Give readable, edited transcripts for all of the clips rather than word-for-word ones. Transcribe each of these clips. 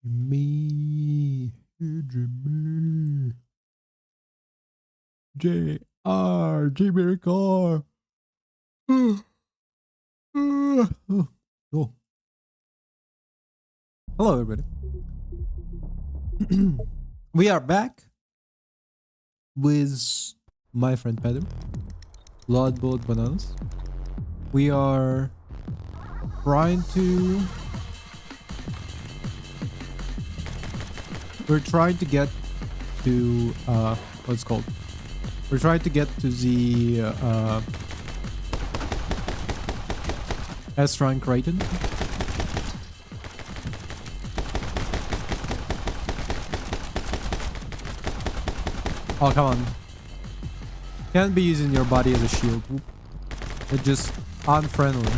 Me, Jimmy, J.R. Jimmy Car. Oh. Hello, everybody. We are back with my friend Pedro, Blood Boat Bananas. We are trying to. We're trying to get to what's it called. We're trying to get to the S rank Raiden. Oh, come on. Can't be using your body as a shield. It's just unfriendly.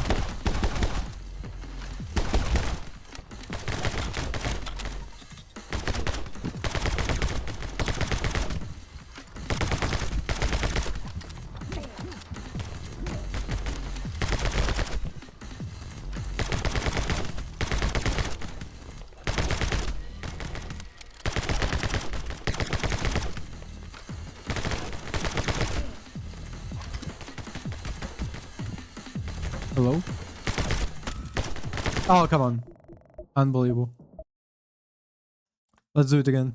Hello? Oh, come on. Unbelievable. Let's do it again.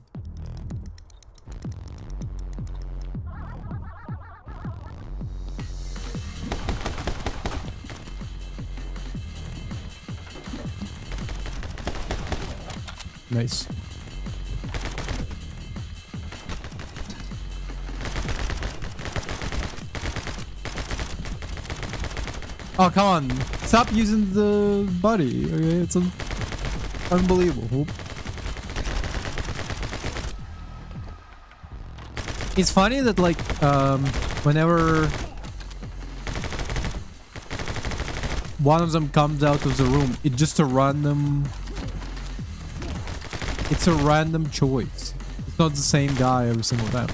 Nice. Oh, come on. Stop using the body. Okay, it's unbelievable. It's funny that, like, whenever one of them comes out of the room, it's just a random... It's a random choice. It's not the same guy every single time.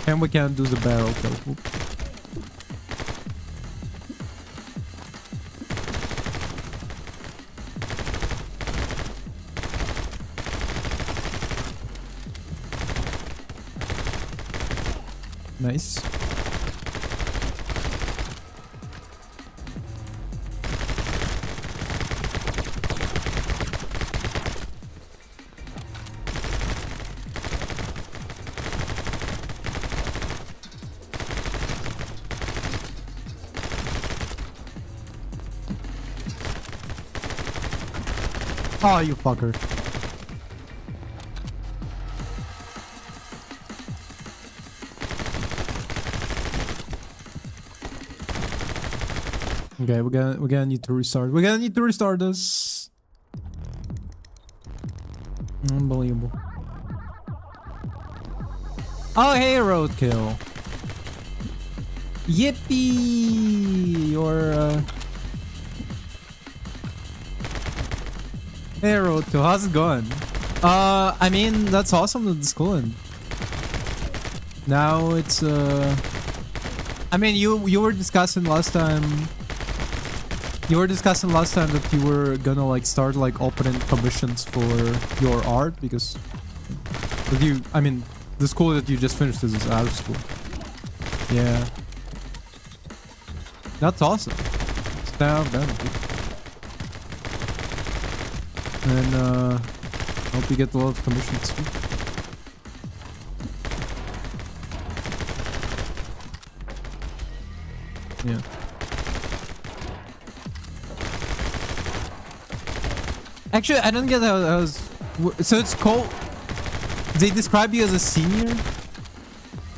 And we can't do the barrel kill. Nice. Oh, you fucker. Okay, we're gonna need to restart. We're gonna need to restart this. Unbelievable. Oh, hey, roadkill. Yippee! Or hey, roadkill, how's it going? I mean, that's awesome that it's going. Now it's I mean, you were discussing last time. You were discussing last time that you were gonna like start like opening commissions for your art because I mean, the school that you just finished is out of school. Yeah, that's awesome. Stop that. And hope you get a lot of commissions too. Yeah. Actually, I don't get how I was. So it's called. They describe you as a senior.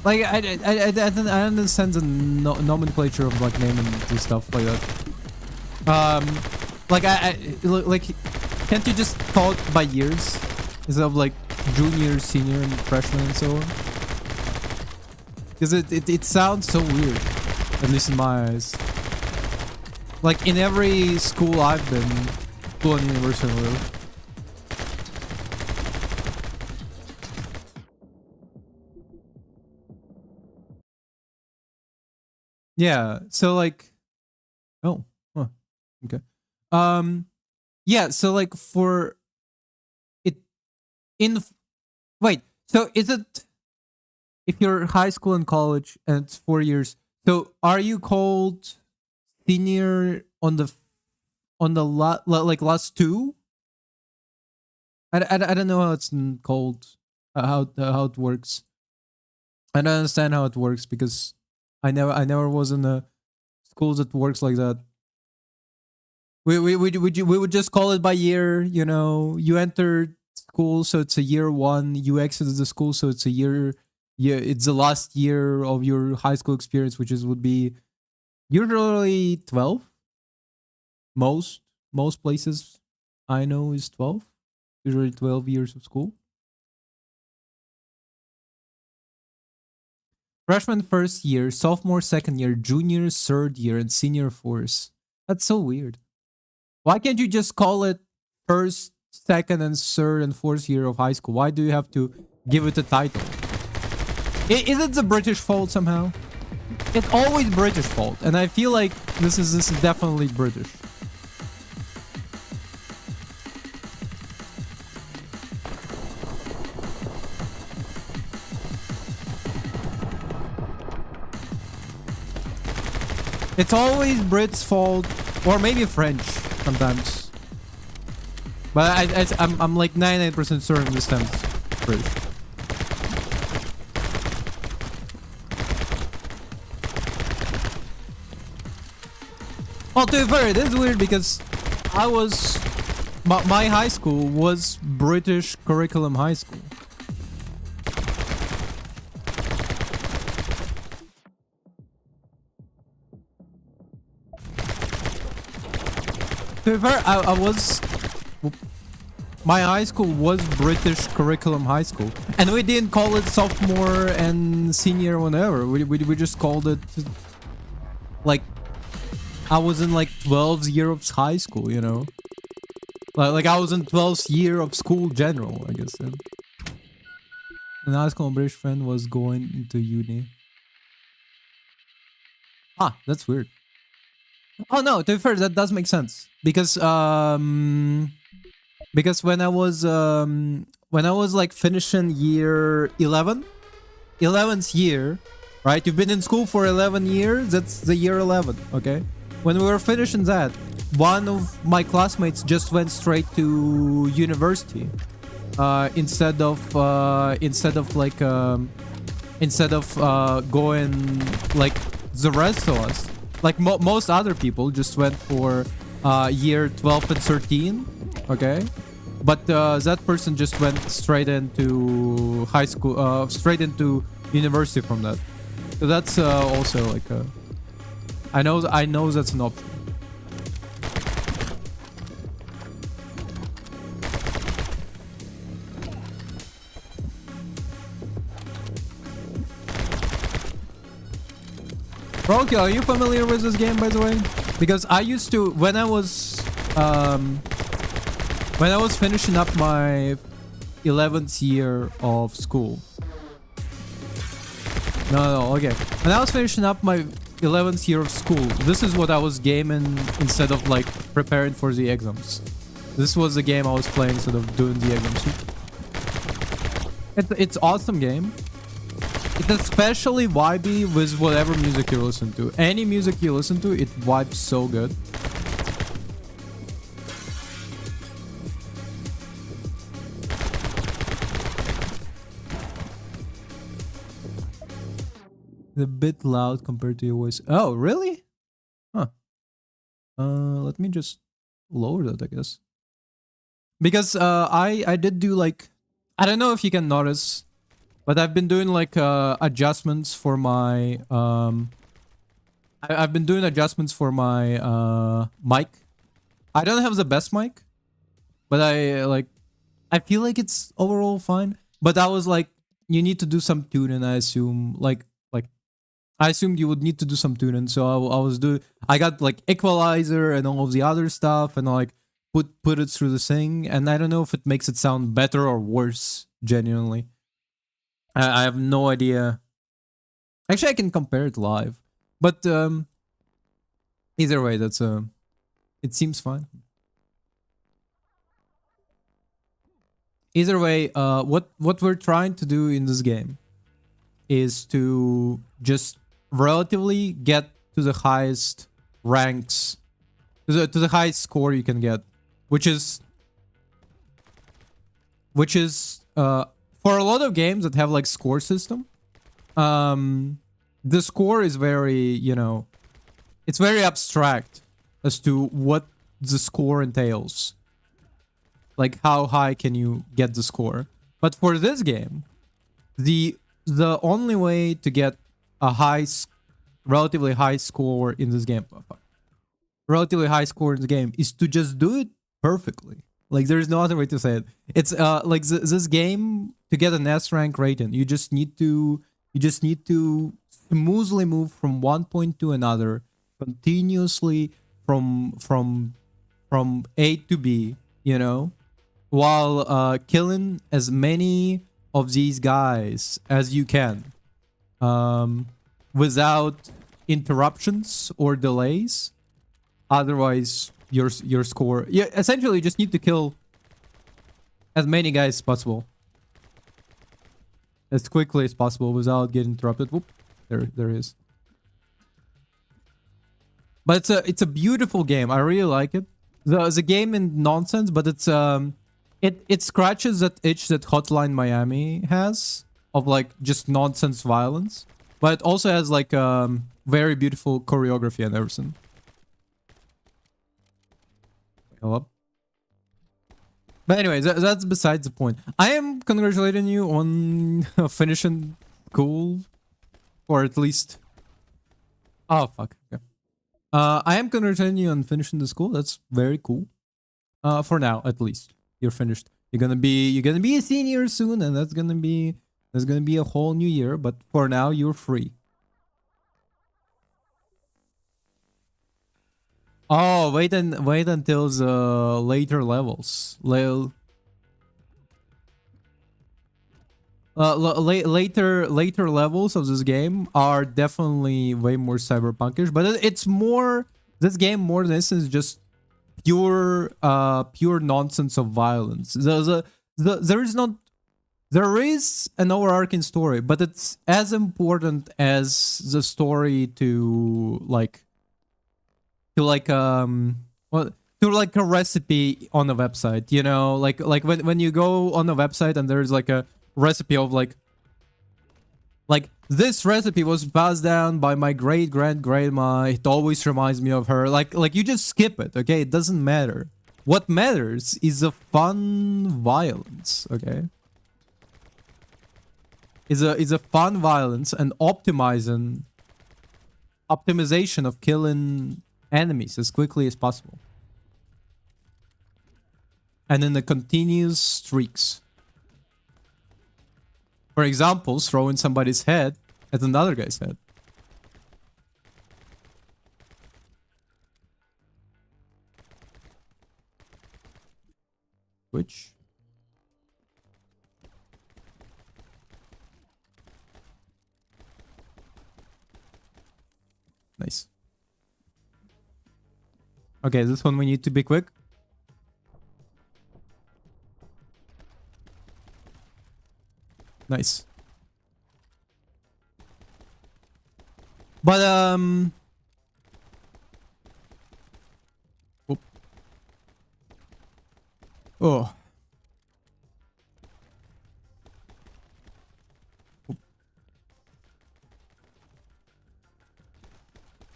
Like I don't understand the nomenclature of like naming and stuff like that. Like like, can't you just call it by years instead of like junior, senior, and freshman and so on? Because it sounds so weird, at least in my eyes. Like in every school I've been. School and university. Yeah. So like, oh, huh, okay. Um, yeah. So like for it in wait. So is it if you're high school and college and it's 4 years? So are you called senior on the like last two? I don't know how it's called, how it works. I don't understand how it works because I never was in a schools that works like that. We would just call it by year. You know, you entered school, so it's a year one. You exited the school, so it's a year. Yeah, it's the last year of your high school experience, which is would be usually 12. Most most places I know is 12. Usually 12 years of school. Freshman first year, sophomore second year, junior third year, and senior fourth. That's so weird. Why can't you just call it first, second, and third and fourth year of high school? Why do you have to give it a title? Is it the British fault somehow? It's always British fault, and I feel like this is definitely British. It's always Brits' fault, or maybe French sometimes. But I'm like 99% certain this time it's British. Well, to be fair, it is weird because I was my high school was British curriculum high school. To be fair, I was my high school was British curriculum high school, and we didn't call it sophomore and senior whenever. We just called it like I was in like 12th year of high school, you know. Like I was in 12th year of school general, I guess. And an high school British friend was going into uni. Ah, that's weird. Oh no, to be fair, that does make sense because when I was like finishing year 11, 11th year, right? You've been in school for 11 years. That's the year 11, okay? When we were finishing that, one of my classmates just went straight to university instead of going like the rest of us. Like most other people just went for year 12 and 13, okay? But that person just went straight into high school, straight into university from that. So that's also like I know that's an option. Rocky, are you familiar with this game, by the way? Because I used to when I was finishing up my 11th year of school. No, okay. When I was finishing up my 11th year of school, this is what I was gaming instead of like preparing for the exams. This was the game I was playing instead of doing the exams. It's awesome game. It's especially vibey with whatever music you listen to. Any music you listen to, it vibes so good. It's a bit loud compared to your voice. Oh, really? Huh. Let me just lower that, I guess. Because I did do like, I don't know if you can notice, but I've been doing like adjustments for my I've been doing adjustments for my mic. I don't have the best mic, but I feel like it's overall fine. But I was like, you need to do some tuning, I assume. Like I assumed you would need to do some tuning, so I got like equalizer and all of the other stuff, and I like put it through the thing, and I don't know if it makes it sound better or worse. Genuinely, I have no idea. Actually, I can compare it live, But either way, that's it seems fine. Either way, what we're trying to do in this game is to just relatively get to the highest ranks, to the highest score you can get, which is for a lot of games that have like score system, the score is very, you know, it's very abstract as to what the score entails. Like how high can you get the score? But for this game, the only way to get a relatively high score in this game, relatively high score in the game, is to just do it perfectly. Like there's no other way to say it. It's like this game, to get an S rank rating, you just need to smoothly move from one point to another, continuously from A to B, you know, while killing as many of these guys as you can, without interruptions or delays. Otherwise, your score, yeah, essentially you just need to kill as many guys as possible, as quickly as possible, without getting interrupted. Whoop, there is. But it's a beautiful game. I really like it. The game in nonsense, but it's it scratches that itch that Hotline Miami has of like just nonsense violence, but it also has like very beautiful choreography and everything. Hello. But anyway, that's besides the point. I am congratulating you on finishing school, or at least. Oh fuck. Okay. I am congratulating you on finishing the school. That's very cool. For now, at least you're finished. You're gonna be a senior soon, and that's gonna be a whole new year. But for now, you're free. Oh, wait until the later levels. Later levels of this game are definitely way more cyberpunkish, but it's more, this game more than this is just pure nonsense of violence. There is an overarching story, but it's as important as the story to well, to like a recipe on a website, you know, like when you go on a website and there's like a recipe of like this recipe was passed down by my great grandma, it always reminds me of her, like you just skip it, okay? It doesn't matter. What matters is the fun violence, okay? Is a fun violence and optimization of killing enemies as quickly as possible, and in the continuous streaks. For example, throwing somebody's head at another guy's head. Which? Nice. Okay, this one we need to be quick. Nice. But Oop. Oh. Oop.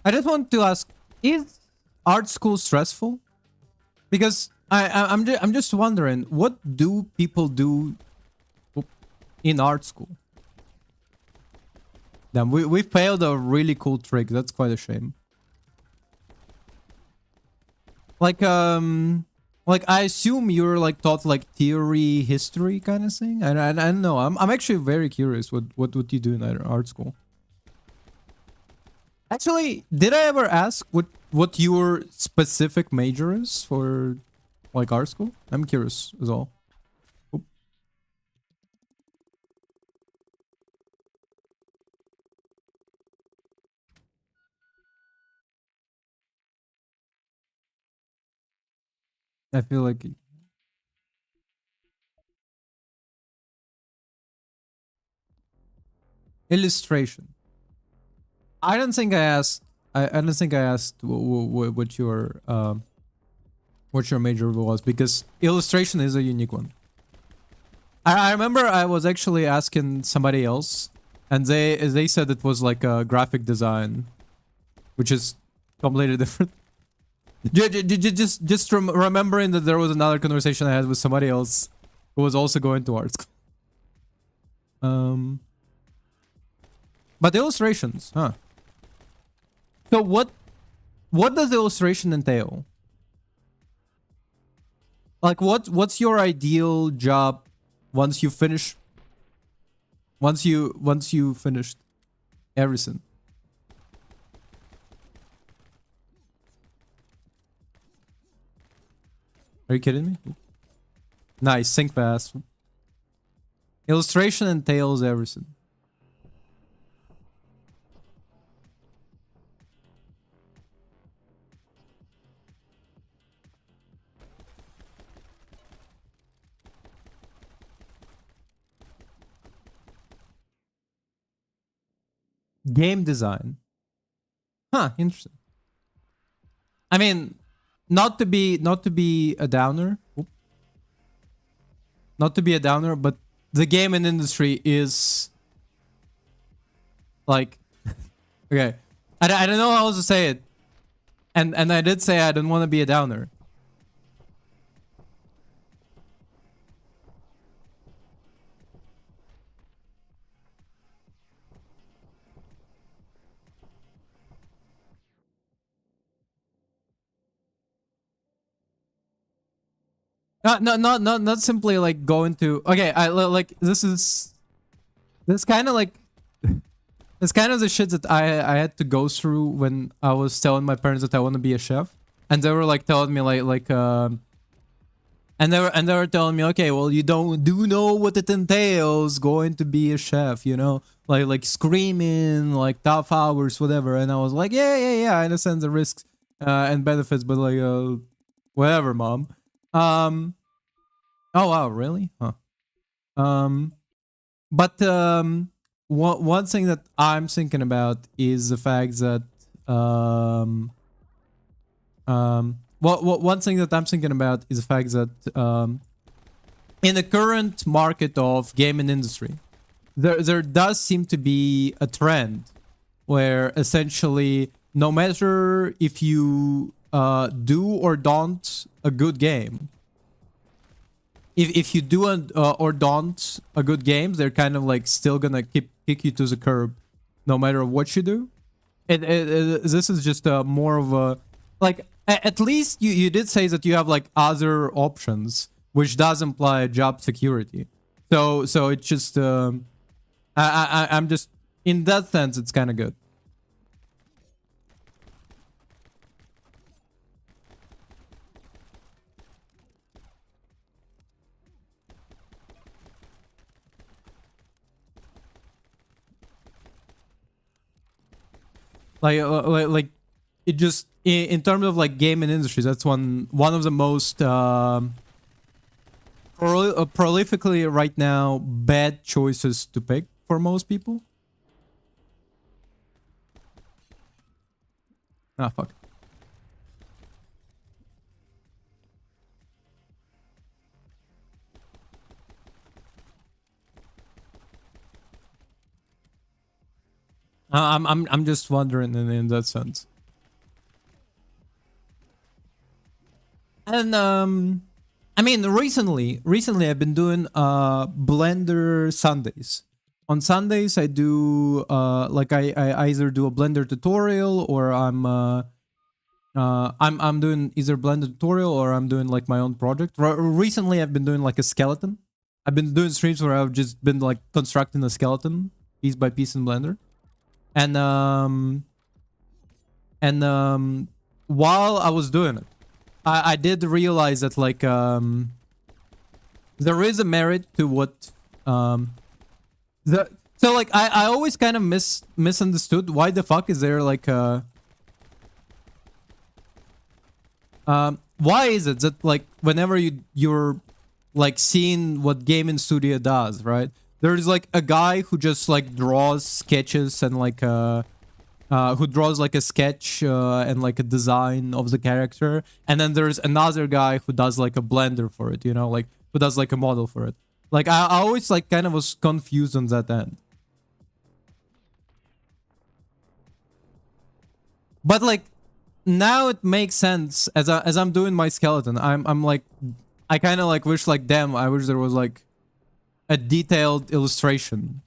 I just want to ask, is art school stressful? Because I'm just wondering, what do people do in art school? Damn, we failed a really cool trick. That's quite a shame. Like I assume you're like taught like theory, history kind of thing. And I don't know. I'm actually very curious. What would you do in art school? Actually, did I ever ask what your specific major is for like art school? I'm curious as well. Oop. I feel like illustration. I don't think I asked. I don't think I asked what your major was, because illustration is a unique one. I remember I was actually asking somebody else, and they said it was like a graphic design, which is completely different. Just remembering that there was another conversation I had with somebody else who was also going to art school. But illustrations, huh? So what does illustration entail? Like what's your ideal job once you finish once you finished everything? Are you kidding me? Nice, think fast. Illustration entails everything. Game design. Huh, interesting. I mean, not to be a downer. Not to be a downer, but the gaming industry is like okay. I don't know how else to say it. And I did say I don't want to be a downer. Not simply like going to okay. Like this kind of like it's kind of the shit that I had to go through when I was telling my parents that I want to be a chef, and they were like telling me and they were telling me, okay, well, you do know what it entails going to be a chef, you know, like screaming, like tough hours, whatever. And I was like, yeah, I understand the risks and benefits, but like whatever, mom. Oh wow, really? Huh. Um, but one thing that I'm thinking about is the fact that one thing that I'm thinking about is the fact that in the current market of gaming industry, there does seem to be a trend where essentially no matter if you do or don't a good game, if you do or don't a good game, they're kind of like still gonna kick you to the curb, no matter what you do. This is just more of a like at least you did say that you have like other options, which does imply job security. So it's just I'm just in that sense it's kind of good. Like it just in terms of like gaming industries, that's one of the most prolifically right now bad choices to pick for most people. Ah, fuck. I'm just wondering in that sense. And I mean recently I've been doing Blender Sundays. On Sundays I do like I either do a Blender tutorial or I'm doing either Blender tutorial or I'm doing like my own project. Recently I've been doing like a skeleton. I've been doing streams where I've just been like constructing a skeleton piece by piece in Blender. And while I was doing it, I did realize that like there is a merit to what so like I always kind of misunderstood why the fuck is there like Why is it that like whenever you're like seeing what gaming studio does, right? There's like a guy who just like draws sketches and like who draws like a sketch and like a design of the character, and then there's another guy who does like a blender for it, you know, like who does like a model for it. Like I always like kind of was confused on that end. But like now it makes sense as I'm doing my skeleton. I'm like I kind of like wish like damn I wish there was like a detailed illustration.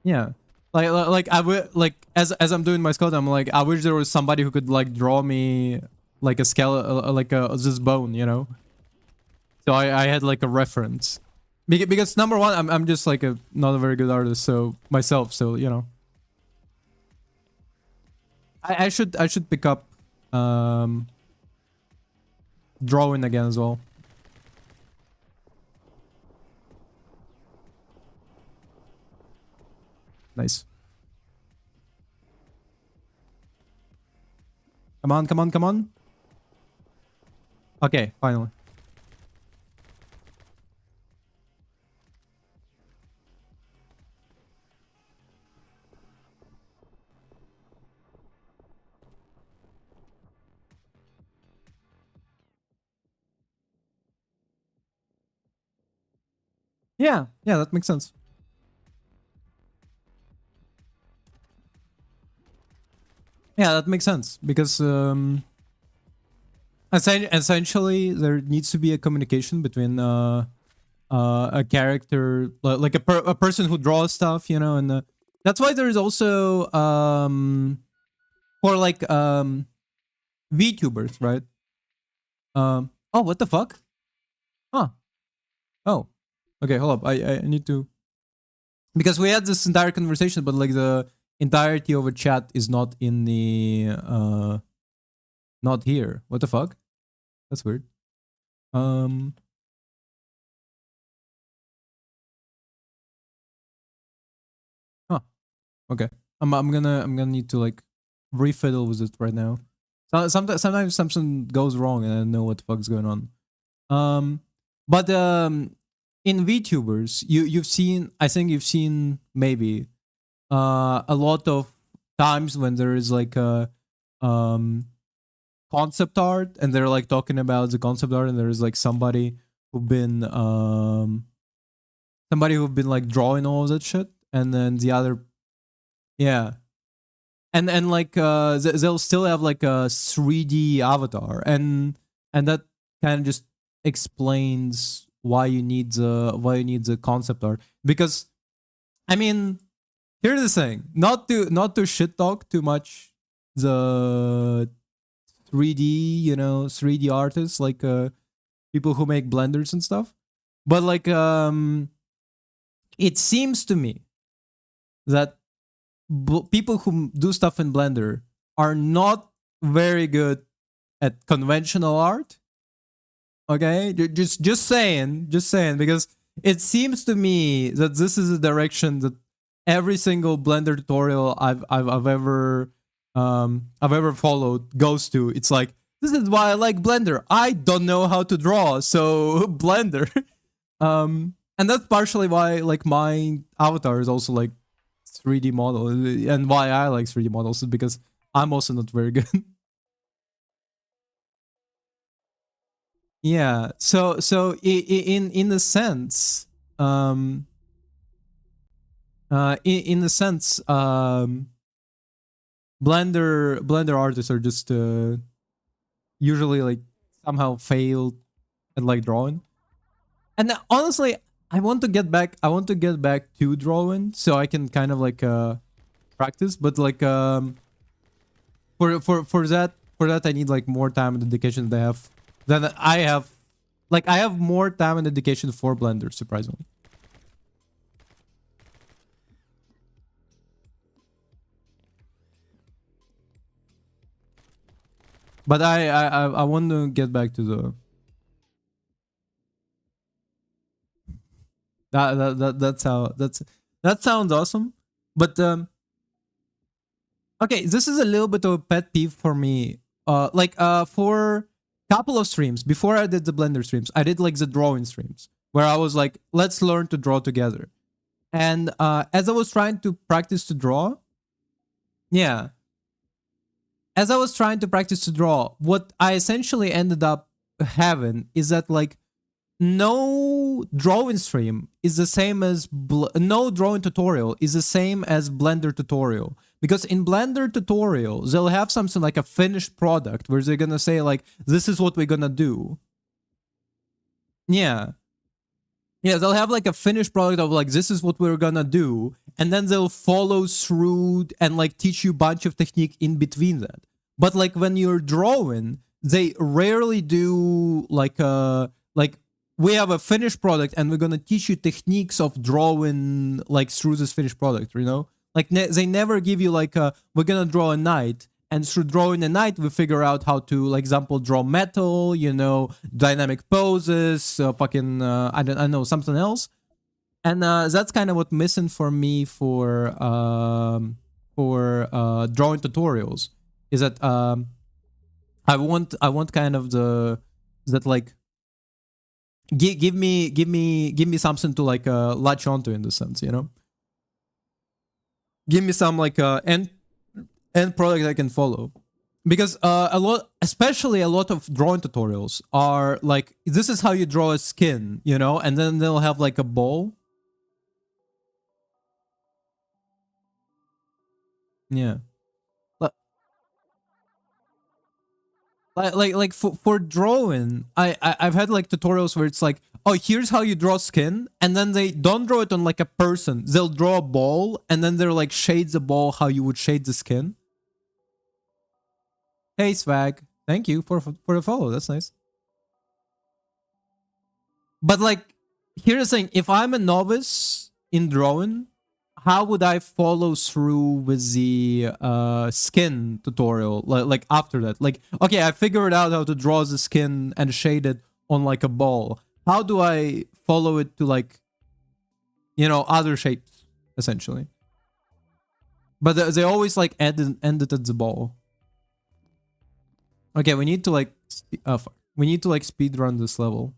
Yeah. Like I would like as I'm doing my skeleton, I'm like I wish there was somebody who could like draw me like a skeleton like a this bone, you know. So I had like a reference. Because number one, I'm just like a not a very good artist, so myself, so you know. I should pick up um drawing again as well. Nice. Come on, come on, come on. Okay, finally. Yeah, yeah, that makes sense. Yeah, that makes sense because essentially there needs to be a communication between a character like a person who draws stuff, you know, and that's why there is also for like VTubers, right? Oh, what the fuck? Huh. Oh. Okay, hold up. I need to, because we had this entire conversation, but like the entirety of a chat is not in the not here. What the fuck? That's weird. Um huh. Okay. I'm gonna need to like refiddle with it right now. So, sometimes something goes wrong and I don't know what the fuck's going on. Um but in VTubers, you've seen, I think you've seen maybe a lot of times when there is like a um concept art and they're like talking about the concept art and there is like who been um somebody who've been like drawing all of that shit, and then the other, yeah, and like they'll still have like a 3D avatar, and that kind of just explains why you need the concept art. Because I mean, here's the thing, not to shit talk too much the 3D, you know, 3D artists, like people who make blenders and stuff, but like it seems to me that people who do stuff in Blender are not very good at conventional art. Okay, just saying, because it seems to me that this is a direction that every single Blender tutorial I've ever followed goes to. It's like, this is why I like Blender. I don't know how to draw, so Blender. And that's partially why like my avatar is also like 3D model, and why I like 3D models is because I'm also not very good. Yeah. So in a sense, um, in a sense, Blender artists are just usually like somehow failed at like drawing. And honestly, I want to get back. I want to get back to drawing so I can kind of like practice. But like for that I need like more time and dedication than I have. Like I have more time and dedication for Blender, surprisingly. But I want to get back to the that's how that sounds awesome. But Okay, this is a little bit of a pet peeve for me. For couple of streams before I did the Blender streams, I did like the drawing streams where I was like, let's learn to draw together. And as I was trying to practice to draw, yeah, as I was trying to practice to draw, what I essentially ended up having is that like no drawing stream is the same as no drawing tutorial is the same as Blender tutorial, because in Blender tutorial they'll have something like a finished product where they're gonna say like, this is what we're gonna do. Yeah, they'll have like a finished product of like, this is what we're gonna do, and then they'll follow through and like teach you a bunch of technique in between that. But like when you're drawing, they rarely do like we have a finished product and we're gonna teach you techniques of drawing like through this finished product, you know? Like they never give you like we're gonna draw a knight, and through drawing a knight we figure out how to, like, example, draw metal, you know, dynamic poses, I don't know, something else. And that's kind of what missing for me for drawing tutorials, is that I want kind of that like give me something to like latch onto, in the sense, you know. Give me some like end product I can follow, because especially a lot of drawing tutorials are like, this is how you draw a skin, you know, and then they'll have like a ball. Yeah. Like for drawing, I've had like tutorials where it's like, oh, here's how you draw skin, and then they don't draw it on like a person, they'll draw a ball, and then they're like, shades the ball how you would shade the skin. Hey Swag, thank you for the follow, that's nice. But like, here's the thing, if I'm a novice in drawing, how would I follow through with the skin tutorial? Like after that, like, okay, I figured out how to draw the skin and shade it on like a ball. How do I follow it to like, you know, other shapes, essentially? But they always like ended at the ball. Okay, we need to like, we need to like speed run this level.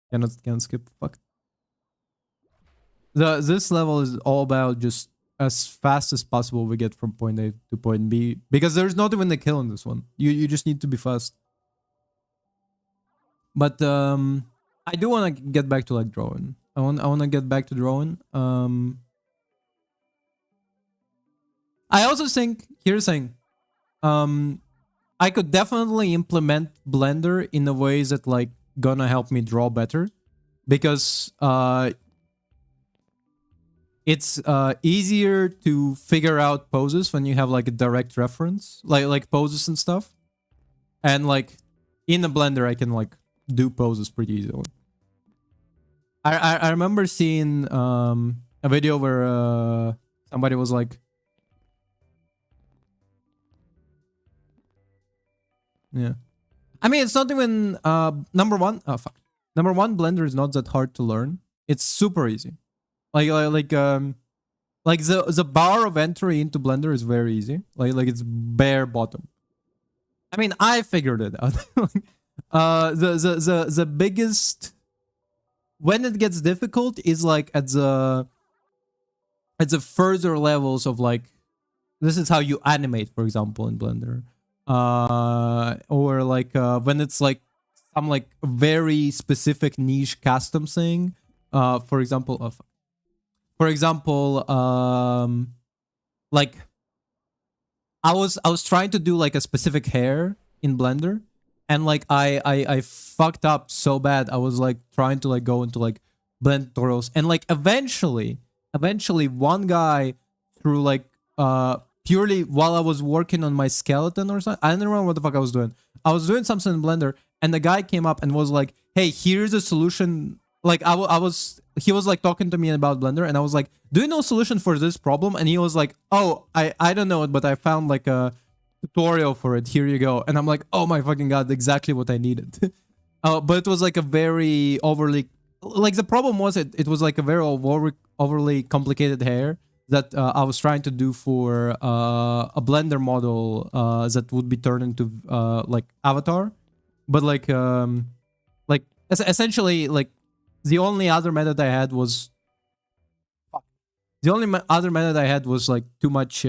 Cannot skip. Fuck. This level is all about just as fast as possible we get from point A to point B, because there's not even a kill in this one. You just need to be fast. But I do want to get back to like drawing. I want to get back to drawing. I also think, here's the thing, I could definitely implement Blender in a ways that like gonna help me draw better, because it's easier to figure out poses when you have like a direct reference, like poses and stuff. And like in the Blender, I can like do poses pretty easily. I remember seeing a video where somebody was like, yeah. I mean, it's not even number one. Oh fuck. Number one, Blender is not that hard to learn. It's super easy. Like the bar of entry into Blender is very easy. Like it's bare bottom. I mean, I figured it out. The biggest, when it gets difficult, is like at the further levels of like, this is how you animate, for example, in Blender. Or like when it's like some like very specific niche custom thing. For example, like I was trying to do like a specific hair in Blender, and like I fucked up so bad. I was like trying to like go into like blend tutorials, and like eventually one guy, through like purely while I was working on my skeleton or something, I don't remember what the fuck I was doing. I was doing something in Blender, and the guy came up and was like, hey, here's a solution. Like he was like talking to me about Blender, and I was like, do you know a solution for this problem? And he was like, oh, I don't know it, but I found like a tutorial for it. Here you go. And I'm like, oh my fucking god, exactly what I needed. But it was like a very overly like the problem was it was like a very overly complicated hair that I was trying to do for a Blender model that would be turned into like avatar, but like essentially like the only other method I had was other method I had was like too much.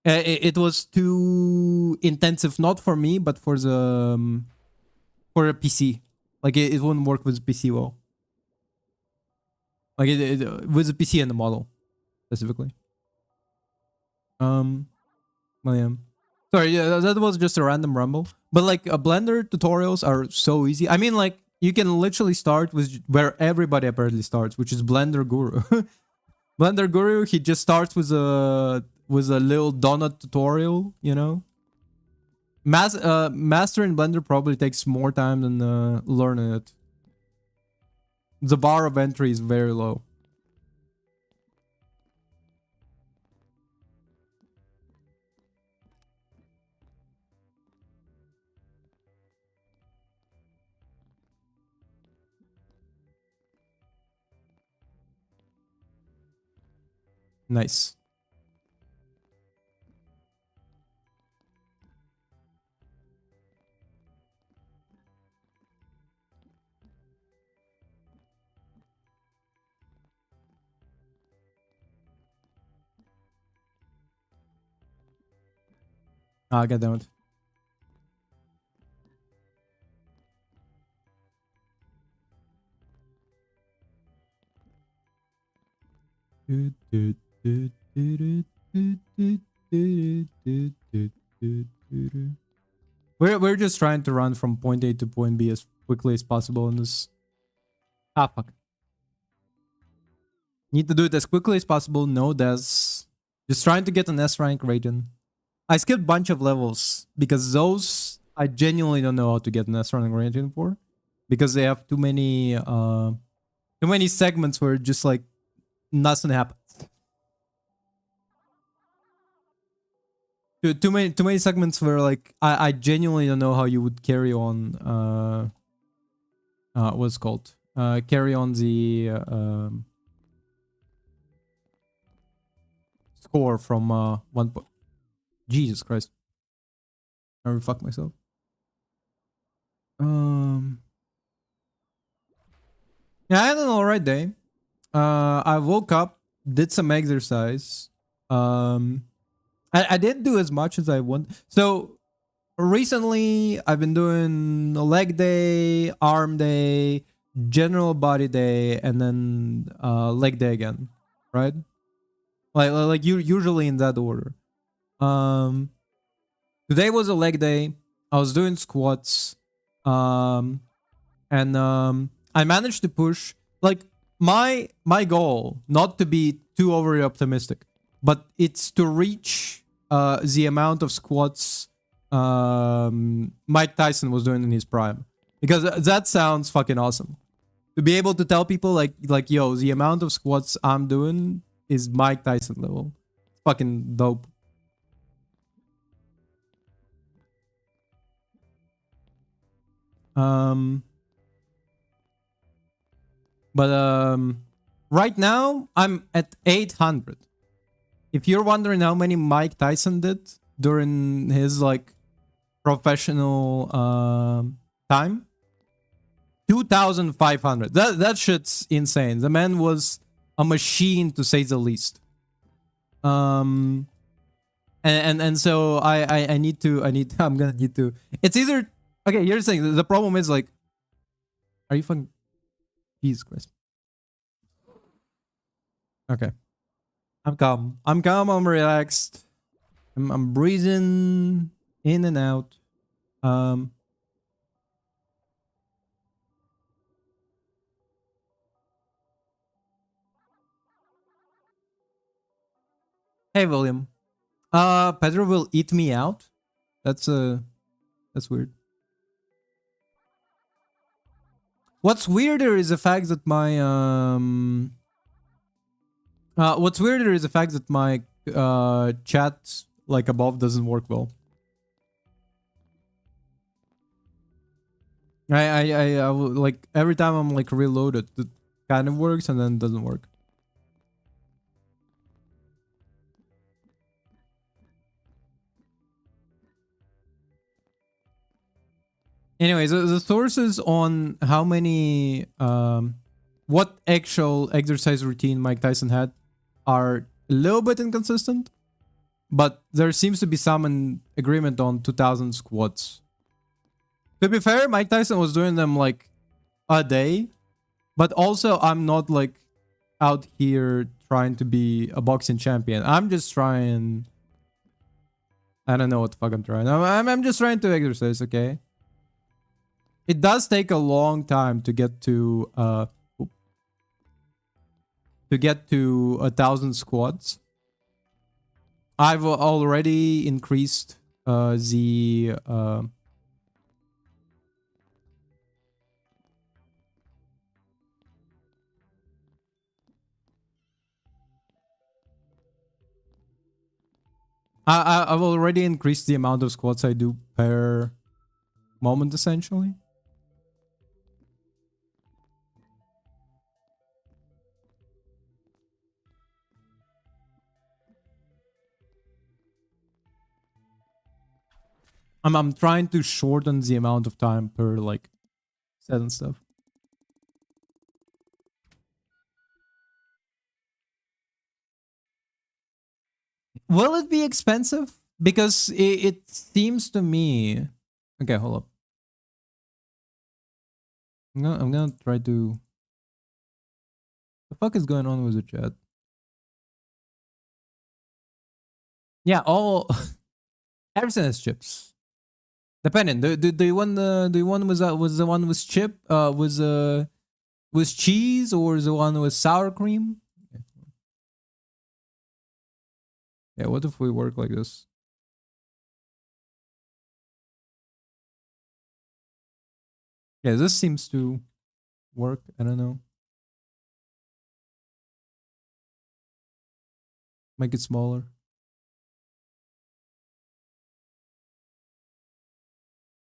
It was too intensive, not for me, but for a PC. Like it wouldn't work with PC well. Like with the PC and the model specifically. Well, yeah. Sorry, yeah, that was just a random rumble. But like Blender tutorials are so easy. I mean, like you can literally start with where everybody apparently starts, which is Blender Guru. Blender Guru, he just starts with a little donut tutorial, you know. Mastering Blender probably takes more time than learning it. The bar of entry is very low. Nice. Ah, God damn it. We're just trying to run from point A to point B as quickly as possible in this. Ah, fuck. Need to do it as quickly as possible. No deaths. Just trying to get an S rank rating. I skipped a bunch of levels because those I genuinely don't know how to get an S rank rating for, because they have too many segments where just like nothing happens. Too many segments where like I genuinely don't know how you would carry on what's it called carry on the score from one point. Jesus Christ. I already fucked myself. Yeah, I had an alright day. I woke up, did some exercise. I didn't do as much as I want. So recently I've been doing a leg day, arm day, general body day, and then leg day again, right? Like you usually in that order. Um Today was a leg day. I was doing squats. Um and I managed to push like my goal, not to be too overly optimistic, but it's to reach the amount of squats Mike Tyson was doing in his prime, because that sounds fucking awesome. To be able to tell people like yo, the amount of squats I'm doing is Mike Tyson level. Fucking dope. Um But right now I'm at 800. If you're wondering how many Mike Tyson did during his like professional time, 2,500. That shit's insane. The man was a machine to say the least. And so I need to I'm gonna need to. It's either okay. Here's the thing. The problem is like, are you fucking? Jesus Christ. Okay. I'm calm. I'm calm. I'm relaxed. I'm breathing in and out. Um. Hey, William. Pedro will eat me out. That's weird. What's weirder is the fact that my what's weirder is the fact that my chat like above doesn't work well. I will, like every time I'm like reloaded, it kind of works and then doesn't work. Anyways, the sources on how many what actual exercise routine Mike Tyson had are a little bit inconsistent, but there seems to be some agreement on 2000 squats. To be fair, Mike Tyson was doing them like a day, but also I'm not like out here trying to be a boxing champion. I'm just trying. I don't know what the fuck I'm trying. I'm just trying to exercise. Okay. It does take a long time to get to 1,000 squats. I've already increased the I've already increased the amount of squats I do per moment, essentially. I'm trying to shorten the amount of time per like set and stuff. Will it be expensive? Because it seems to me. Okay, hold up. I'm gonna try to. The fuck is going on with the chat? Yeah, all everything has chips. Depending. The one was the one with chip was cheese or the one with sour cream? Yeah, what if we work like this? Yeah, this seems to work. I don't know. Make it smaller.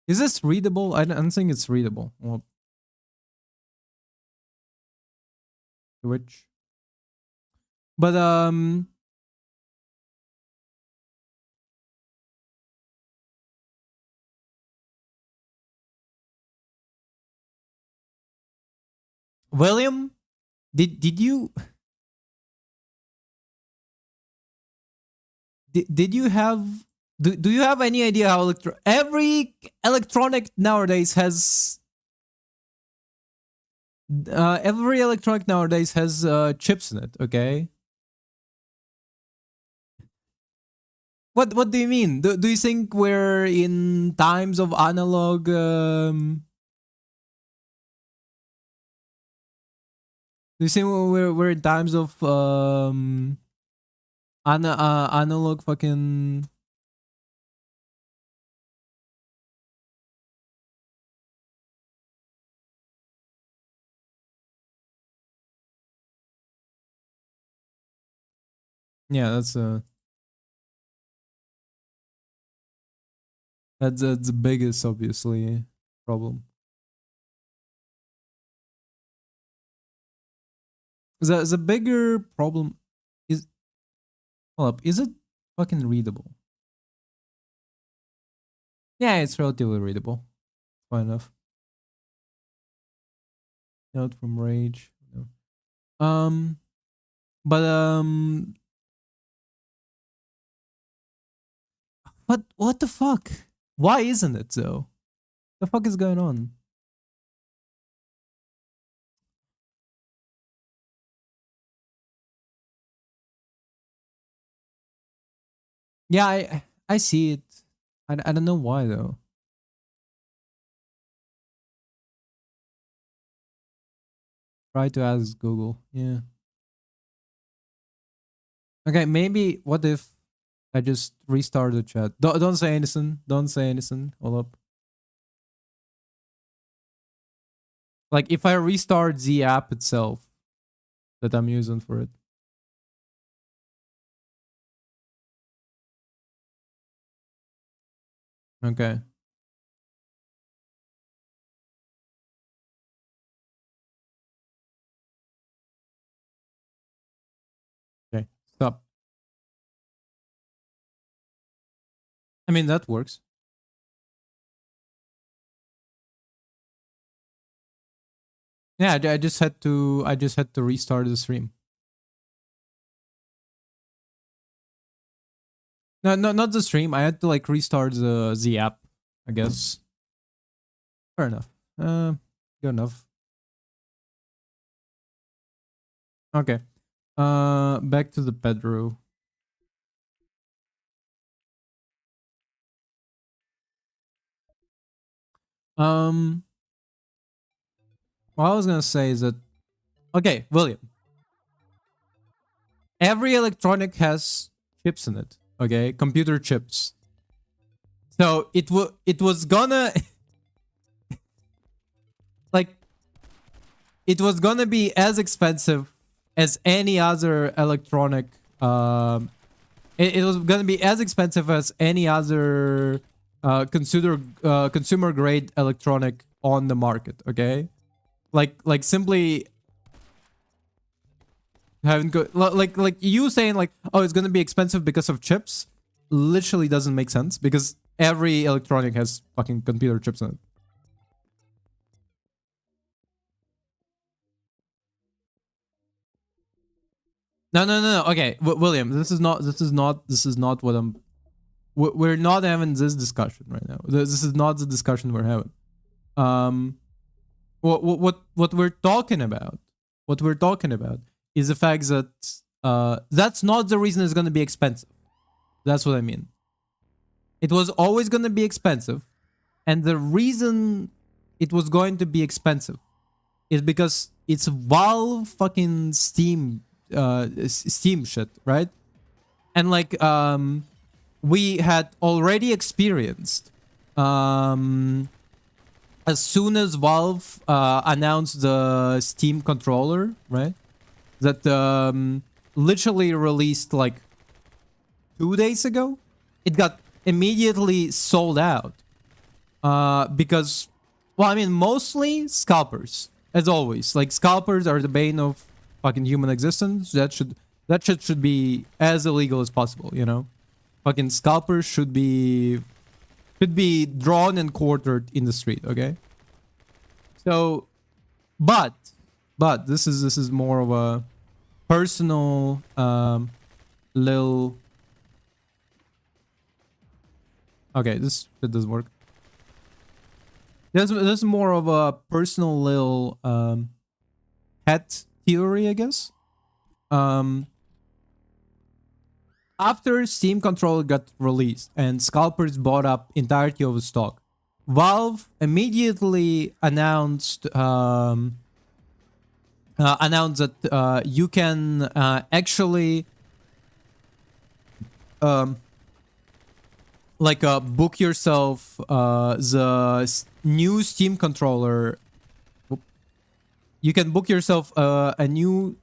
Is this readable? I don't think it's readable. Well, Twitch. But William, did you did you have do you have any idea how every electronic nowadays has every electronic nowadays has chips in it, okay? What do you mean? Do you think we're in times of analog do you think we're in times of analog fucking. Yeah, that's the biggest obviously problem. The bigger problem is, hold up, is it fucking readable? Yeah, it's relatively readable. Fine enough. Note from Rage. No. But what the fuck? Why isn't it though? The fuck is going on? Yeah, I see it. I don't know why though. Try to ask Google. Yeah. Okay, maybe what if I just restart the chat? Don't say anything. Don't say anything. Hold up. Like if I restart the app itself that I'm using for it. Okay. I mean, that works. Yeah, I just had to restart the stream. No, no, not the stream. I had to like restart the app, I guess. Fair enough. Good enough. Okay. Back to the Pedro. What I was gonna say is that, okay, William. Every electronic has chips in it. Okay, computer chips. So it was gonna like it was gonna be as expensive as any other electronic. It was gonna be as expensive as any other consumer grade electronic on the market. Okay, like simply having like you saying like, oh, it's gonna be expensive because of chips, literally doesn't make sense because every electronic has fucking computer chips in it. No, no, no, no. Okay, William, this is not what I'm. We're not having this discussion right now. This is not the discussion we're having. Um, what we're talking about, what we're talking about, is the fact that that's not the reason it's going to be expensive. That's what I mean. It was always going to be expensive, and the reason it was going to be expensive is because it's Valve fucking Steam shit, right? And like we had already experienced as soon as Valve announced the Steam controller, right? That literally released like 2 days ago, it got immediately sold out. Because, well, I mean, mostly scalpers, as always. Like scalpers are the bane of fucking human existence. That shit should be as illegal as possible, you know? Fucking scalpers should be drawn and quartered in the street, okay? So, but this is more of a personal little. Okay, this doesn't work. This is more of a personal little pet theory, I guess. After Steam Controller got released and scalpers bought up entirety of the stock, Valve immediately announced that you can actually book yourself the new Steam controller. You can book yourself a new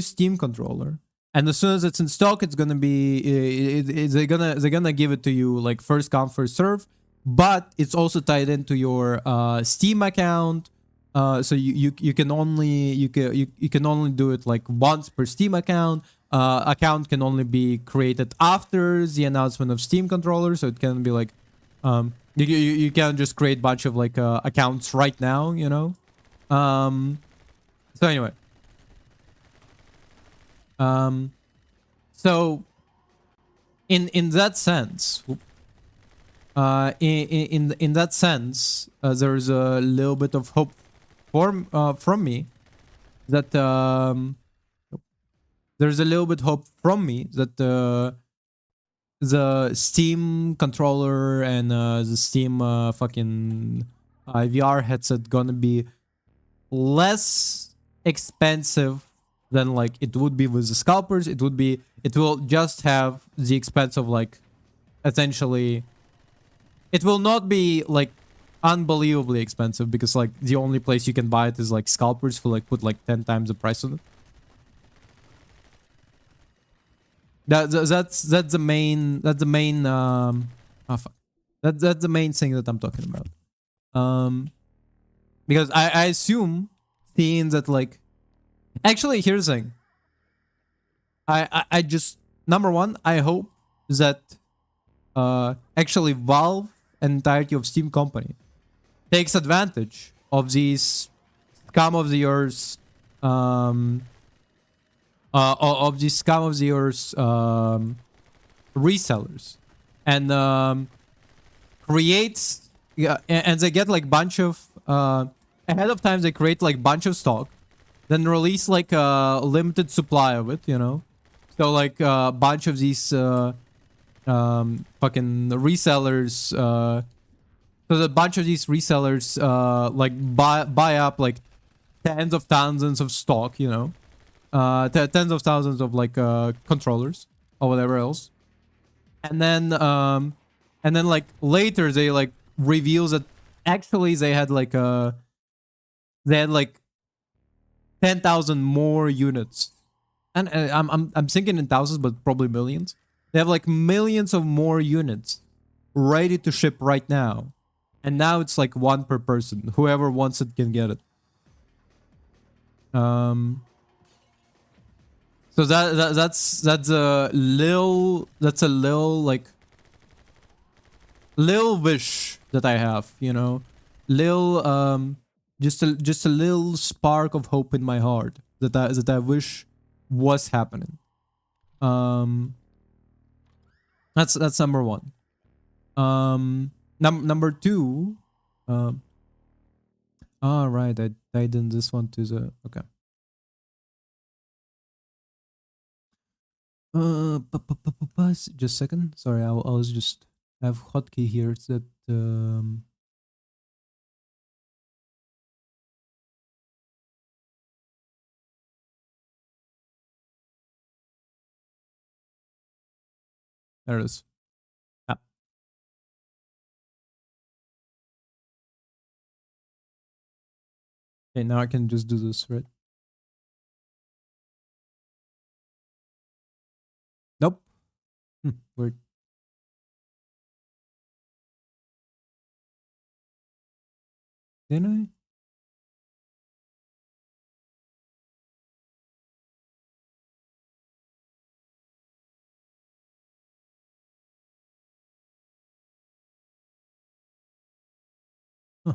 Steam controller, and as soon as it's in stock, it's gonna be they're gonna give it to you like first come first serve. But it's also tied into your Steam account, so you can only do it like once per Steam account. Account can only be created after the announcement of Steam controller, so it can be like you can't just create a bunch of like accounts right now, you know. So anyway, so in that sense, in that sense, there's a little bit of hope from me that there's a little bit hope from me that the Steam controller and the Steam fucking VR headset gonna be less expensive than like it would be with the scalpers. It will just have the expense of like essentially. It will not be like unbelievably expensive because like the only place you can buy it is like scalpers who like put like 10 times the price on it. That's the main that's the main that's the main thing that I'm talking about. Because I assume seeing that like actually here's the thing. I just number one, I hope that actually Valve and entirety of Steam company takes advantage of these scam of the earth, of these scam of the earth resellers, and creates, yeah, and they get like bunch of ahead of time they create like bunch of stock, then release like a limited supply of it, you know. So like a bunch of these fucking resellers, so the bunch of these resellers like buy up like tens of thousands of stock, you know, tens of thousands of like controllers or whatever else, and then like later they like reveals that actually they had like 10,000 more units, and I'm thinking in thousands, but probably millions. They have like millions of more units ready to ship right now, and now it's like one per person. Whoever wants it can get it. So that's a little like little wish that I have, you know, little just a little spark of hope in my heart that I wish was happening. Um, that's number one. Number two. Um, all right, I died in this one to the okay. Just a second. Sorry, I was just have hotkey here that there it is. Yeah. Okay, now I can just do this, right? Nope. Weird. Didn't I? Huh.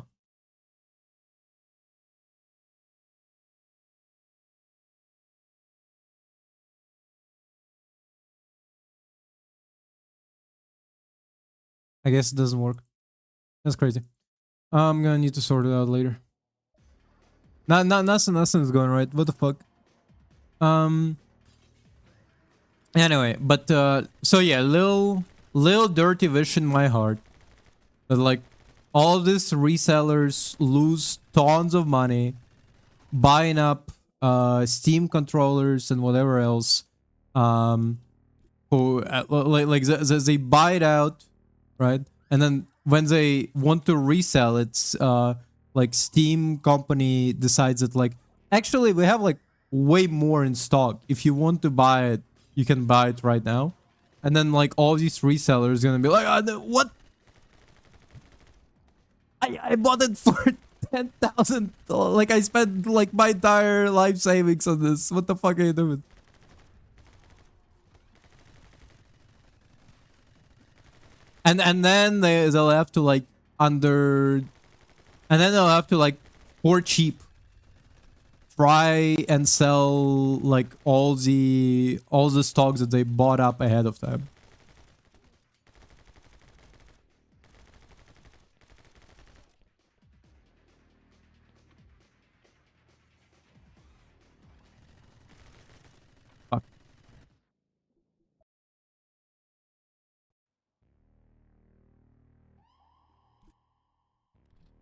I guess it doesn't work. That's crazy. I'm gonna need to sort it out later. Nothing is going right. What the fuck? Um. Anyway, but so yeah, little dirty wish in my heart that like all these resellers lose tons of money buying up Steam controllers and whatever else. Who they buy it out, right? And then when they want to resell it, like Steam company decides that like actually we have like way more in stock. If you want to buy it, you can buy it right now. And then like all these resellers gonna be like, what? I bought it for 10,000. Like I spent like my entire life savings on this. What the fuck are you doing? And then they'll have to like under, and then they'll have to like for cheap try and sell like all the stocks that they bought up ahead of time. Fuck.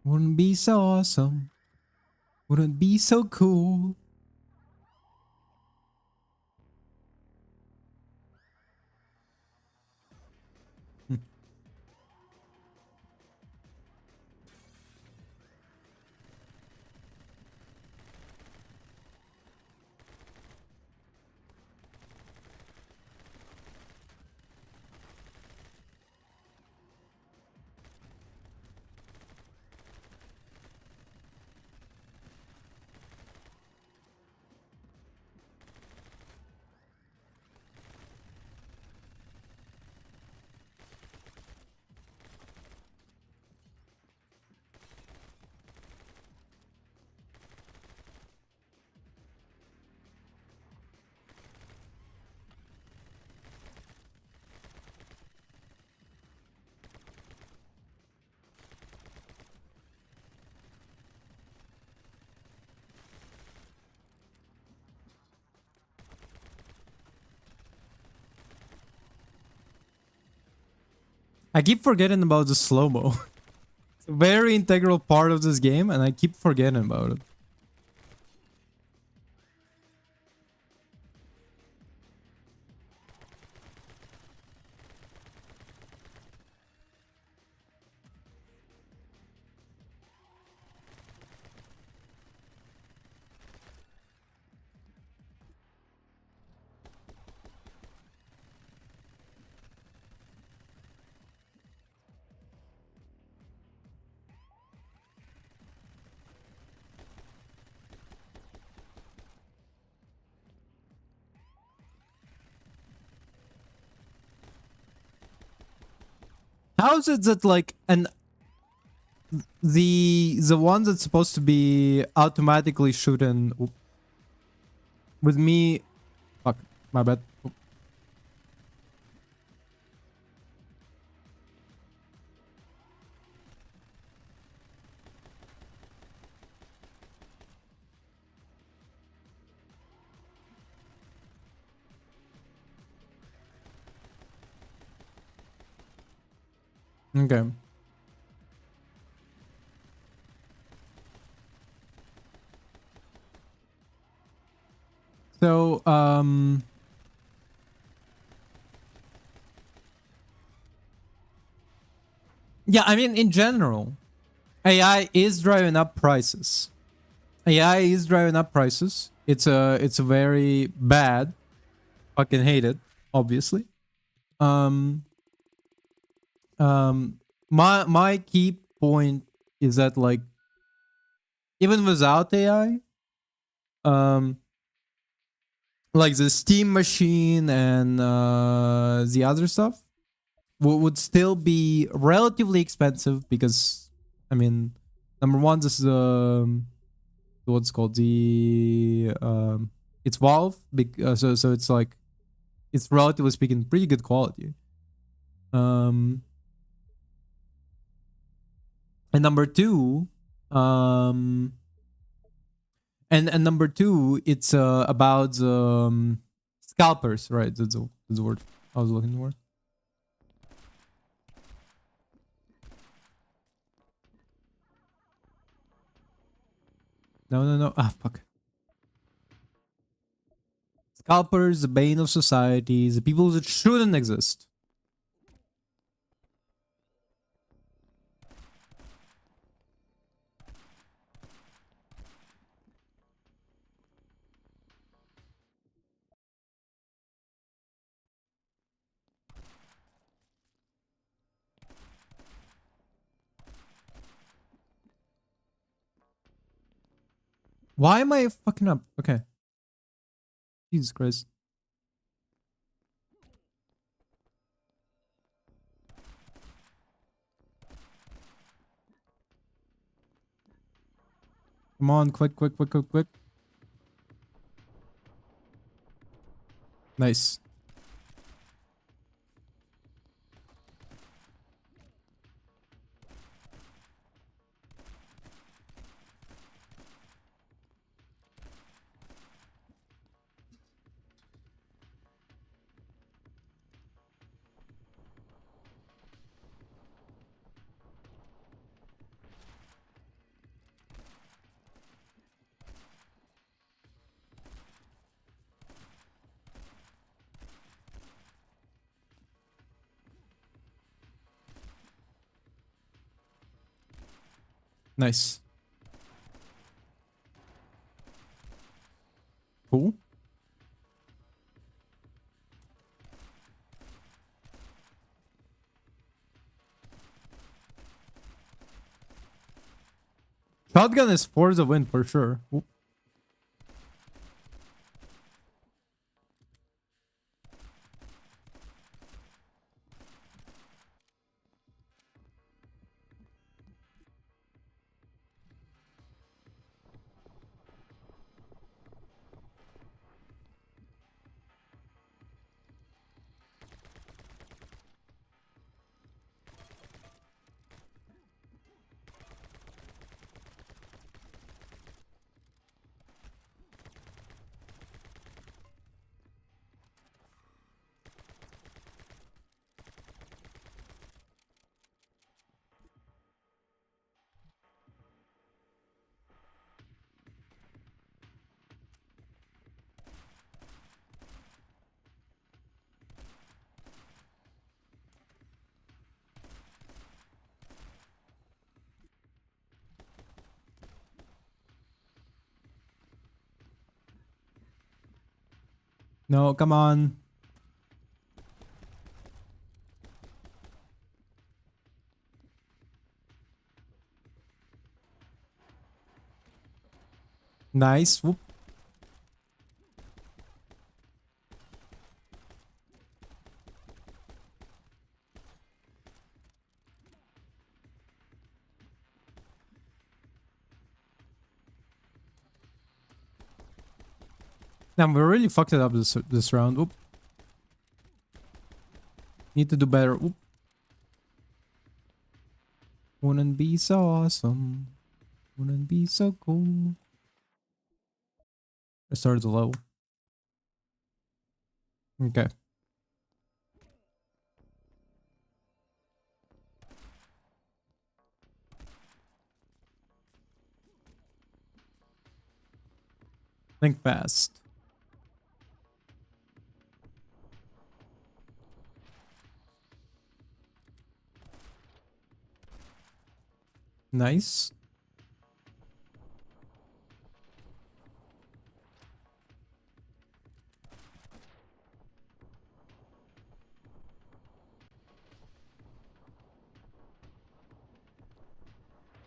Wouldn't be so awesome. Wouldn't be so cool. I keep forgetting about the slow-mo. It's a very integral part of this game, and I keep forgetting about it. How is it that like the one that's supposed to be automatically shooting with me? Fuck, my bad. Okay. So, yeah, I mean, in general, AI is driving up prices. AI is driving up prices. It's a very bad. Fucking hate it, obviously. Um, my key point is that like even without AI, um, like the Steam machine and the other stuff would still be relatively expensive because, I mean, number one, this is what's called it's Valve, so it's like it's relatively speaking pretty good quality. Um, and number two, um, and number two, it's about scalpers, right? That's the word I was looking for. No, no, no. Ah, fuck. Scalpers, the bane of society, the people that shouldn't exist. Why am I fucking up? Okay. Jesus Christ. Come on, quick, quick, quick, quick, quick. Nice. Nice. Cool. Shotgun is for the win for sure. Ooh. No, come on. Nice. Whoop. Damn, we really fucked it up this round. Oop. Need to do better. Oop. Wouldn't be so awesome. Wouldn't be so cool. I started low. Okay. Think fast. Nice.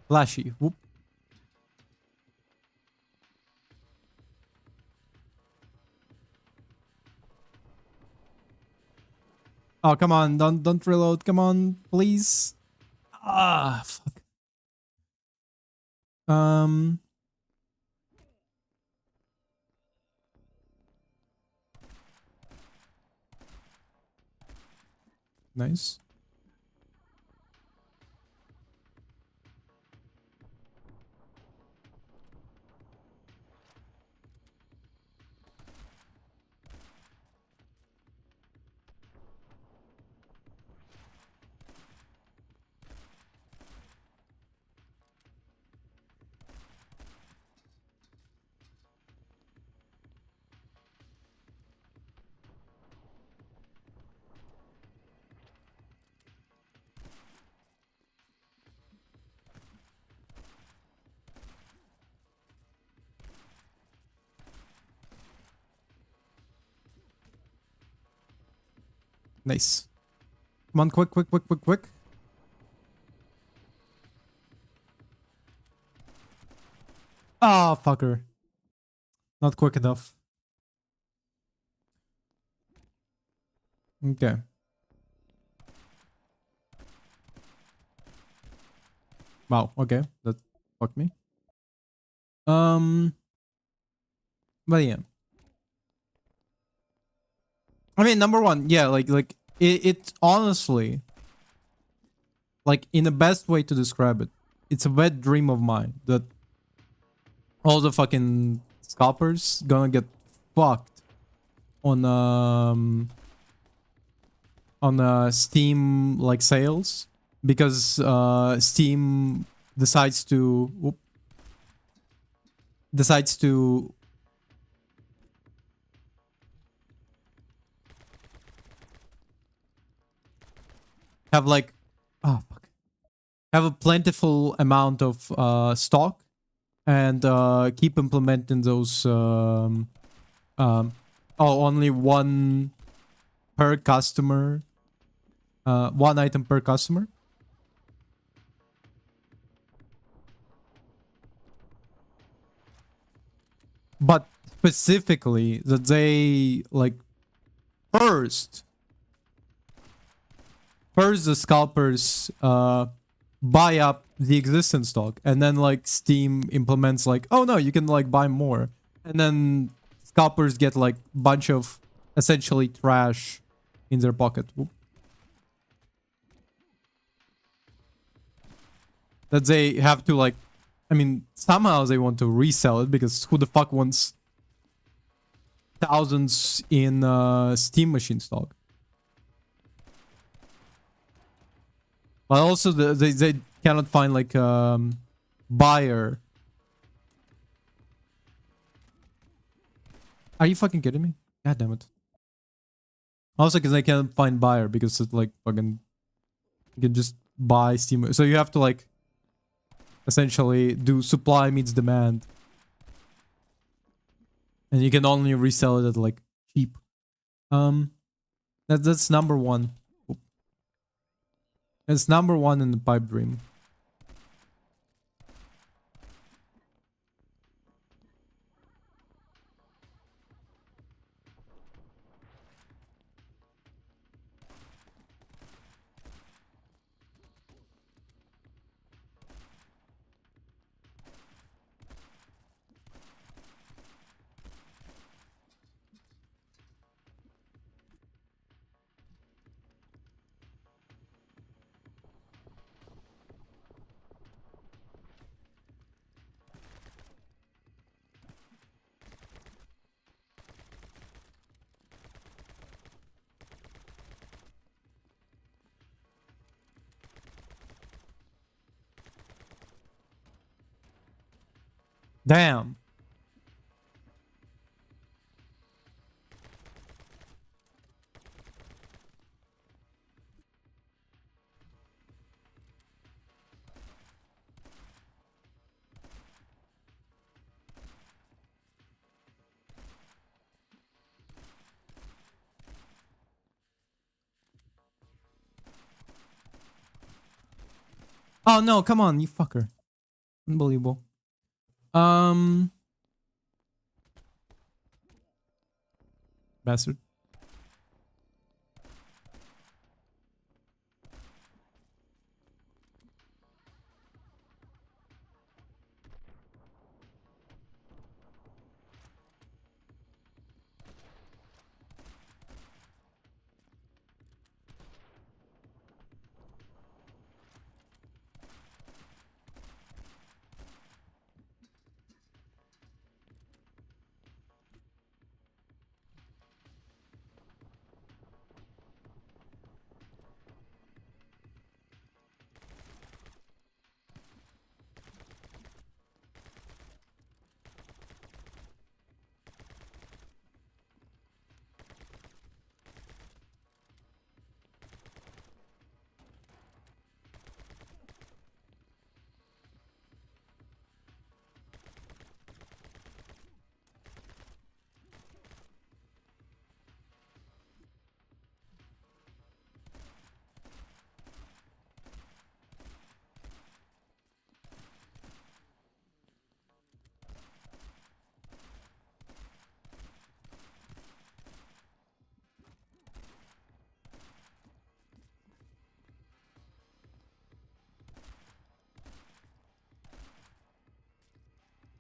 Flashy. Whoop. Oh, come on. Don't reload. Come on, please. Ah, fuck. Nice. Nice. Come on, quick, quick, quick, quick, quick. Ah, fucker. Not quick enough. Okay. Wow, okay. That fucked me. But yeah. I mean, number one, yeah, like it honestly, like in the best way to describe it, it's a wet dream of mine that all the fucking scalpers gonna get fucked on Steam like sales because Steam decides to decides to have like oh fuck have a plentiful amount of stock and keep implementing those oh only one per customer, one item per customer. But specifically that they like first the scalpers buy up the existing stock, and then like Steam implements like, oh no, you can like buy more, and then scalpers get like bunch of essentially trash in their pocket. Whoop. That they have to like, I mean, somehow they want to resell it because who the fuck wants thousands in Steam machine stock? But also they cannot find like buyer. Are you fucking kidding me? God damn it. Also because they can't find buyer because it's like fucking you can just buy Steam. So you have to like essentially do supply meets demand. And you can only resell it at like cheap. Um, that's number one. It's number one in the pipe dream. Damn. Oh no, come on, you fucker. Unbelievable. Um, bastard.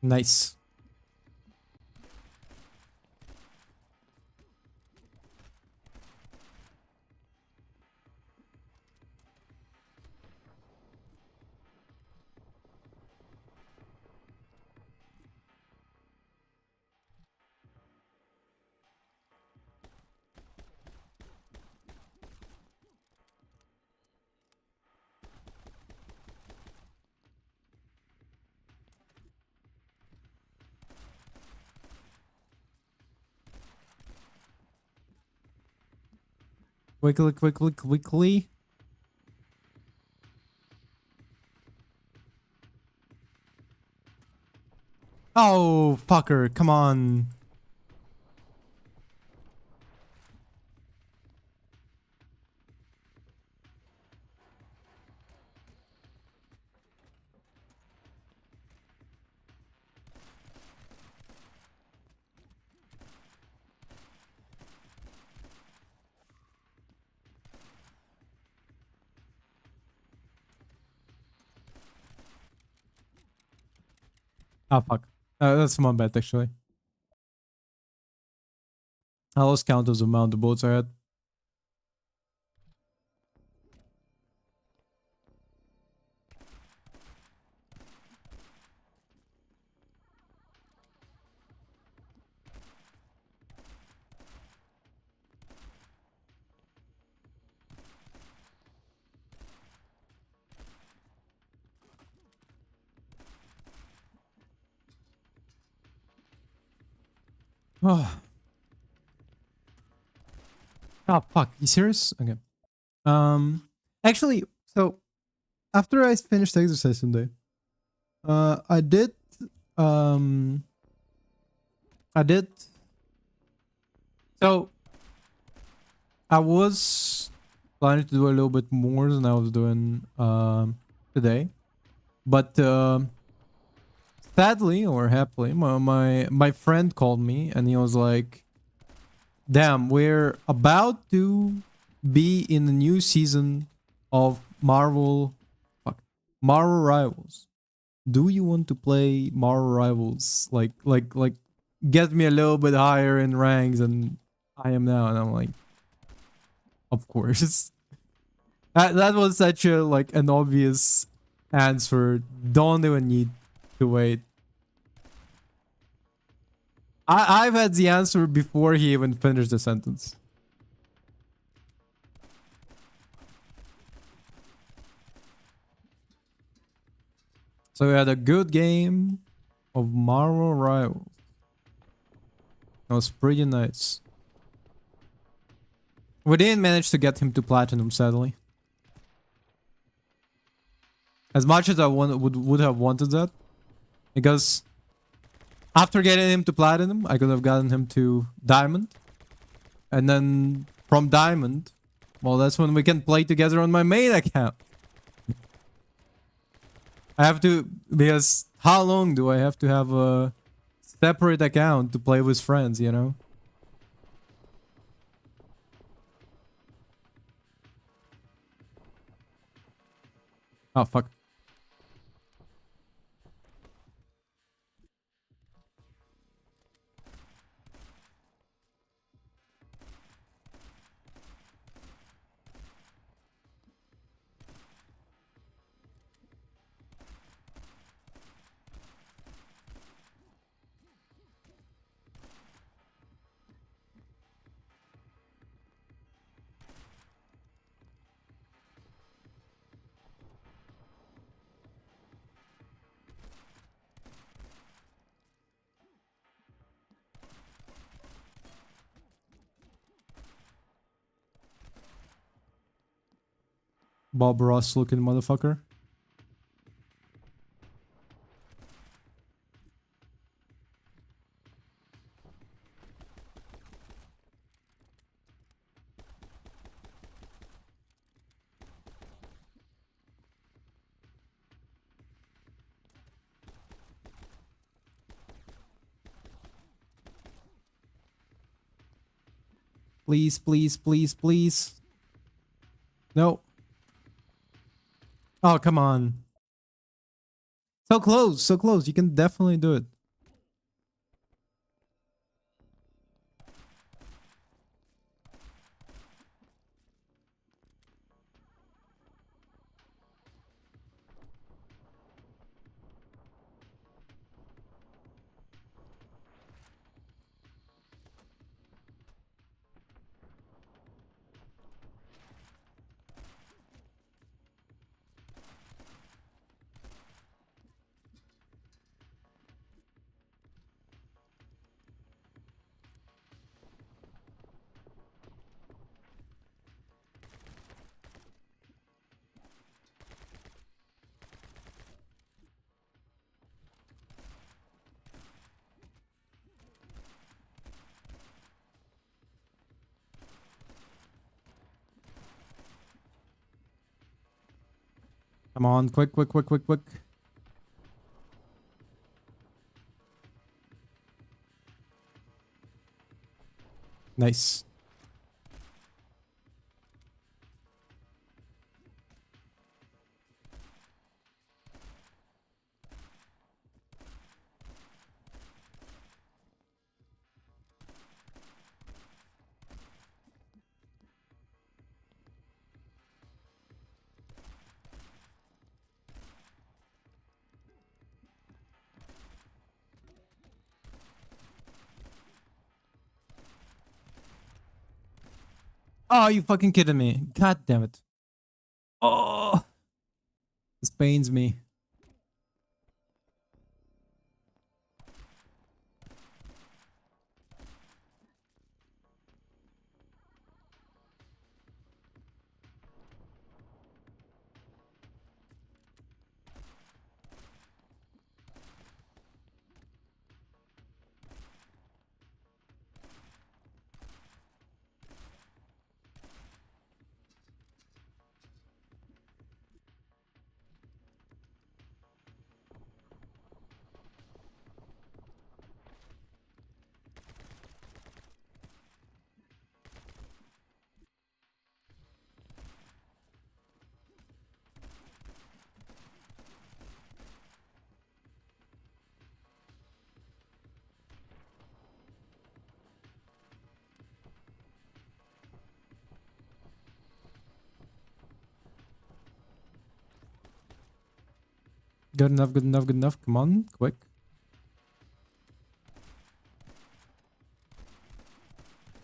Nice. Quickly, quickly, quickly. Oh, fucker, come on. Oh, fuck. That's my bad, actually. I lost count of the amount of bullets I had. Oh. Oh, fuck. You serious? Okay. Actually, so after I finished exercise today, I did, um, I did. So I was planning to do a little bit more than I was doing today, but sadly or happily, my friend called me and he was like, "Damn, we're about to be in the new season of Marvel Rivals. Do you want to play Marvel Rivals? Like, get me a little bit higher in ranks than I am now." And I'm like, "Of course." That was such a like an obvious answer. Don't even need to wait. I've had the answer before he even finished the sentence. So we had a good game of Marvel Rivals. That was pretty nice. We didn't manage to get him to platinum, sadly. As much as I would have wanted that, because after getting him to platinum, I could have gotten him to diamond, and then from diamond, well, that's when we can play together on my main account. I have to, because how long do I have to have a separate account to play with friends, you know? Oh, fuck. Bob Ross looking motherfucker. Please, please, please, please. No. Oh, come on. So close, so close. You can definitely do it. Come on, quick, quick, quick, quick, quick. Nice. Oh, you fucking kidding me. God damn it. Oh, this pains me. Good enough, good enough, good enough. Come on, quick.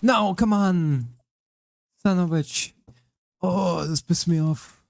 No, come on. Son of a bitch. Oh, this pissed me off.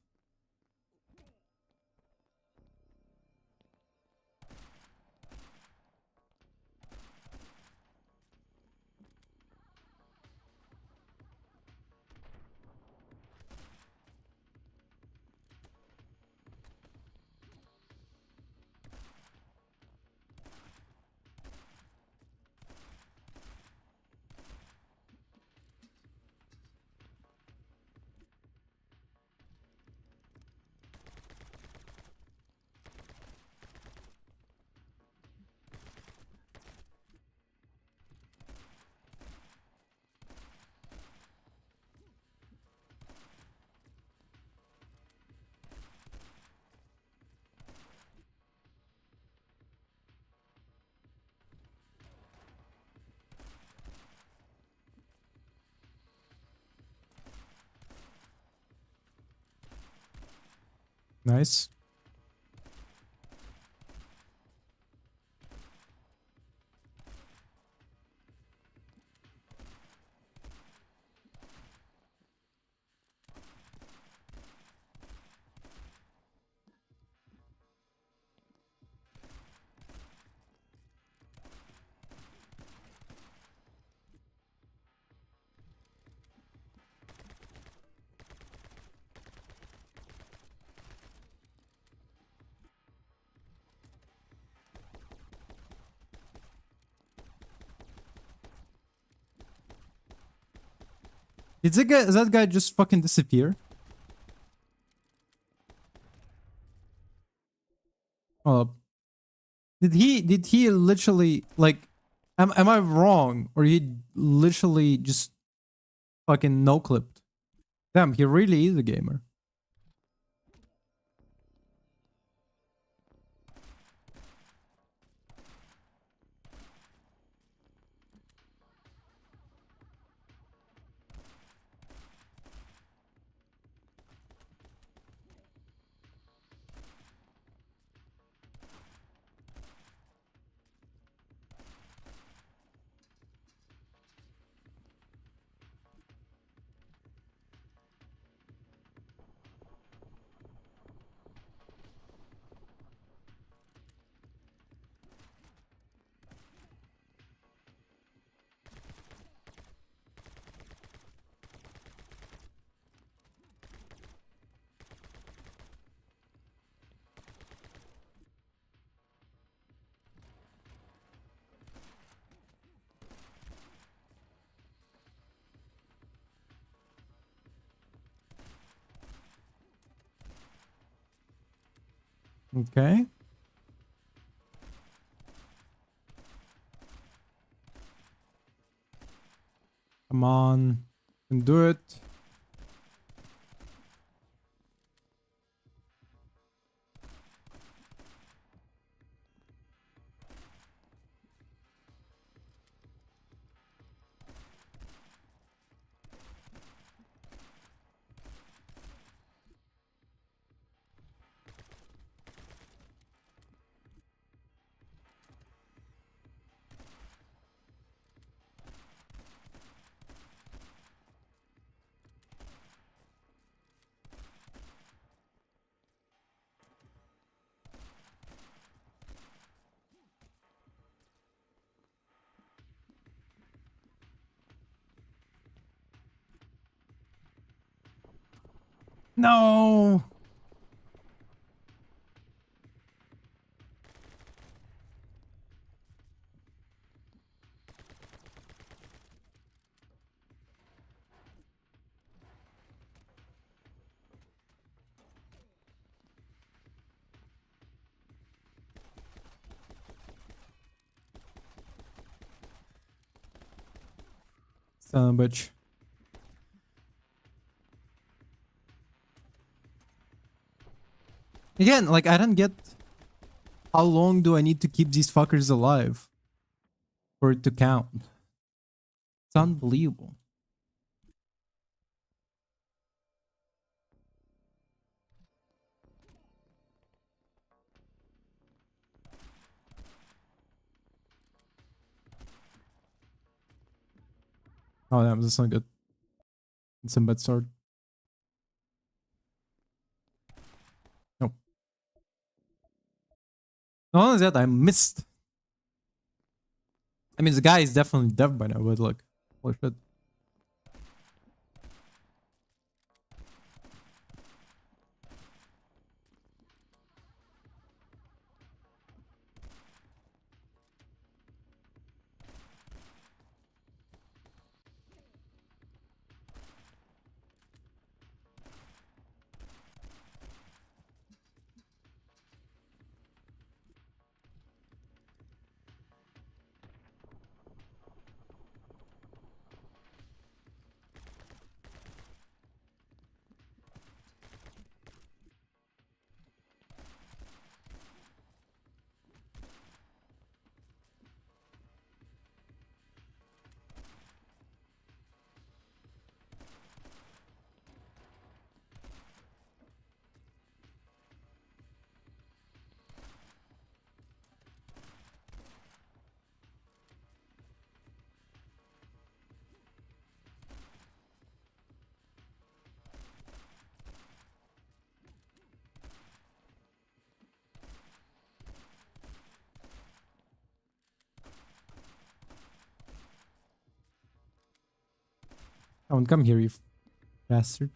Nice. Did that guy just fucking disappear? Hold up. Did he literally like am I wrong? Or he literally just fucking no clipped? Damn, he really is a gamer. Okay. Come on. Can do it. No. Son of a bitch. Again, like I don't get how long do I need to keep these fuckers alive for it to count? It's unbelievable. Oh damn, that's not good. It's a bad start. No. Not only that, I missed. I mean, the guy is definitely deaf by now, but look. Holy shit. Oh, come here, you bastard.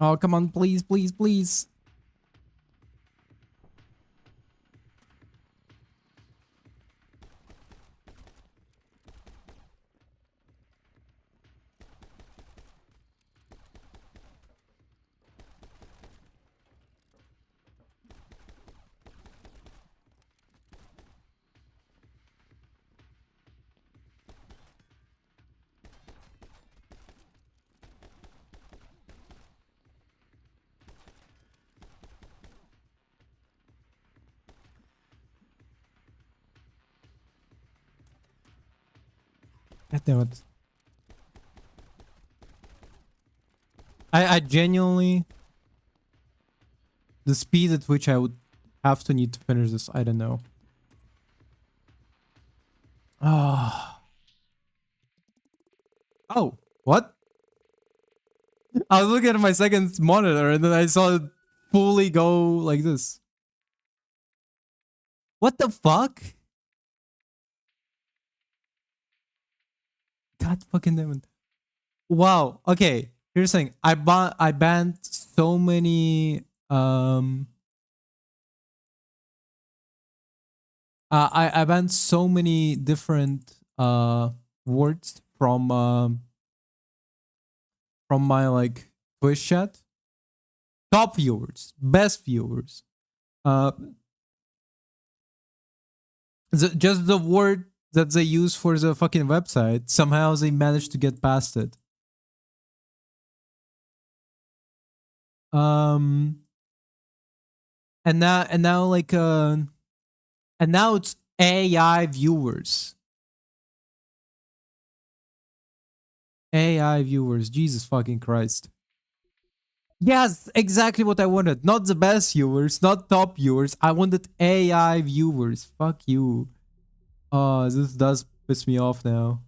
Oh, come on, please, please, please. God damn it. I genuinely... The speed at which I would have to need to finish this, I don't know. Ah. Oh, what? I was looking at my second monitor and then I saw it fully go like this. What the fuck? God fucking damn it. Wow. Okay. Here's the thing. I banned so many I banned so many different words from my like Twitch chat. Top viewers, best viewers. Just the word that they use for the fucking website, somehow they managed to get past it. And now like and now it's AI viewers. AI viewers, Jesus fucking Christ. Yes, exactly what I wanted. Not the best viewers, not top viewers. I wanted AI viewers. Fuck you. Oh, this does piss me off now.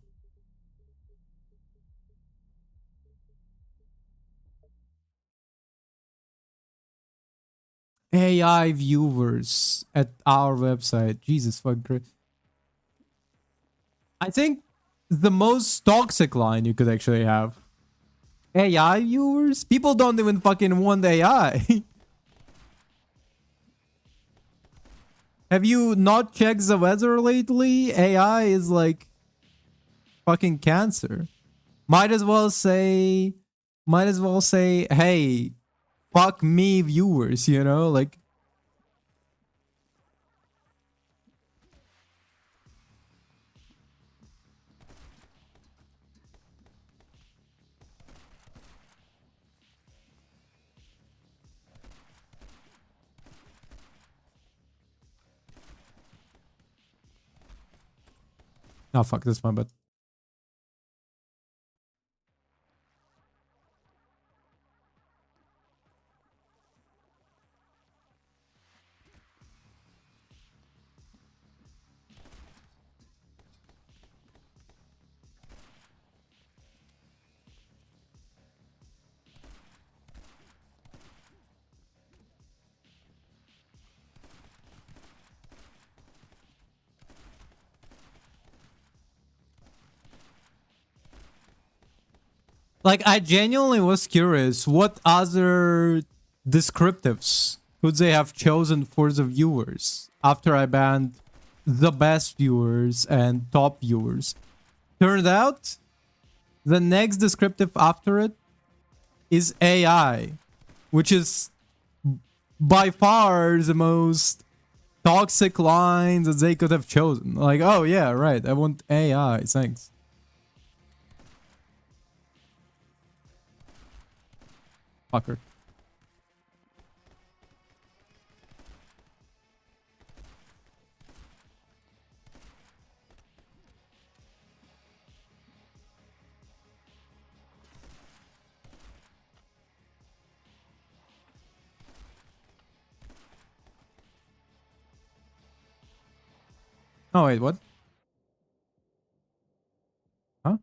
AI viewers at our website. Jesus fucking Christ. I think the most toxic line you could actually have. AI viewers? People don't even fucking want AI. Have you not checked the weather lately? AI is like fucking cancer. Might as well say, hey, fuck me viewers, you know? Like, Oh fuck, that's my bad. Like, I genuinely was curious, what other descriptives could they have chosen for the viewers after I banned the best viewers and top viewers? Turned out, the next descriptive after it is AI, which is by far the most toxic line that they could have chosen. Like, oh yeah, right, I want AI, thanks. Fucker. Oh wait, what? Huh?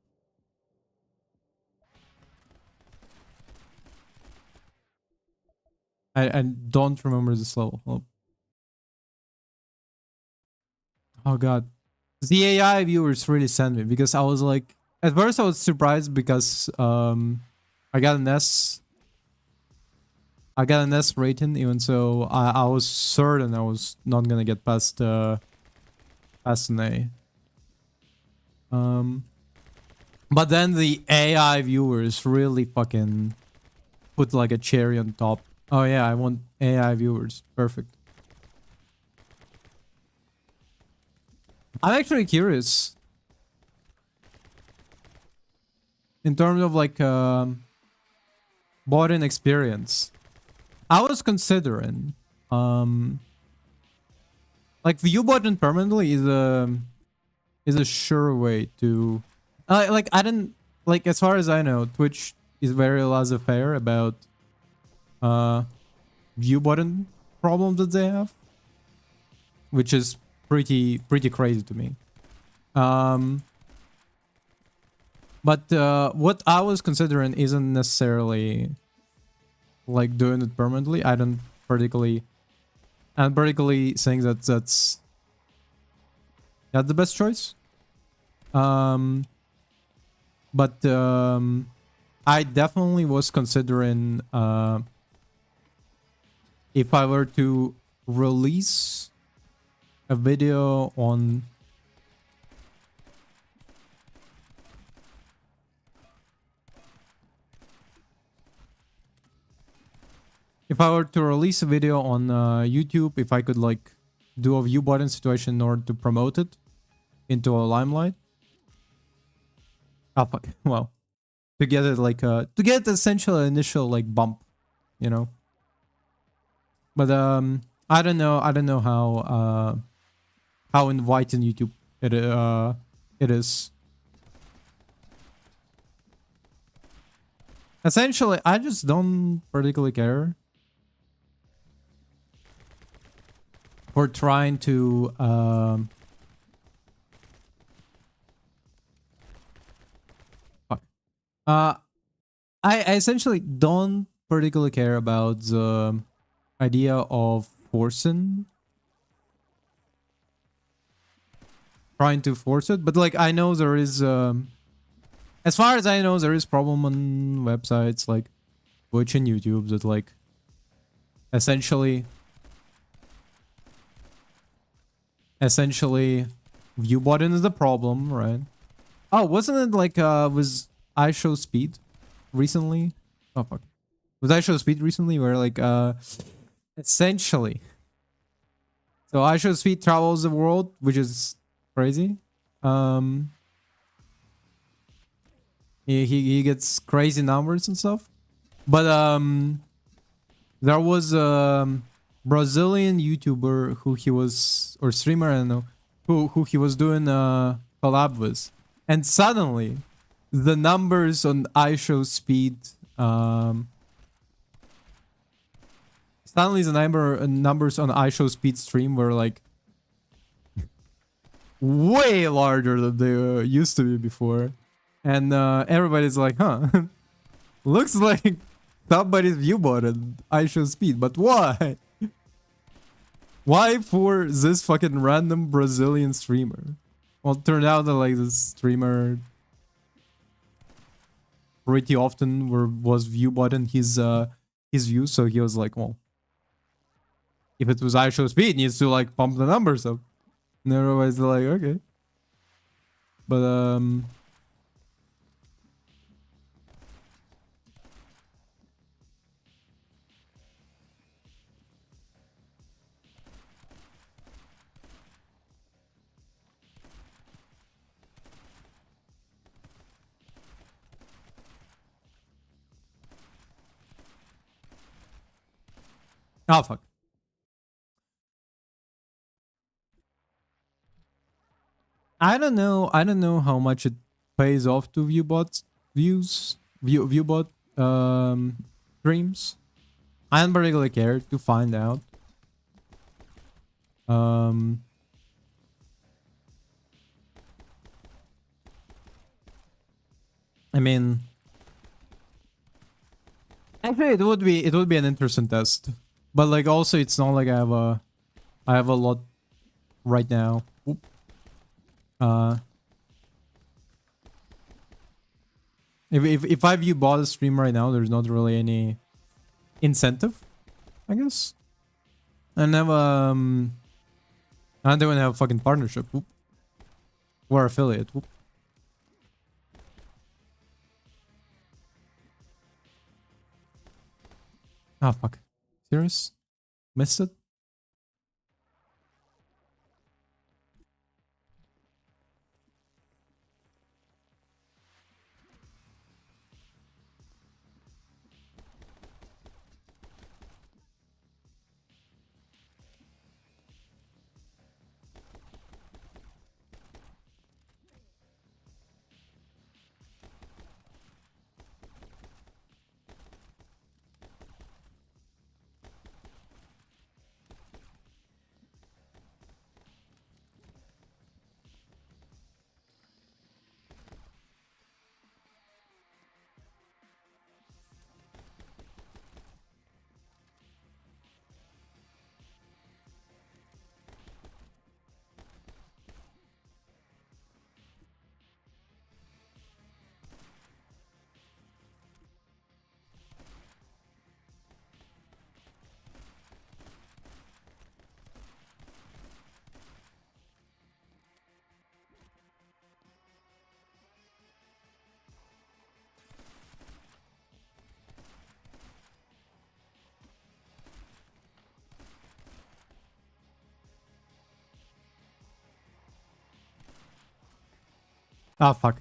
I don't remember this level. Oh god. The AI viewers really sent me because I was like, at first I was surprised because I got an S. I got an S rating, even so I was certain I was not gonna get past past an A. But then the AI viewers really fucking put like a cherry on top. Oh yeah, I want AI viewers. Perfect. I'm actually curious in terms of like bot-in experience. I was considering like view button permanently is a sure way to like I didn't like, as far as I know, Twitch is very laissez-faire about view button problems that they have, which is pretty crazy to me. But what I was considering isn't necessarily like doing it permanently. I don't particularly, I'm particularly saying that that's the best choice. But I definitely was considering if I were to release a video on YouTube, if I could like do a view button situation in order to promote it into a limelight. Oh fuck. Well, to get it like to get the essential initial like bump, you know. But I don't know how inviting YouTube it is. Essentially, I just don't particularly care for trying to fuck. I essentially don't particularly care about the idea of trying to force it, but like I know there is as far as I know there is problem on websites like Twitch and YouTube that like essentially view button is the problem, right? Oh, wasn't it like was I Show Speed recently? Oh fuck. Was I Show Speed recently where like essentially, so I Show Speed travels the world, which is crazy. He gets crazy numbers and stuff. But there was a Brazilian YouTuber who he was, or streamer, I don't know, who he was doing collab with, and suddenly the numbers on iShow speed, suddenly the numbers on iShow speed stream were like way larger than they used to be before, and everybody's like, huh, looks like somebody's viewbot and iShow speed, but why? Why for this fucking random Brazilian streamer? Well, it turned out that like this streamer pretty often was viewbot his views, so he was like, well, if it was iShow speed, it needs to like pump the numbers up. And everybody's like, okay. But oh fuck. I don't know how much it pays off to viewbot streams. I don't particularly care to find out. Um I mean, actually it would be an interesting test. But like also it's not like I have a lot right now. Oop. Uh if I view bought a stream right now, there's not really any incentive, I guess. And have I don't even have a fucking partnership. Oop. Or affiliate. Oop. Oh fuck. Serious? Missed it? Oh fuck.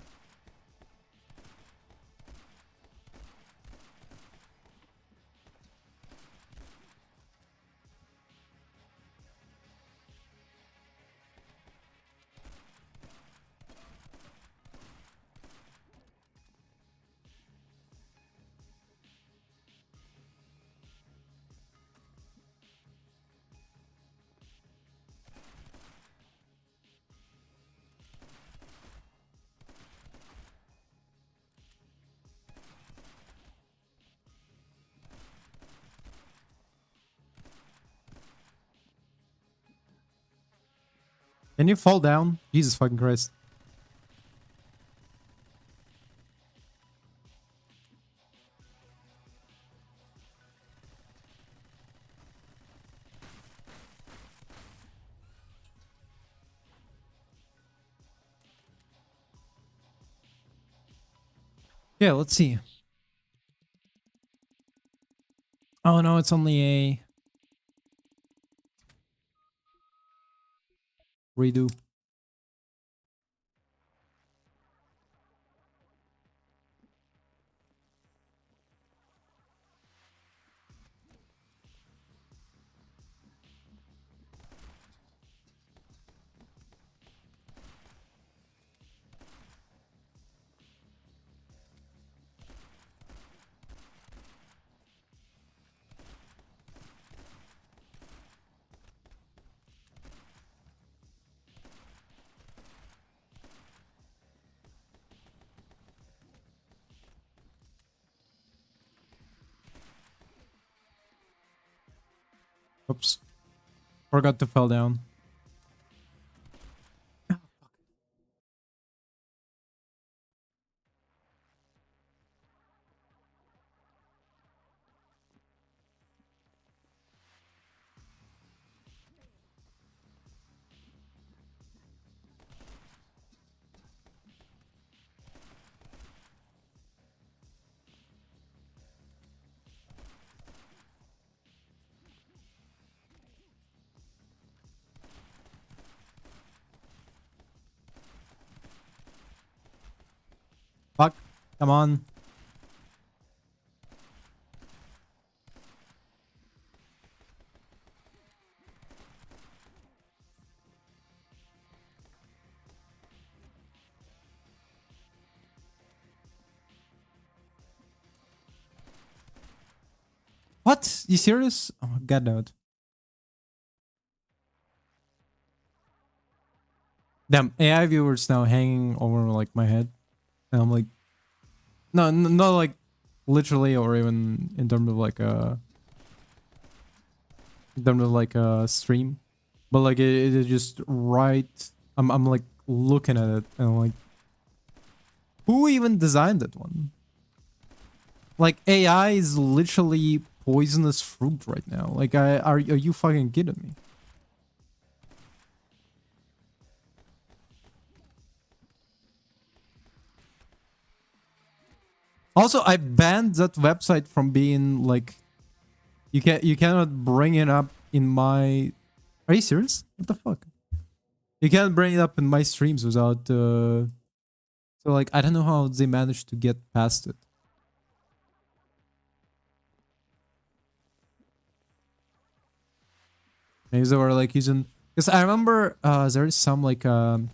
Can you fall down? Jesus fucking Christ. Yeah, let's see. Oh no, it's only a redo. Oops. Forgot to fall down. Fuck. Come on. What? You serious? Oh, god damn it. Damn, AI viewers now hanging over like my head. And I'm like, no, not like literally or even in terms of like a stream, but like it is just right. I'm like looking at it and I'm like, who even designed that one? Like AI is literally poisonous fruit right now. Like, are you fucking kidding me? Also, I banned that website from being like, you cannot bring it up in my. Are you serious? What the fuck? You can't bring it up in my streams without. So like, I don't know how they managed to get past it. Maybe they were like using, because I remember there is some like there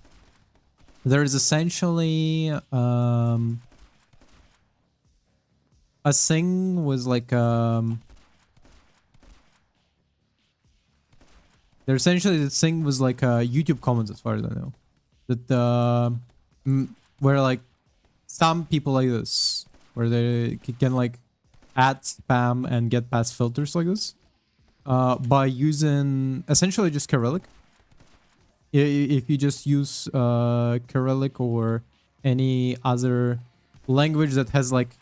is essentially a thing was like there essentially the thing was like YouTube comments as far as I know, that where like some people like this where they can like add spam and get past filters like this by using essentially just Cyrillic. If you just use Cyrillic or any other language that has like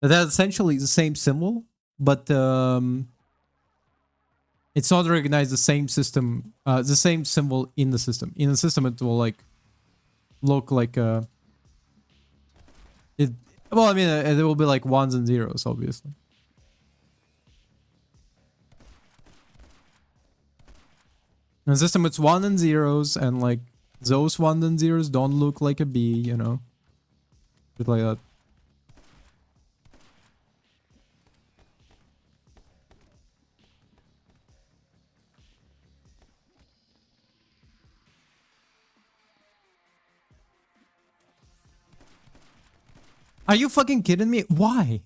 that has essentially the same symbol, but it's not recognized the same system, the same symbol in the system. In the system, it will like look like it. Well, I mean, it will be like ones and zeros, obviously. In the system, it's one and zeros, and like those one and zeros don't look like a B, you know, shit like that. Are you fucking kidding me? Why?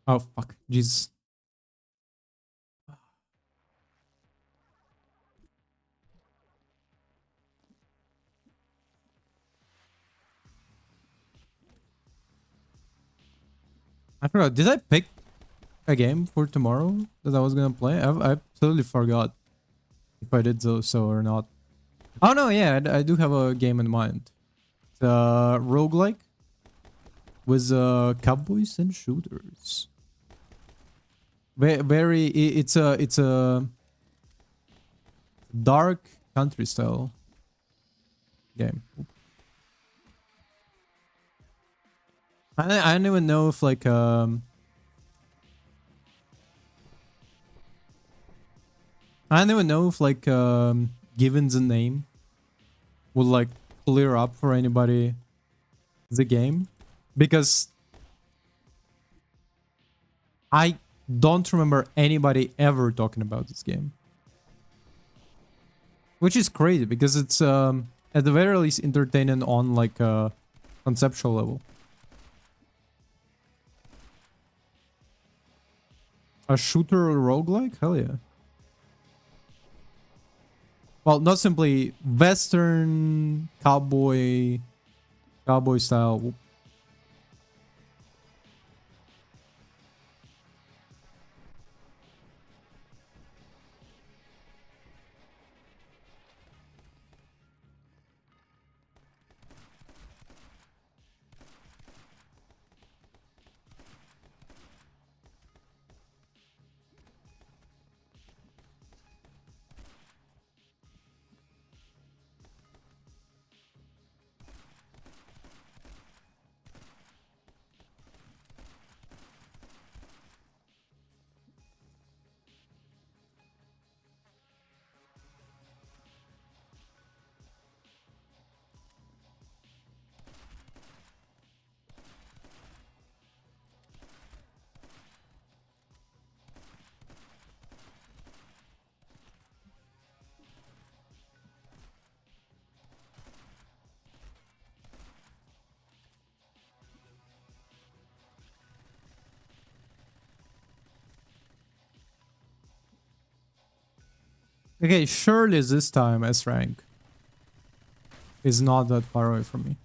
Oh, fuck. Jesus. I forgot. Did I pick a game for tomorrow that I was gonna play? I totally forgot if I did so or not. Oh no, yeah, I do have a game in mind. It's a roguelike with cowboys and shooters. Very, it's a dark country style game. I don't even know if like I don't even know if like given the name would like clear up for anybody the game, because I don't remember anybody ever talking about this game, which is crazy because it's at the very least entertaining on like Conceptual level. A shooter roguelike? Hell yeah. Well, not simply Western cowboy style. Okay, surely this time S rank is not that far away from me.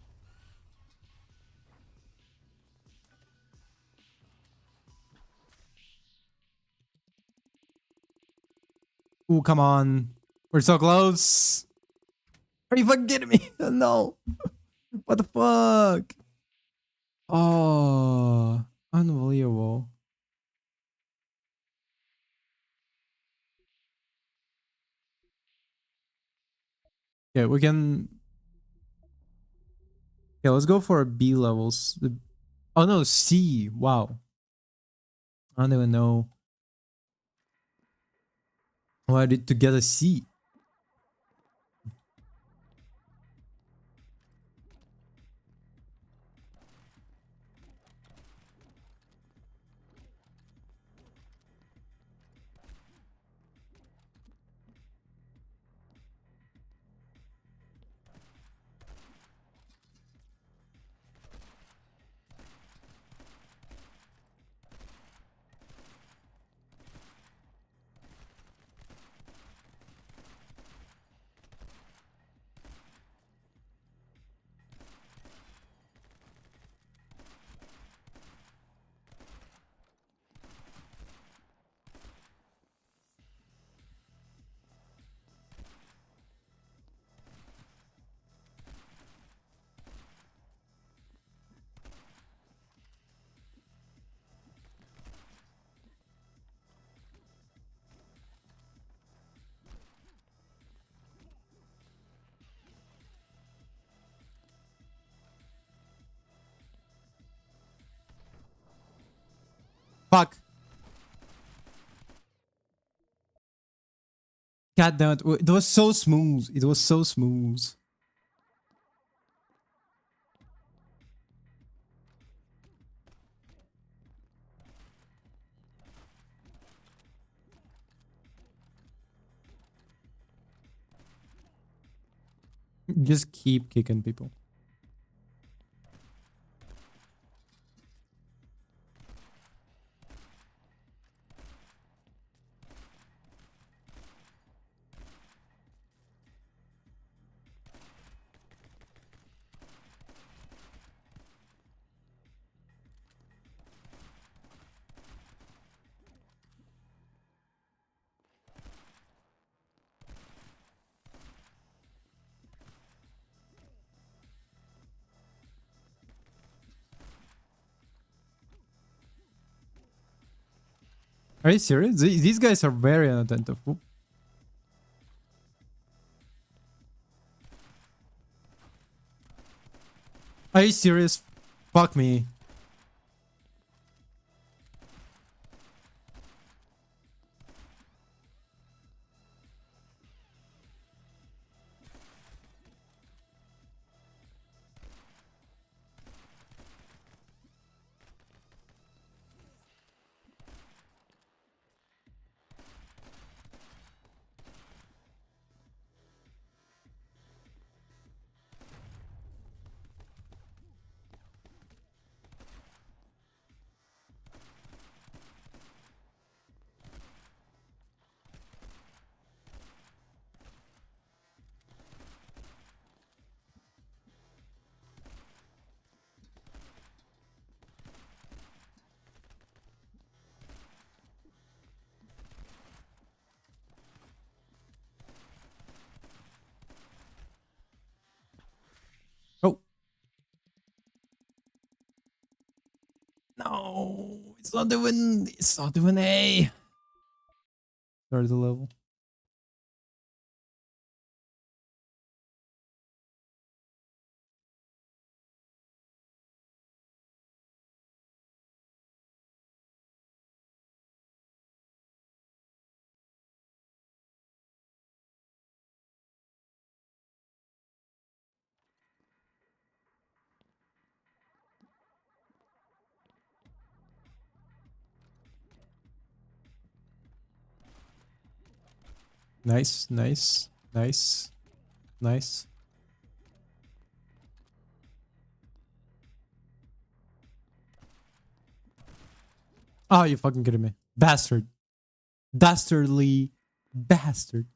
Ooh, come on. We're so close. Are you fucking kidding me? No. What the fuck? Oh, unbelievable. Okay, we can... Okay, let's go for B levels. Oh no, C. Wow. I don't even know what I did to get a C. Fuck. God damn it. It was so smooth. It was so smooth. Just keep kicking people. Are you serious? These guys are very inattentive. Are you serious? Fuck me. It's not doing. It's not doing A. Start the level. Nice, nice, nice, nice. Oh, you fucking kidding me. Bastard. Dastardly bastard.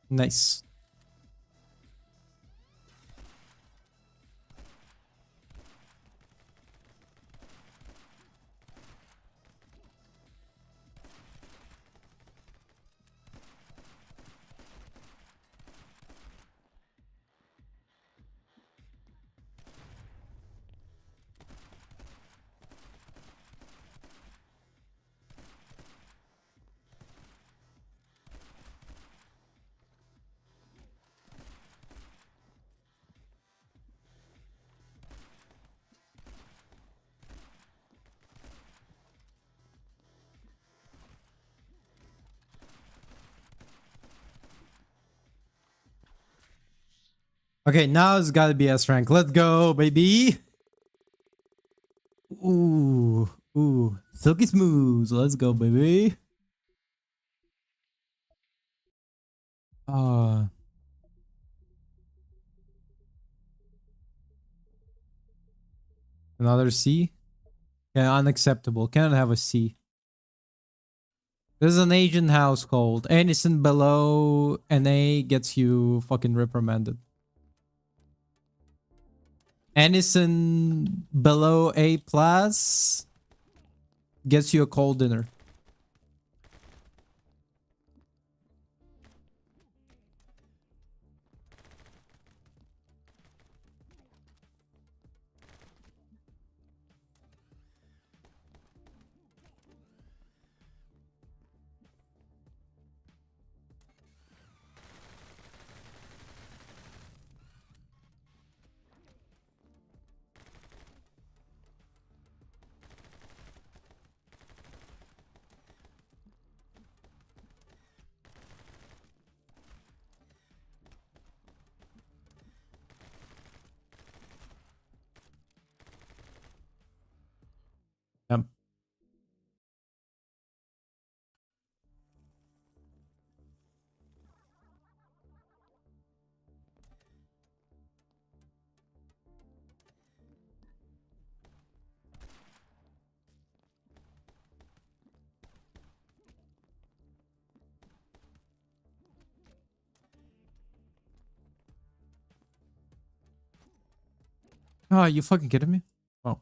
Nice. Okay, now it's gotta be S rank. Let's go, baby. Ooh, ooh. Silky smooth. Let's go, baby. Uh, Another C? Yeah, unacceptable. Cannot have a C. This is an Asian household. Anything below an A gets you fucking reprimanded. Anything below A plus gets you a cold dinner. Yep. Oh, you fucking kidding me? Oh.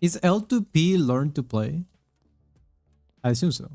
Is L2P learn to play? I assume so.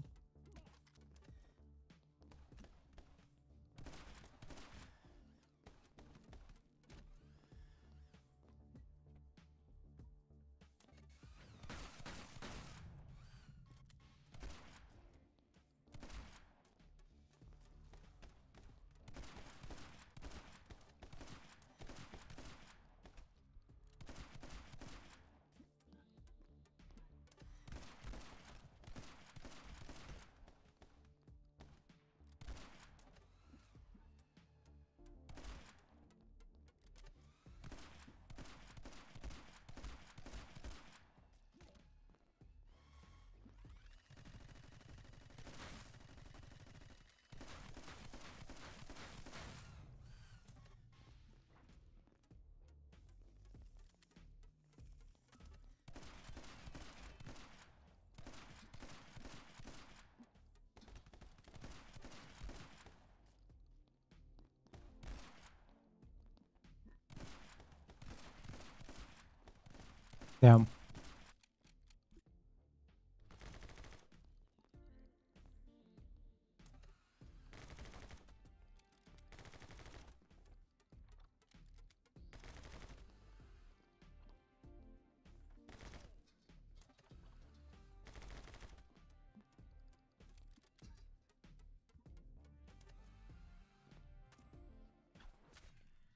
Damn.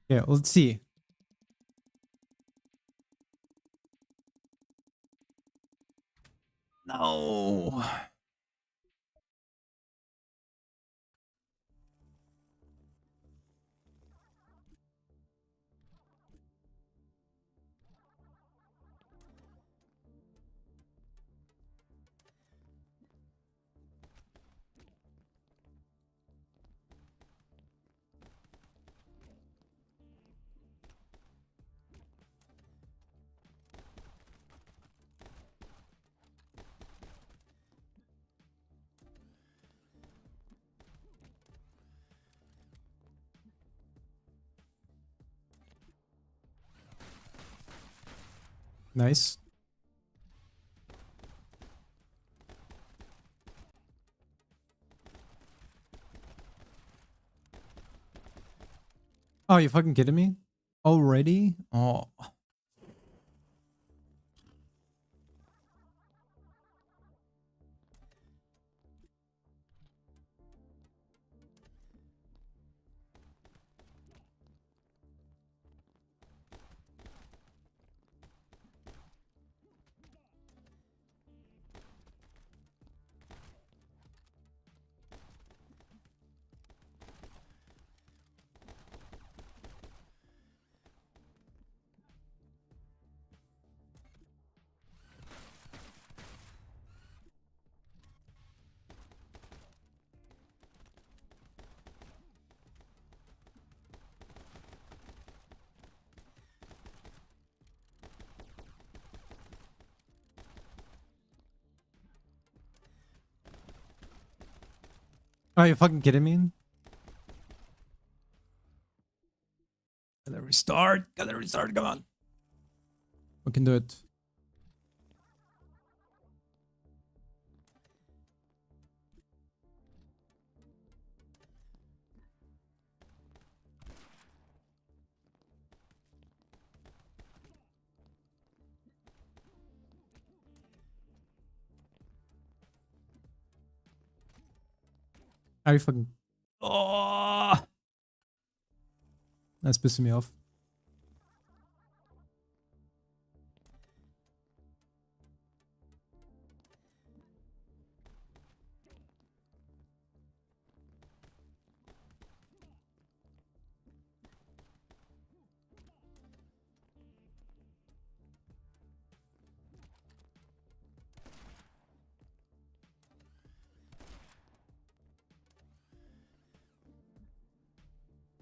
Yeah, let's see. No. Nice. Oh, you fucking kidding me? Already? Oh. Are you fucking kidding me? Gotta restart. Gotta restart. Come on. We can do it. Are you fucking... Oh, that's pissing me off.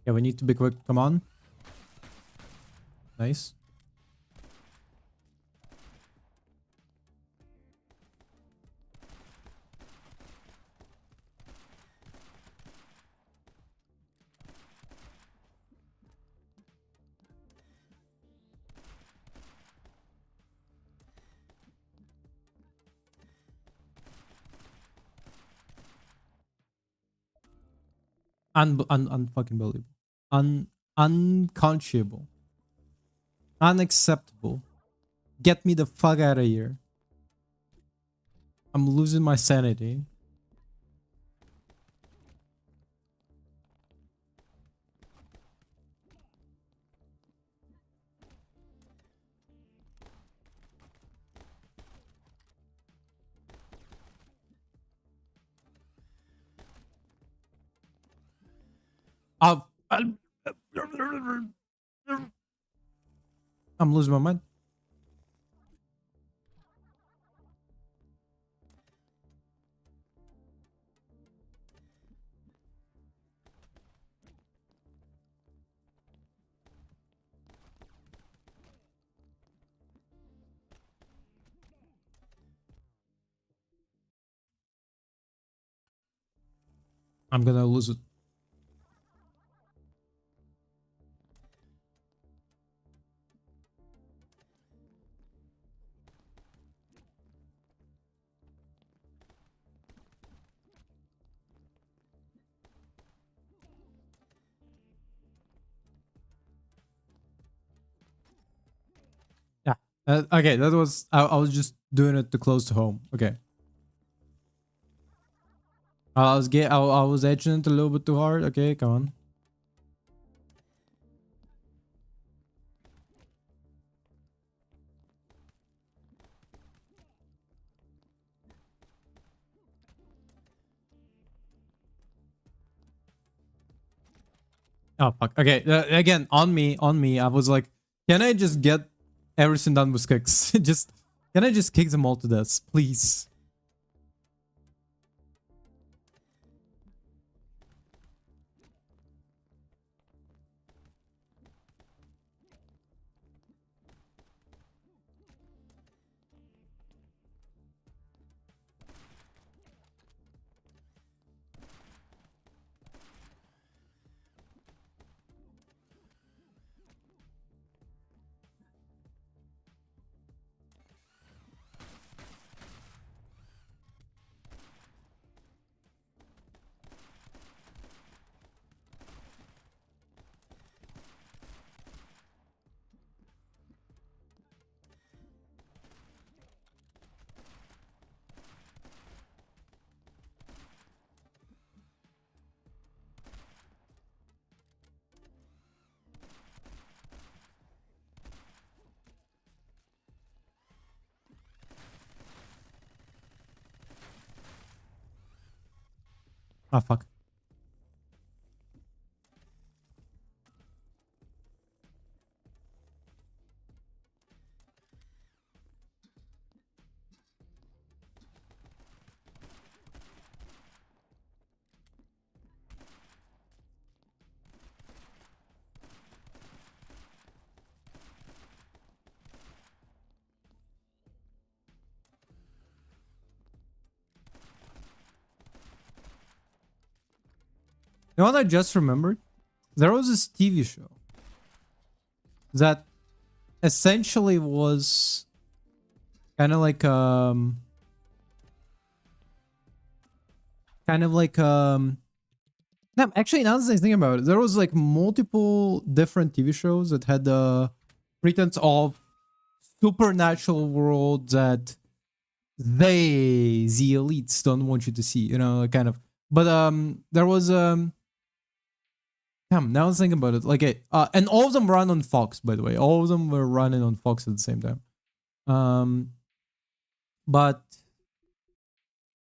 Yeah, we need to be quick. Come on. Nice. Unfucking believable. Unconscionable. Unacceptable. Get me the fuck out of here. I'm losing my sanity. I'm losing my mind. I'm gonna lose it. Okay, that was I was just doing it to close to home. Okay. I was edging it a little bit too hard. Okay, come on. Oh fuck. Okay, again on me. I was like, can I just get everything done with kicks? Just can I just kick them all to death, please? Oh fuck. You know what I just remembered? There was this TV show that essentially was kind of like kind of like no, actually now that I think about it, there was like multiple different TV shows that had the pretense of supernatural world that the elites don't want you to see, you know, kind of. But there was damn, now I was thinking about it. Like and all of them run on Fox, by the way. All of them were running on Fox at the same time. But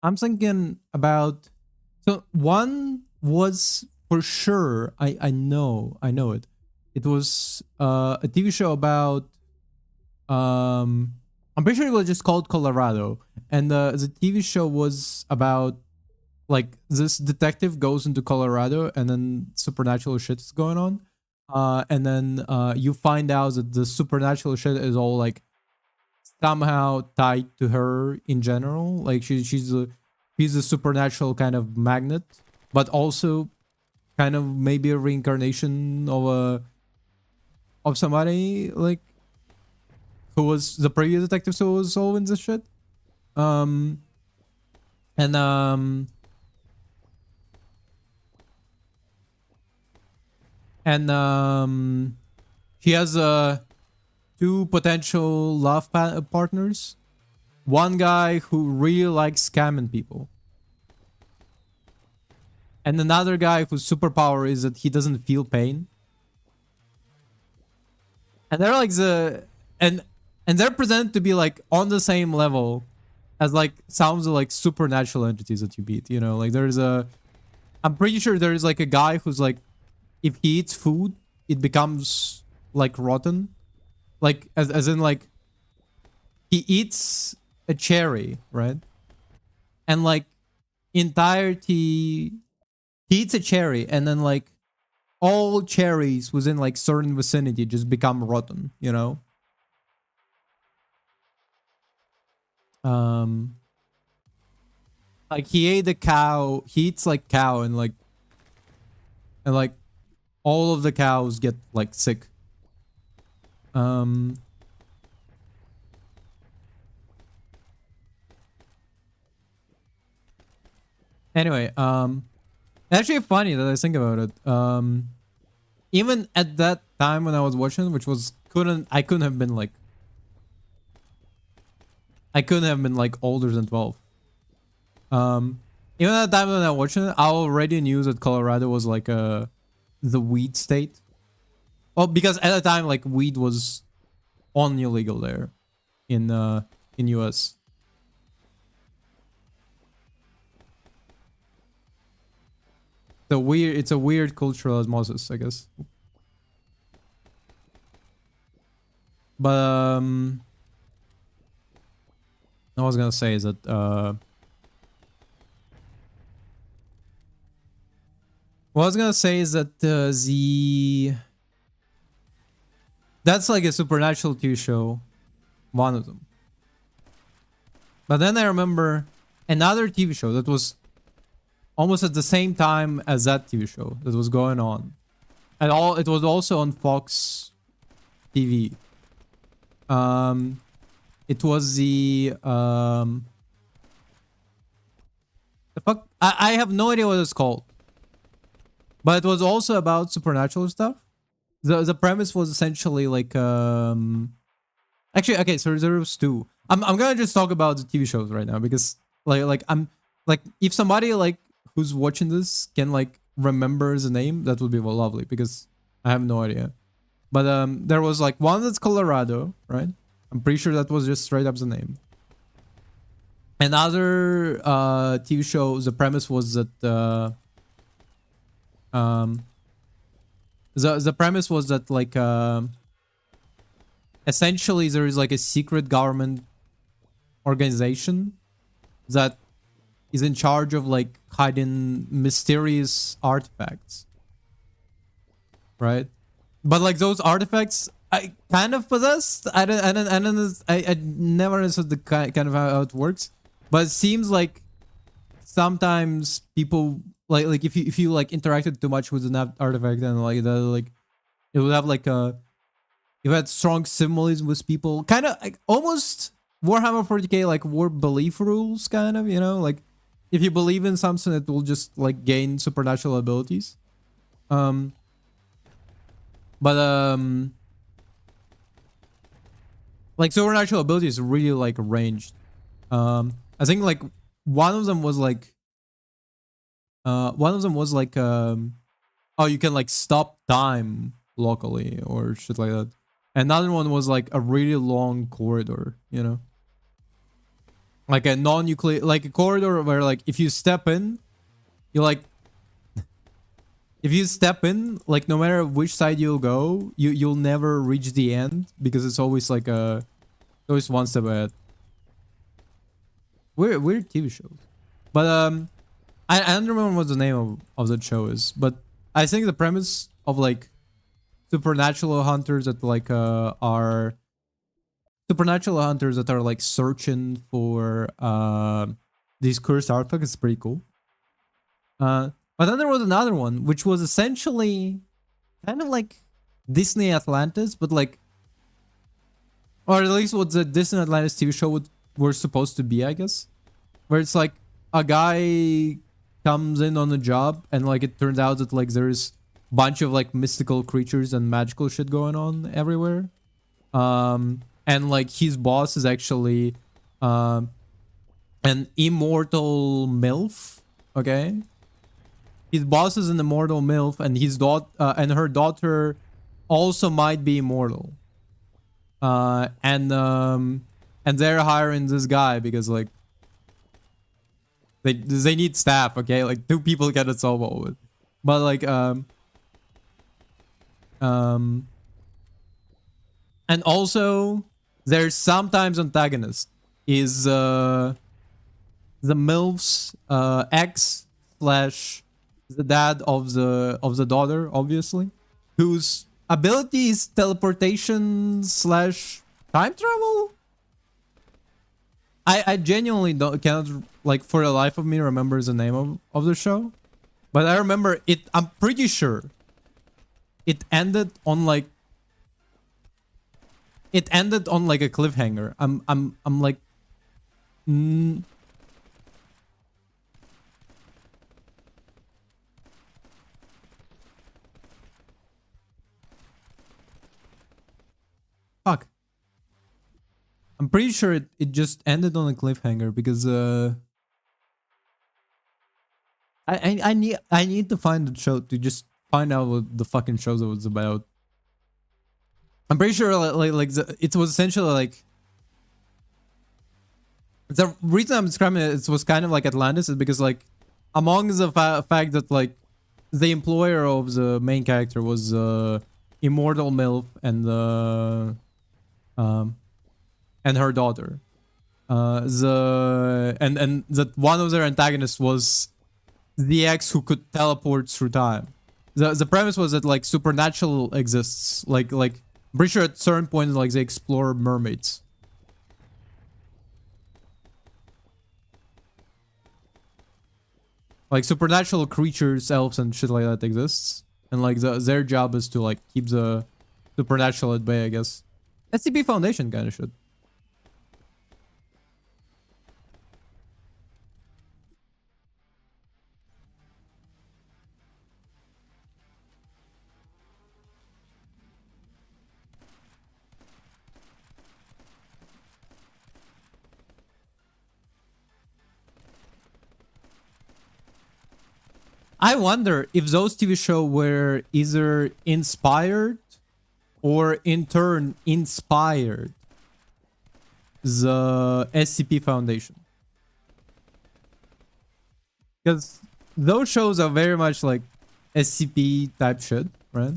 I'm thinking about, so one was for sure, I know it. It was a TV show about I'm pretty sure it was just called Colorado, and the TV show was about like this detective goes into Colorado and then supernatural shit is going on. And then you find out that the supernatural shit is all like somehow tied to her in general. Like she's a supernatural kind of magnet, but also kind of maybe a reincarnation of somebody like who was the previous detective who was solving this shit. Um and she has two potential love partners. One guy who really likes scamming people, and another guy whose superpower is that he doesn't feel pain. And they're like and they're presented to be like on the same level as like sounds of like supernatural entities that you beat. You know, like I'm pretty sure there's like a guy who's like, if he eats food, it becomes like rotten. Like as in like he eats a cherry, right? And like entirety, he eats a cherry, and then like all cherries within like certain vicinity just become rotten, you know? Like he ate a cow, he eats like cow, and like all of the cows get like sick. Anyway, actually funny that I think about it. Even at that time when I was watching, which was I couldn't have been like I couldn't have been like older than 12. Even at the time when I watched it, I already knew that Colorado was like the weed state. Well, because at the time, like weed was on illegal there in US. It's a weird cultural osmosis, I guess. But I was gonna say is that what I was gonna say is that the that's like a supernatural TV show, one of them. But then I remember another TV show that was almost at the same time as that TV show that was going on. And it was also on Fox TV. It was the fuck, I have no idea what it's called. But it was also about supernatural stuff. The premise was essentially like actually, okay, so there was two. I'm gonna just talk about the TV shows right now because I'm like if somebody like who's watching this can like remember the name, that would be lovely because I have no idea. But there was like one that's Colorado, right? I'm pretty sure that was just straight up the name. Another TV show, the premise was that the premise was that like essentially there is like a secret government organization that is in charge of like hiding mysterious artifacts, right? But like those artifacts I kind of possessed. I never understood the kind of how it works, but it seems like sometimes people like if you like interacted too much with an artifact, then like that like it would have like a you had strong symbolism with people, kind of like almost Warhammer 40k like war belief rules, kind of, you know, like if you believe in something, it will just like gain supernatural abilities. But like supernatural abilities really like ranged. I think like one of them was like oh, you can like stop time locally or shit like that. Another one was like a really long corridor, you know, like a non-nuclear, like a corridor where like if you step in, you like if you step in, like no matter which side you'll go, you'll never reach the end because it's always like always one step ahead. Weird TV shows, but I don't remember what the name of that show is, but I think the premise of like supernatural hunters that like are supernatural hunters that are like searching for these cursed artifacts is pretty cool. But then there was another one which was essentially kind of like Disney Atlantis, but like, or at least what the Disney Atlantis TV show were supposed to be, I guess, where it's like a guy comes in on a job and like it turns out that like there's bunch of like mystical creatures and magical shit going on everywhere. And like his boss is actually an immortal MILF. Okay, his boss is an immortal MILF, and his daughter and her daughter also might be immortal. And they're hiring this guy because like they need staff. Okay, like two people cannot solve all of it. But like and also there's sometimes antagonist is the MILF's ex slash the dad of the daughter, obviously, whose ability is teleportation slash time travel. I genuinely cannot like for the life of me remember the name of the show, but I remember it. I'm pretty sure it ended on like a cliffhanger. I'm like fuck. I'm pretty sure it just ended on a cliffhanger because I need to find the show to just find out what the fucking show was about. I'm pretty sure it was essentially like the reason I'm describing it was kind of like Atlantis is because like among the fact that like the employer of the main character was immortal MILF um and her daughter. The and that one of their antagonists was the ex who could teleport through time. The premise was that like supernatural exists. Like I'm pretty sure at certain points like they explore mermaids. Like supernatural creatures, elves and shit like that exists. And like their job is to like keep the supernatural at bay, I guess. SCP Foundation kind of shit. I wonder if those TV shows were either inspired or in turn inspired the SCP Foundation. Because those shows are very much like SCP type shit, right?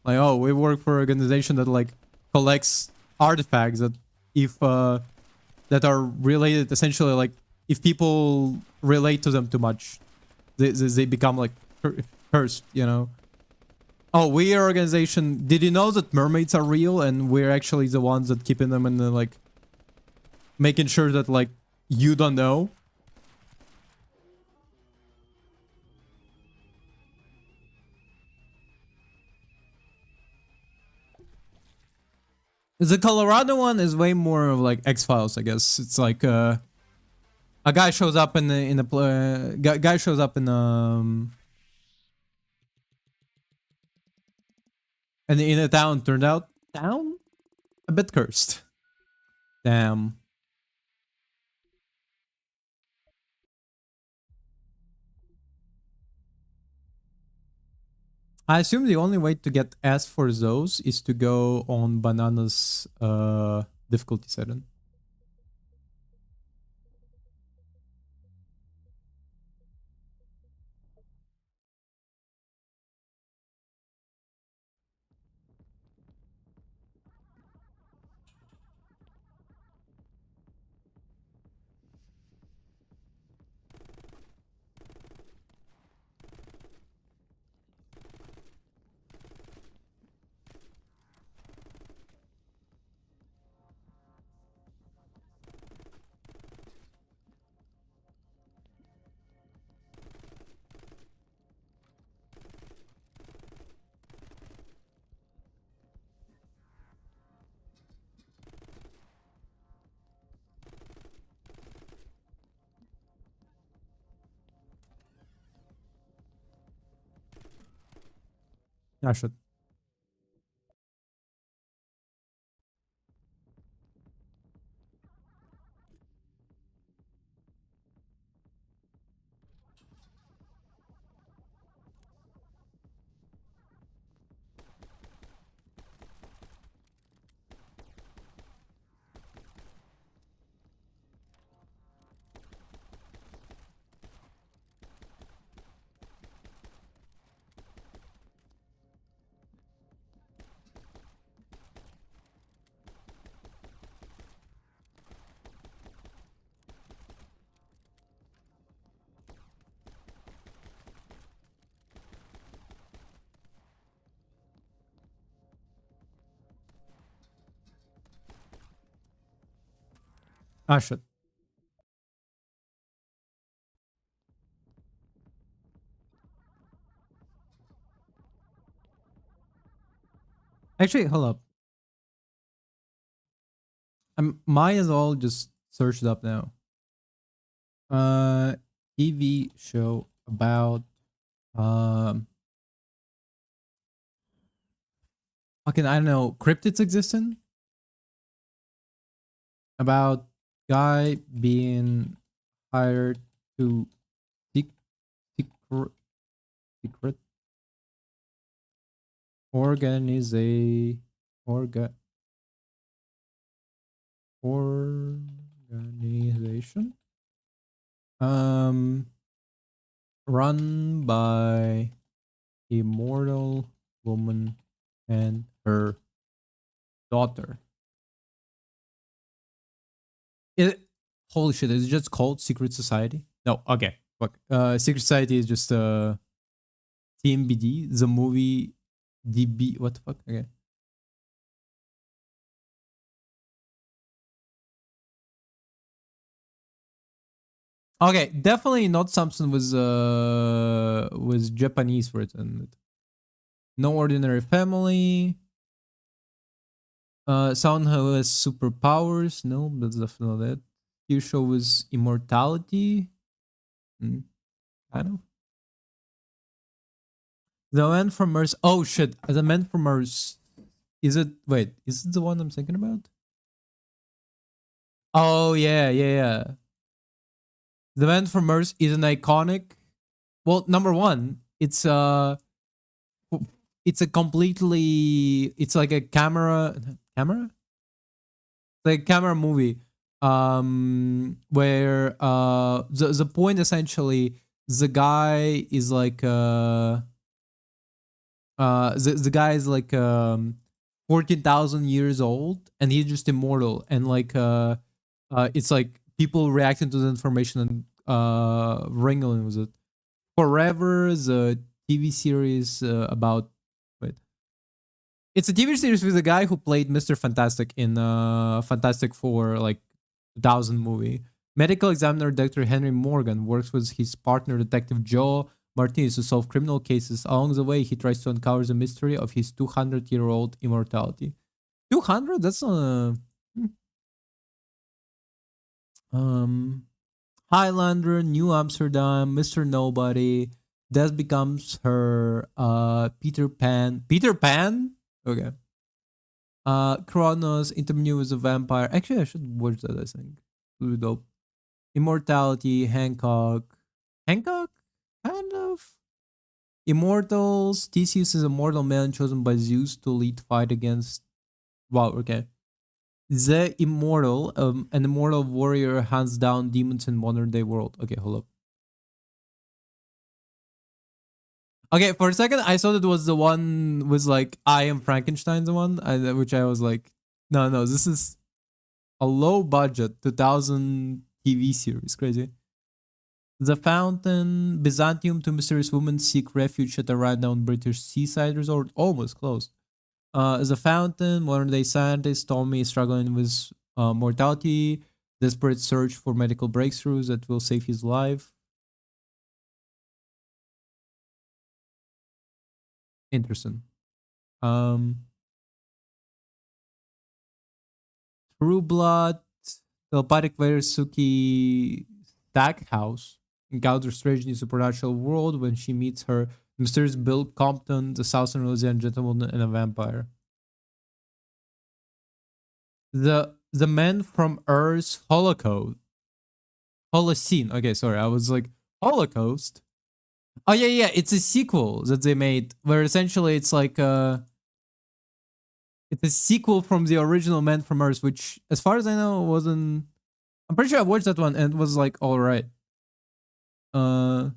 Like, oh, we work for an organization that like collects artifacts that if that are related essentially like if people relate to them too much, they become like cursed, you know. Oh, we are organization. Did you know that mermaids are real and we're actually the ones that keeping them in the like making sure that like you don't know? The Colorado one is way more of like X-Files, I guess. It's like a guy shows up in the guy shows up in a town turned out town a bit cursed. Damn. I assume the only way to get S for those is to go on Banana's difficulty setting. I should. I should. Actually, hold up. I might as well just search it up now. Uh, TV show about fucking I don't know cryptids existing. About guy being hired to sec- secret secret organize orga organization um run by immortal woman and her daughter. It, holy shit, is it just called Secret Society? No, okay. Fuck. Secret Society is just TMBD, the movie DB. What the fuck? Okay. Okay, definitely not something with Japanese written. No ordinary family. Someone who has superpowers. No, that's definitely not it. Your show is immortality. Mm, I don't know. The Man from Mars. Oh shit! The Man from Mars. Is it? Wait, is it the one I'm thinking about? Oh yeah, yeah, yeah. The Man from Mars is an iconic. Well, number one, it's a completely. It's like a camera, like camera movie. Where the point essentially, the guy is like the guy is like 14,000 years old and he's just immortal, and like it's like people reacting to the information and wrangling with it. Forever is a TV series about, wait, it's a TV series with a guy who played Mr. Fantastic in Fantastic Four, like 2000 movie. Medical examiner Dr. Henry Morgan works with his partner Detective Joe Martinez to solve criminal cases. Along the way, he tries to uncover the mystery of his 200-year-old immortality. 200? That's um Highlander, New Amsterdam, Mr. Nobody. Death becomes her Peter Pan. Peter Pan? Okay. Kronos, Interview with a Vampire. Actually, I should watch that, I think. Really dope. Immortality, Hancock. Hancock? Kind of. Immortals. Theseus is a mortal man chosen by Zeus to lead fight against. Wow, okay. The Immortal, an immortal warrior hands down demons in modern day world. Okay, hold up. Okay, for a second, I thought it was the one with like I am Frankenstein, the one, which I was like, no, no, this is a low budget 2000 TV series. Crazy. The Fountain, Byzantium, two mysterious women seek refuge at a rundown British seaside resort. Almost closed. The Fountain, modern day scientist Tommy is struggling with mortality, desperate search for medical breakthroughs that will save his life. Interesting. Um, True Blood, telepathic virus Suki Stackhouse encounters strange new supernatural world when she meets her mysterious Bill Compton, the Southern Louisiana gentleman, and a vampire. The men from Earth's Holocaust. Holocene. Okay, sorry, I was like Holocaust. Oh yeah, yeah, it's a sequel that they made where essentially it's a sequel from the original Men from Earth, which, as far as I know, wasn't. I'm pretty sure I watched that one and it was like all right. Uh,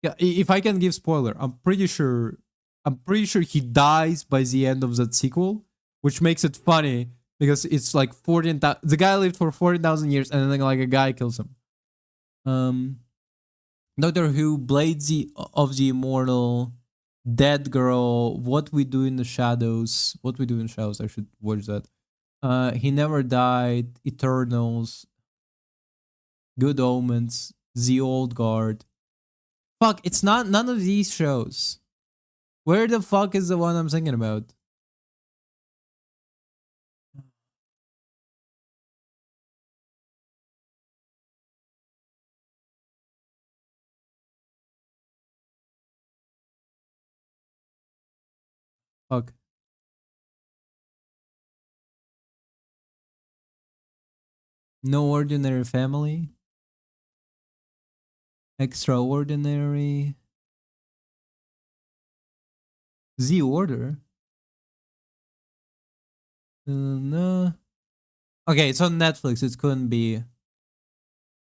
yeah, if I can give spoiler, I'm pretty sure he dies by the end of that sequel, which makes it funny because it's like 14,000. The guy lived for 14,000 years, and then like a guy kills him. Um, Doctor Who, Blades of the Immortal, Dead Girl, What We Do in the Shadows. What We Do in the Shadows. I should watch that. He Never Died, Eternals, Good Omens, The Old Guard. Fuck, it's not none of these shows. Where the fuck is the one I'm thinking about? Fuck. No ordinary family. Extraordinary. The Order. No. Okay, it's on Netflix. It couldn't be.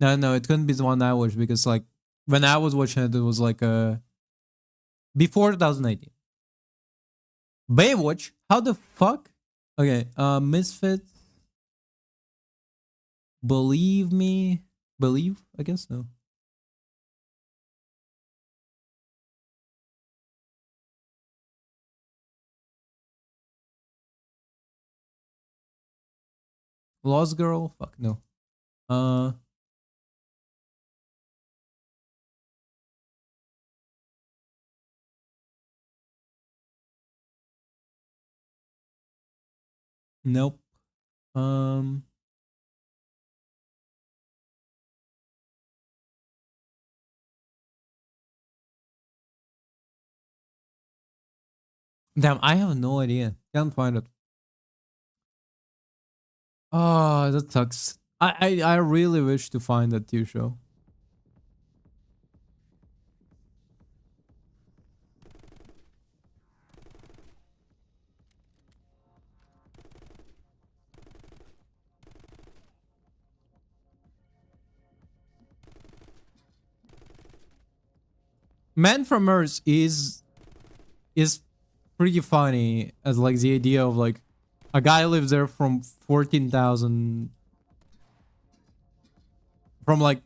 No, it couldn't be the one I watched because like when I was watching it, it was like before 2018. Baywatch? How the fuck? Okay, Misfit. Believe me. Believe? I guess no. Lost Girl? Fuck no. Uh nope. Um Damn, I have no idea. Can't find it. Oh, that sucks. I really wish to find that TV show. Man from Mars is pretty funny as like the idea of like a guy lives there from 14,000 from like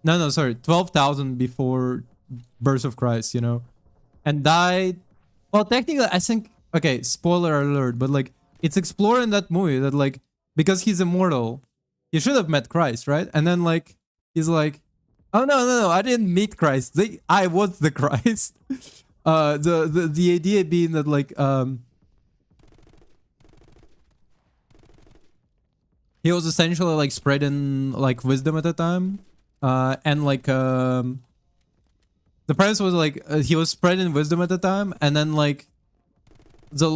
no sorry 12,000 before birth of Christ, you know, and died. Well, technically, I think okay. Spoiler alert, but like it's explored in that movie that like because he's immortal, he should have met Christ, right? And then like he's like, oh no, I didn't meet Christ. I was the Christ. The idea being that like he was essentially like spreading like wisdom at the time, and like the premise was like he was spreading wisdom at the time, and then like the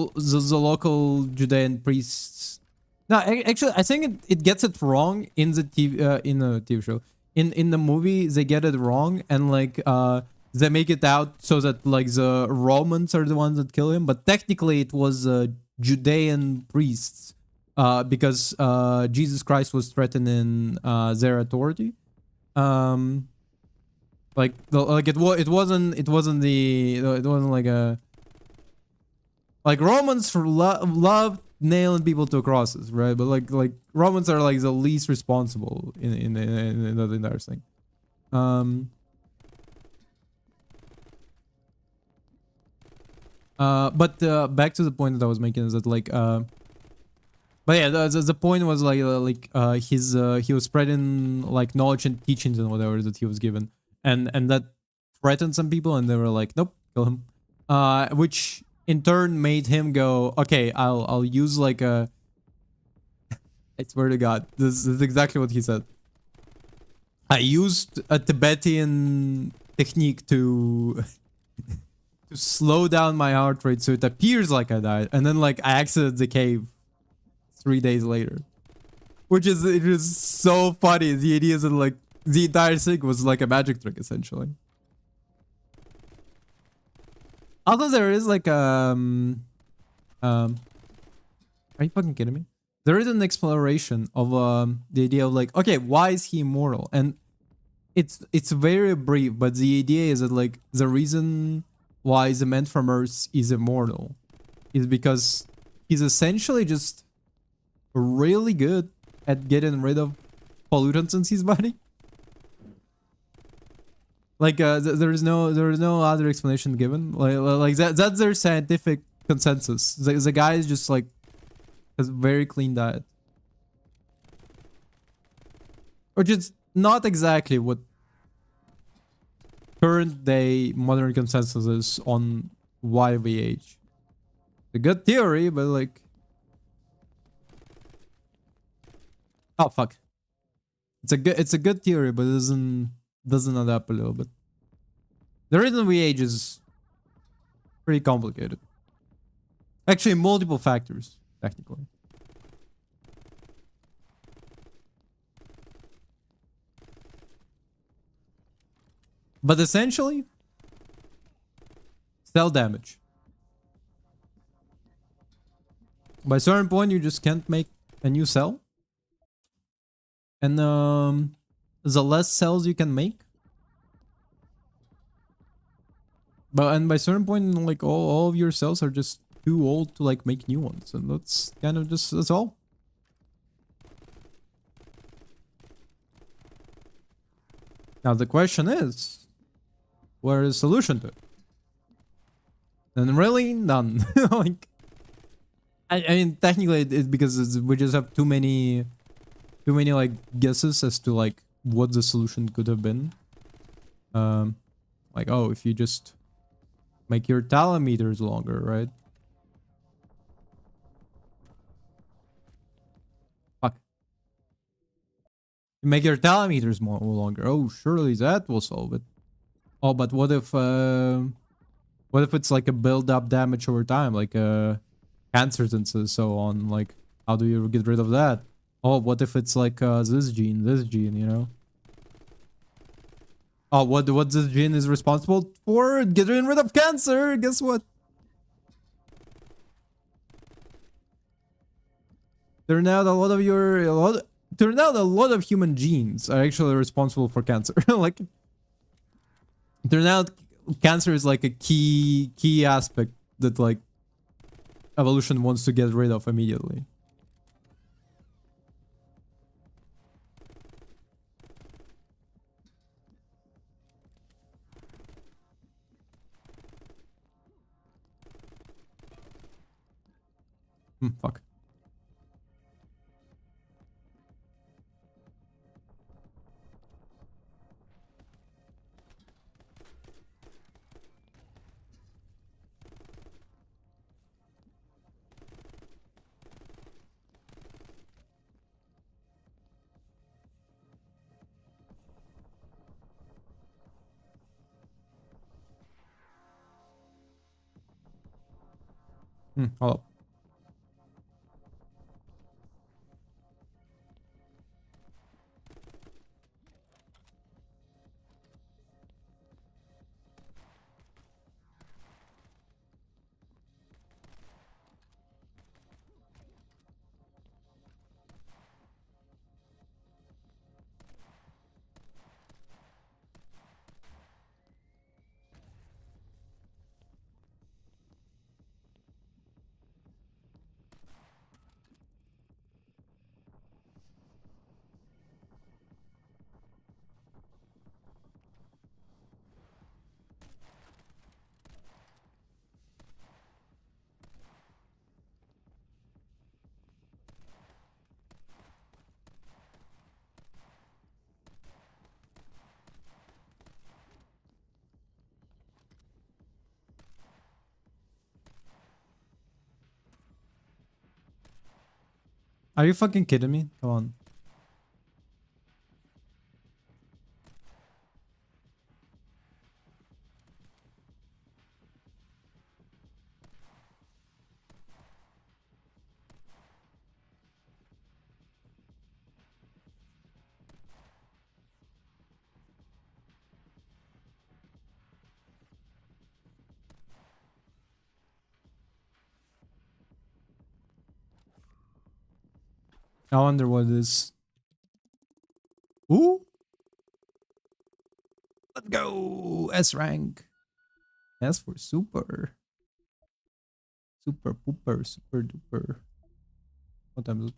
local Judean priests. No, actually, I think it gets it wrong in the TV show. In the movie, they get it wrong, and like they make it out so that like the Romans are the ones that kill him, but technically it was Judean priests, because Jesus Christ was threatening their authority. Um, like it wasn't like a like Romans for love nailing people to crosses, right? But like Romans are like the least responsible in the entire thing. Um. But back to the point that I was making is that like but yeah, the point was like he was spreading like knowledge and teachings and whatever that he was given, and that threatened some people, and they were like, nope, kill him. Which in turn made him go, okay, I'll use like a. I swear to God, this is exactly what he said. I used a Tibetan technique to to slow down my heart rate so it appears like I died, and then like I exited the cave 3 days later, which is it is so funny. The idea is that like the entire thing was like a magic trick essentially. Although there is like are you fucking kidding me? There is an exploration of the idea of like, okay, why is he immortal? And it's very brief, but the idea is that like the reason why the man from Earth is immortal is because he's essentially just really good at getting rid of pollutants in his body. Like there is no other explanation given. Like that's their scientific consensus. The guy is just like has a very clean diet, which is not exactly what current day modern consensus is on why we age. A good theory, but like, oh fuck, it's a good theory, but it doesn't add up a little bit. The reason we age is pretty complicated. Actually, multiple factors technically. But essentially, cell damage. By a certain point, you just can't make a new cell. And the less cells you can make. And by a certain point, like all of your cells are just too old to like make new ones. And that's kind of just, that's all. Now the question is, what is the solution to it? And really none. Like, I mean, technically it's because we just have too many like guesses as to like what the solution could have been. Like, oh, if you just make your telemeters longer, right? Fuck. You make your telemeters more longer. Oh, surely that will solve it. Oh, but what if it's like a build-up damage over time, like cancers and so on? Like, how do you get rid of that? Oh, what if it's like this gene, you know? Oh, what this gene is responsible for? Getting rid of cancer. Guess what? Turned out a lot of human genes are actually responsible for cancer. Like, turned out cancer is like a key aspect that like evolution wants to get rid of immediately. Fuck. Hold up. Are you fucking kidding me? Come on. I wonder what it is. Ooh. Let's go. S rank. S for super. Super pooper. Super duper. What time is it?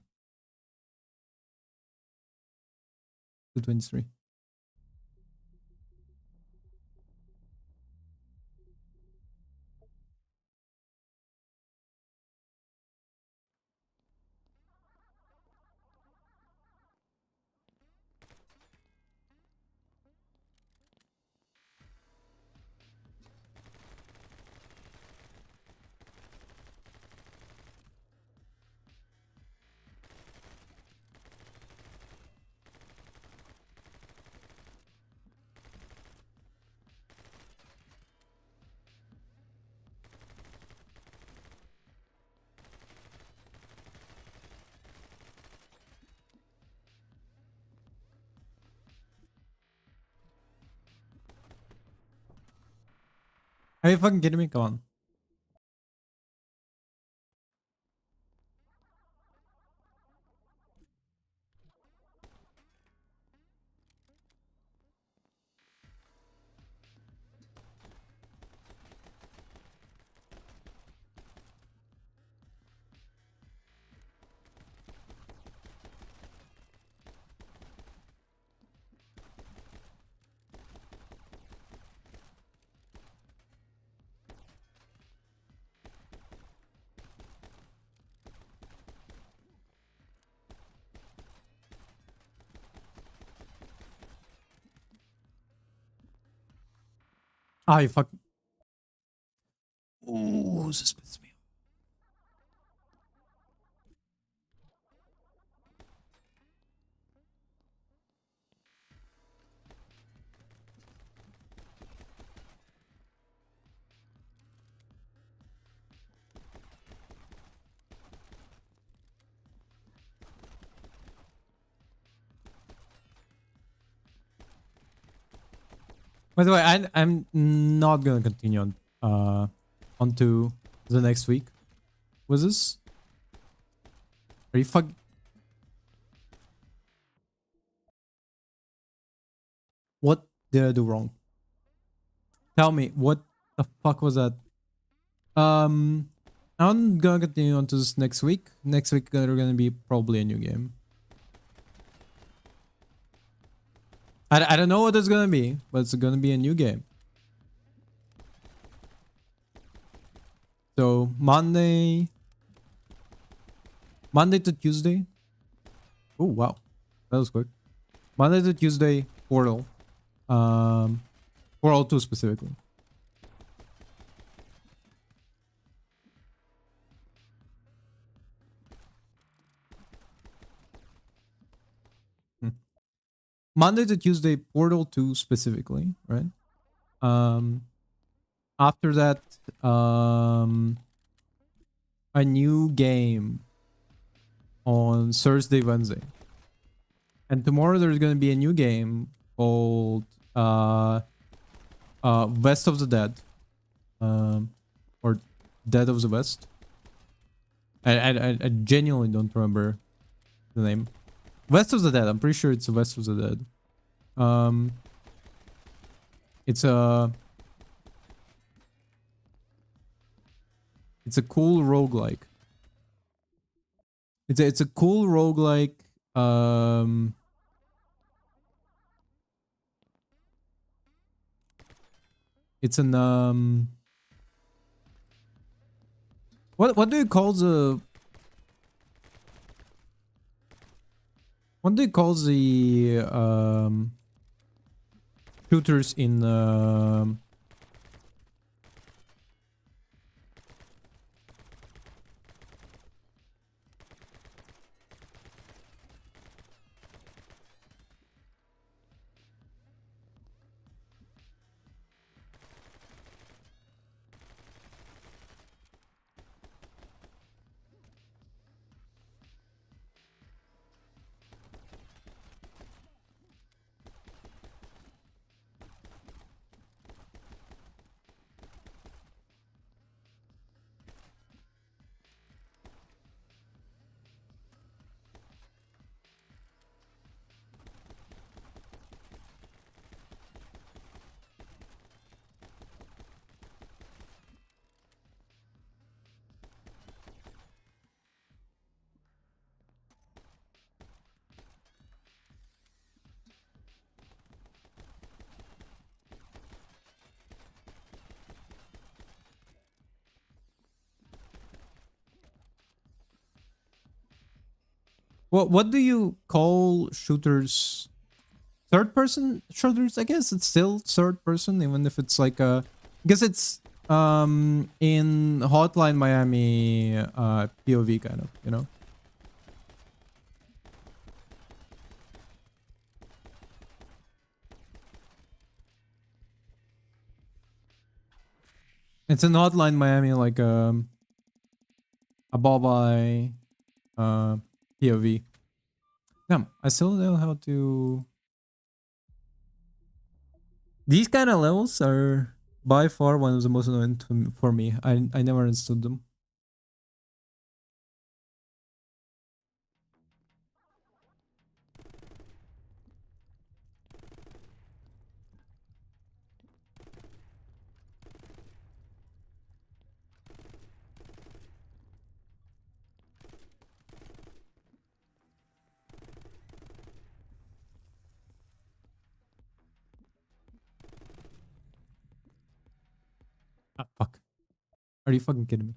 2:23. Are you fucking kidding me? Come on. Ah, you fuck. Ooh, this pisses me off. By the way, I'm not gonna continue on to the next week. Was this? Are you fuck? What did I do wrong? Tell me, what the fuck was that? Um, I'm gonna continue on to this next week. Next week there's gonna be probably a new game. I don't know what it's gonna be, but it's gonna be a new game. So Monday to Tuesday. Oh wow, that was quick. Monday to Tuesday, Portal. Um, Portal 2 specifically. Hmm. Monday to Tuesday, Portal 2 specifically, right? Um, After that, a new game on Thursday, Wednesday. And tomorrow there's gonna be a new game called West of the Dead. Or Dead of the West. I genuinely don't remember the name. West of the Dead. I'm pretty sure it's West of the Dead. It's a cool roguelike. It's a cool roguelike. It's an what do you call the shooters in what do you call shooters? Third person shooters? I guess it's still third person, even if it's like a, because it's in Hotline Miami POV kind of, you know. It's in Hotline Miami like a ball-by POV. Damn, I still don't know how to. These kind of levels are by far one of the most annoying for me. I never understood them. Ah, fuck. Are you fucking kidding me?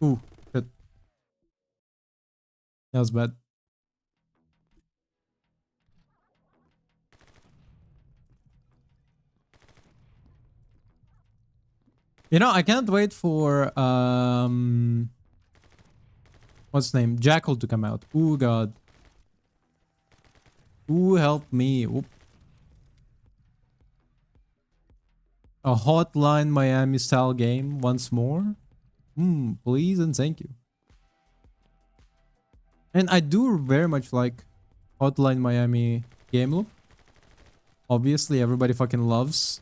Ooh, shit. That was bad. You know, I can't wait for what's his name? Jackal to come out. Ooh god. Ooh, help me. Oop. A Hotline Miami style game once more. Please and thank you. And I do very much like Hotline Miami game loop. Obviously, everybody fucking loves.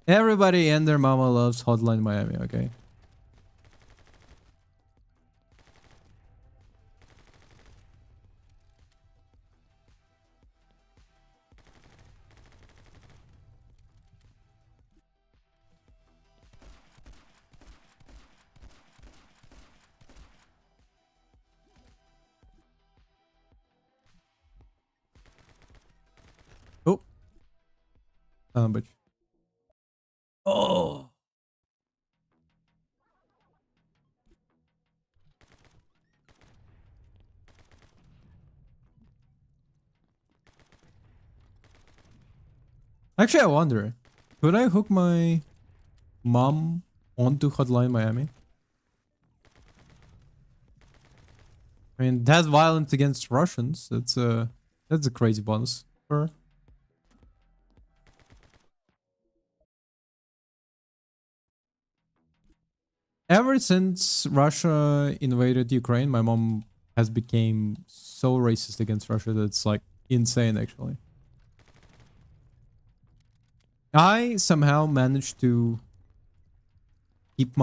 Everybody and their mama loves Hotline Miami, okay? Oh, bitch. Oh. Actually, I wonder, could I hook my mom onto Hotline Miami? I mean, that's violence against Russians. That's a crazy bonus for her. Ever since Russia invaded Ukraine, my mom has become so racist against Russia that it's like insane, actually. I somehow managed to keep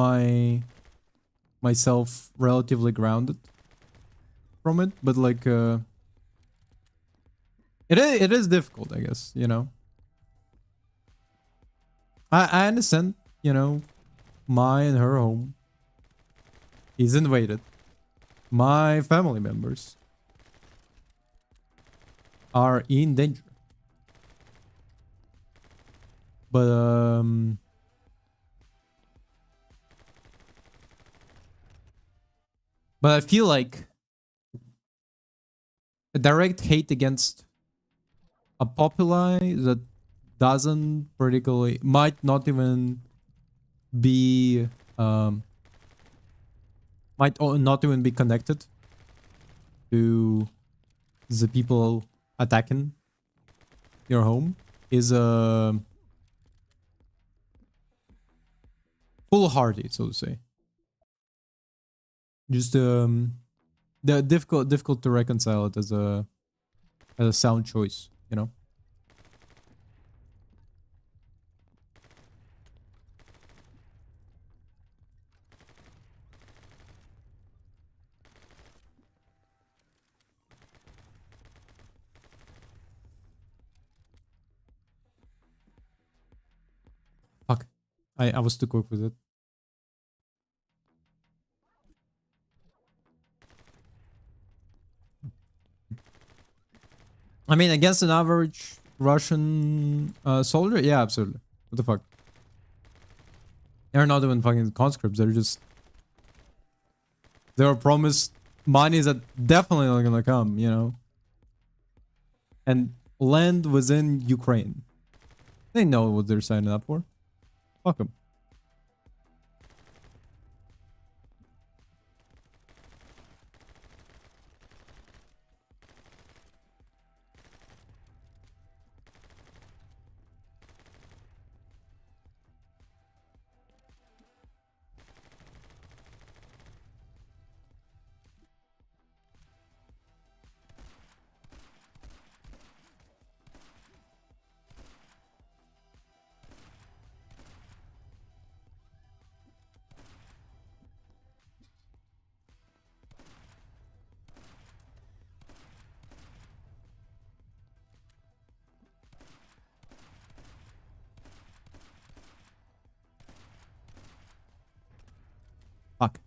myself relatively grounded from it, but like it is difficult, I guess, you know. I understand, you know, my and her home is invaded. My family members are in danger. But I feel like a direct hate against a populi that doesn't particularly might not even be not even be connected to the people attacking your home is foolhardy, so to say. Just the difficult to reconcile it as a sound choice, you know. Fuck, I was too quick with it. I mean, against an average Russian soldier, yeah, absolutely. What the fuck? They're not even fucking conscripts. They were promised money that definitely not gonna come, you know. and land within Ukraine. They know what they're signing up for. Fuck them. Fuck.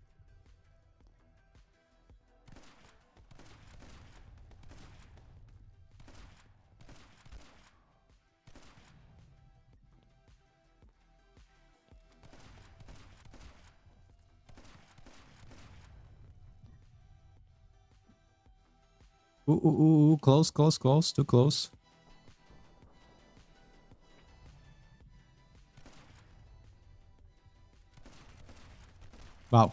Ooh, ooh, ooh, close, close, close, too close. Wow.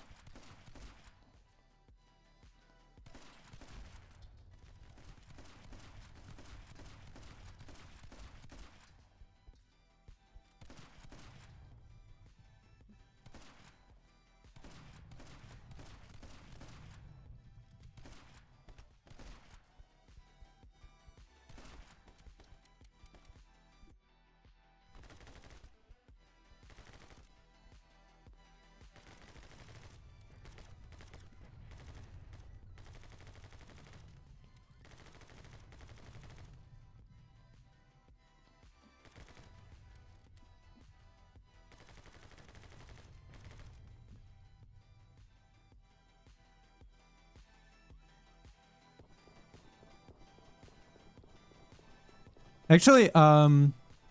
Actually,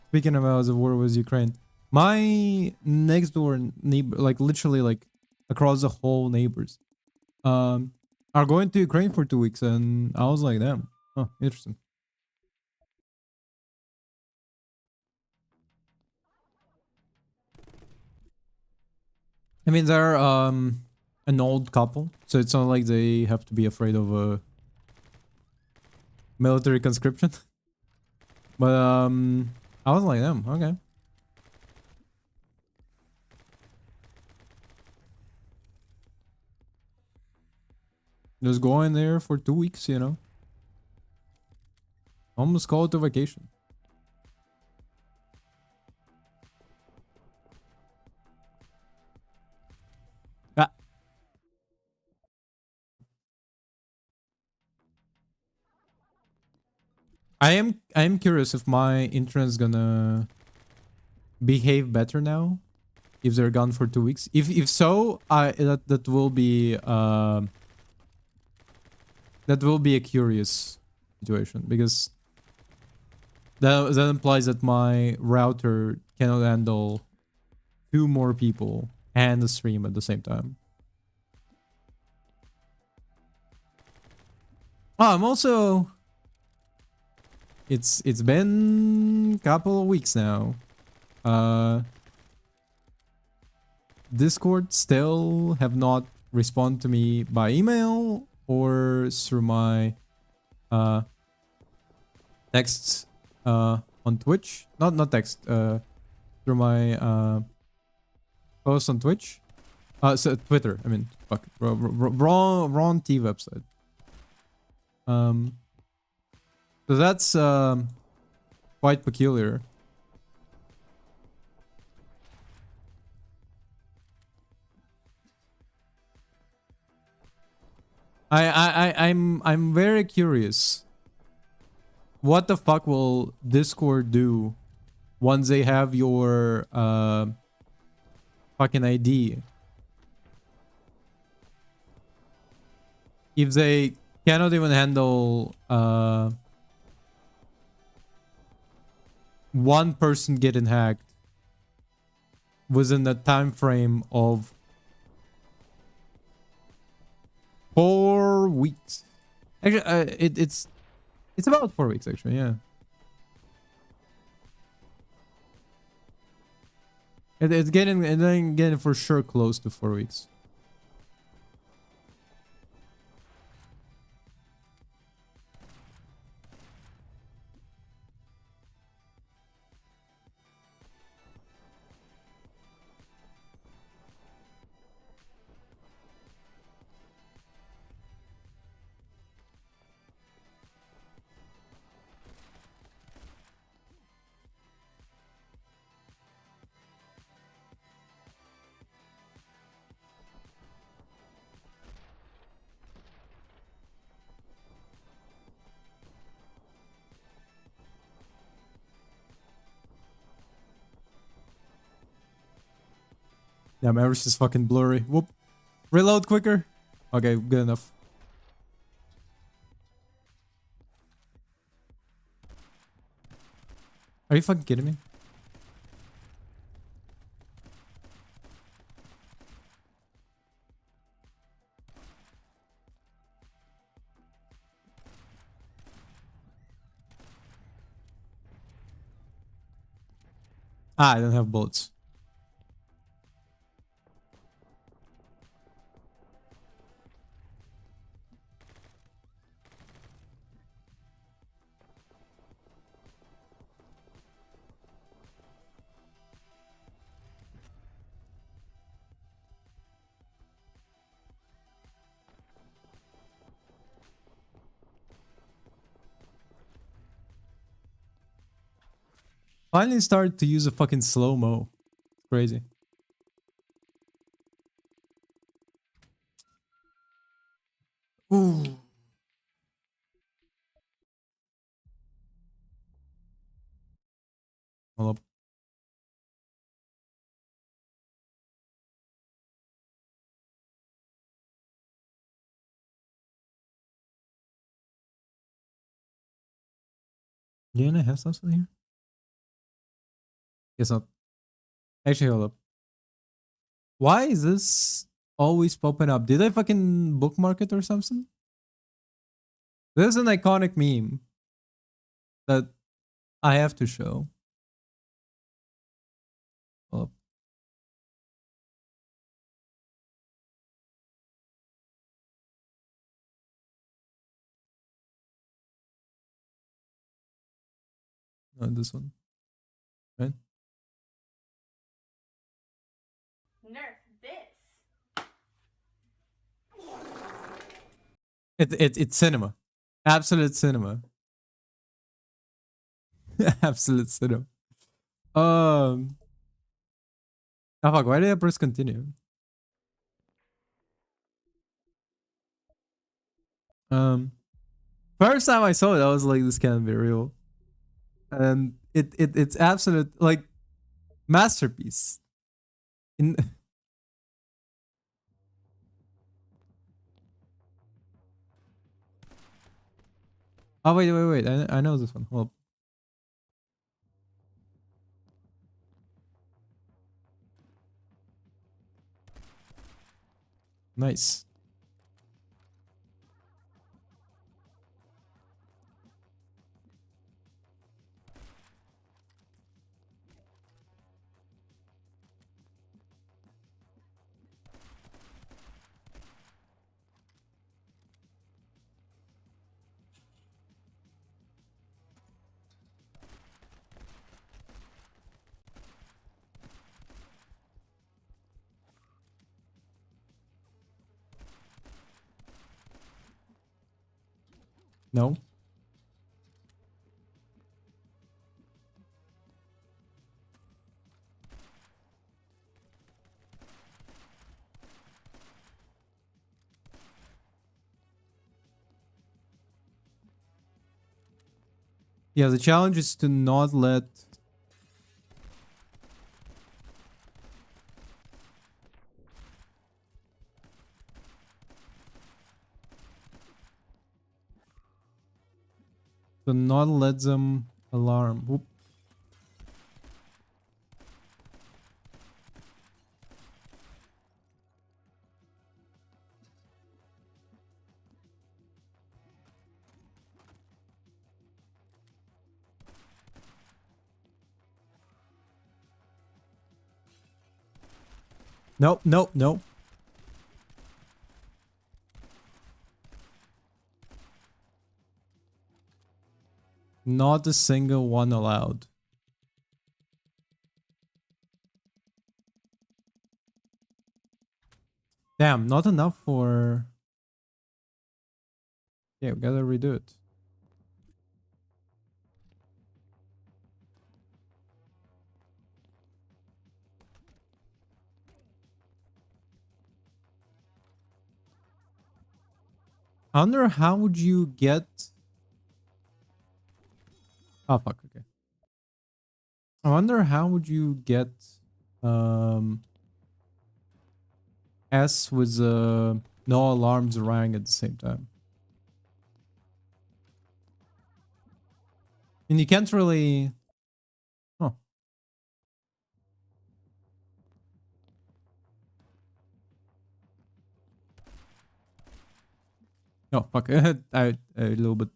speaking about the war with Ukraine, my next door neighbor, like literally like across the whole neighbors, um, are going to Ukraine for 2 weeks, and I was like, damn, oh, interesting. I mean, they're an old couple, so it's not like they have to be afraid of a military conscription. But I was like, damn, okay. Just going there for 2 weeks, you know. Almost call it a vacation. Ah, I am curious if my internet's gonna behave better now if they're gone for 2 weeks. If so, that will be a curious situation, because that implies that my router cannot handle 2 more people and the stream at the same time. Oh, I'm also. It's been a couple of weeks now. Discord still have not responded to me by email or through my texts on Twitch. Not text, through my post on Twitch. So Twitter, I mean, fuck, wrong T website. So that's quite peculiar. I'm very curious. What the fuck will Discord do once they have your fucking ID? If they cannot even handle one person getting hacked within the time frame of 4 weeks. Actually, it's It's about 4 weeks actually, yeah. It's getting for sure close to 4 weeks. Yeah, my Everest is fucking blurry. Whoop. Reload quicker. Okay, good enough. Are you fucking kidding me? Ah, I don't have bullets. Finally started to use a fucking slow-mo. Crazy. Ooh. Hold up. Yeah, I have something here. Guess not. Actually, hold up. Why is this always popping up? Did I fucking bookmark it or something? There's an iconic meme that I have to show. Hold up. No, this one. Right? Nerf this. It's cinema. Absolute cinema. Absolute cinema. Oh fuck, why did I press continue? Um First time I saw it, I was like, this can't be real. And it's absolute like masterpiece. In Oh wait. I know this one. Hold up. Nice. No. Yeah, the challenge is to not let them alarm. Whoop. Nope, nope, nope. Not a single one allowed. Damn, not enough for... Yeah, we gotta redo it. I wonder how would you get... Oh, fuck, okay. I wonder how would you get... Um... S with no alarms rang at the same time. And you can't really... Oh. No, fuck. I a little bit...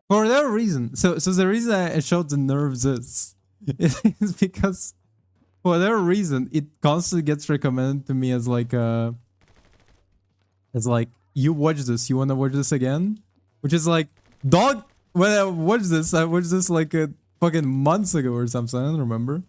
For that reason. So the reason I showed the nerves is because for whatever reason it constantly gets recommended to me as like you watch this, you wanna watch this again? Which is like, dog, when I watched this like fucking months ago or something, I don't remember.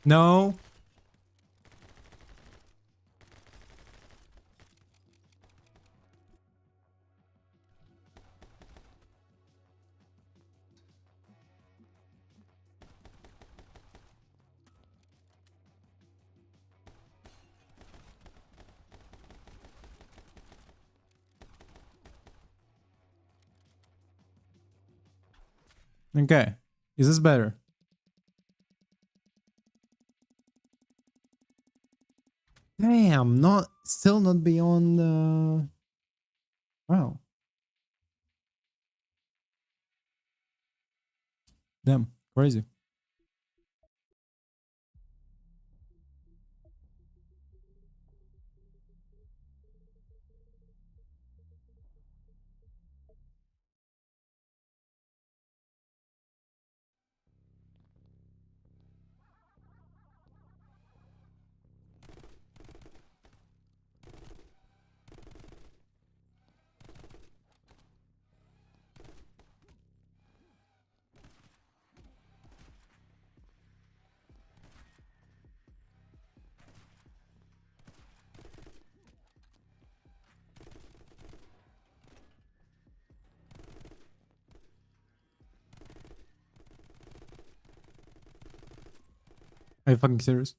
No. Okay. Is this better? Damn, still not beyond wow. Damn, crazy. Are you fucking serious?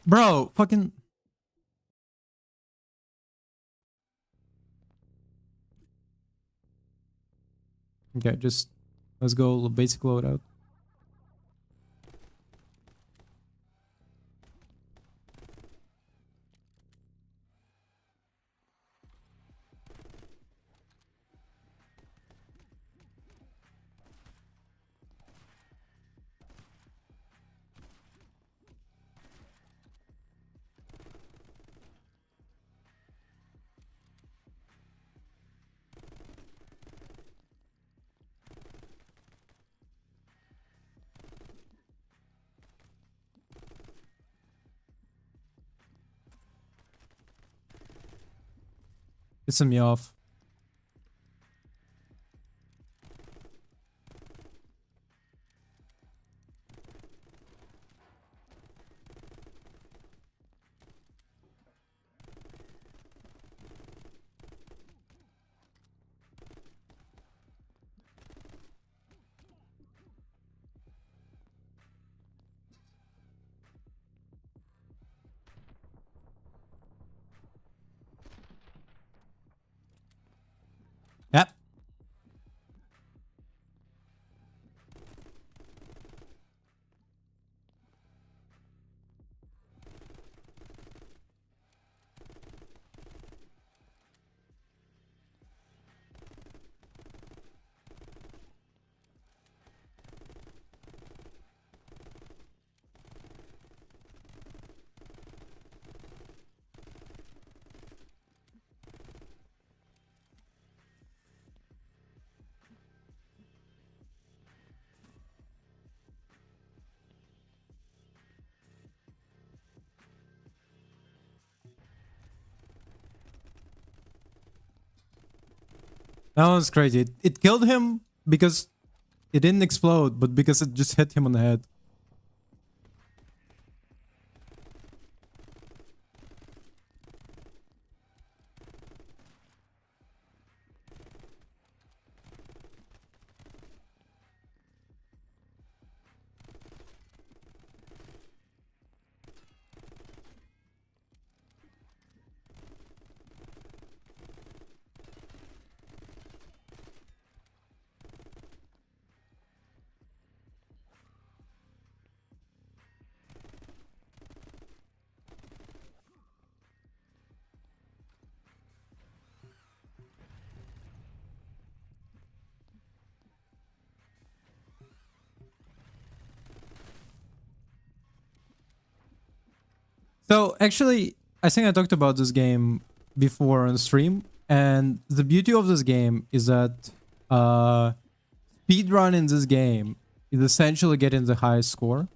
Bro, fucking... Okay, just let's go basic loadout. Pissing me off. Yep. That was crazy. It killed him because it didn't explode, but because it just hit him on the head. So actually, I think I talked about this game before on stream, and the beauty of this game is that speedrun in this game is essentially getting the highest score,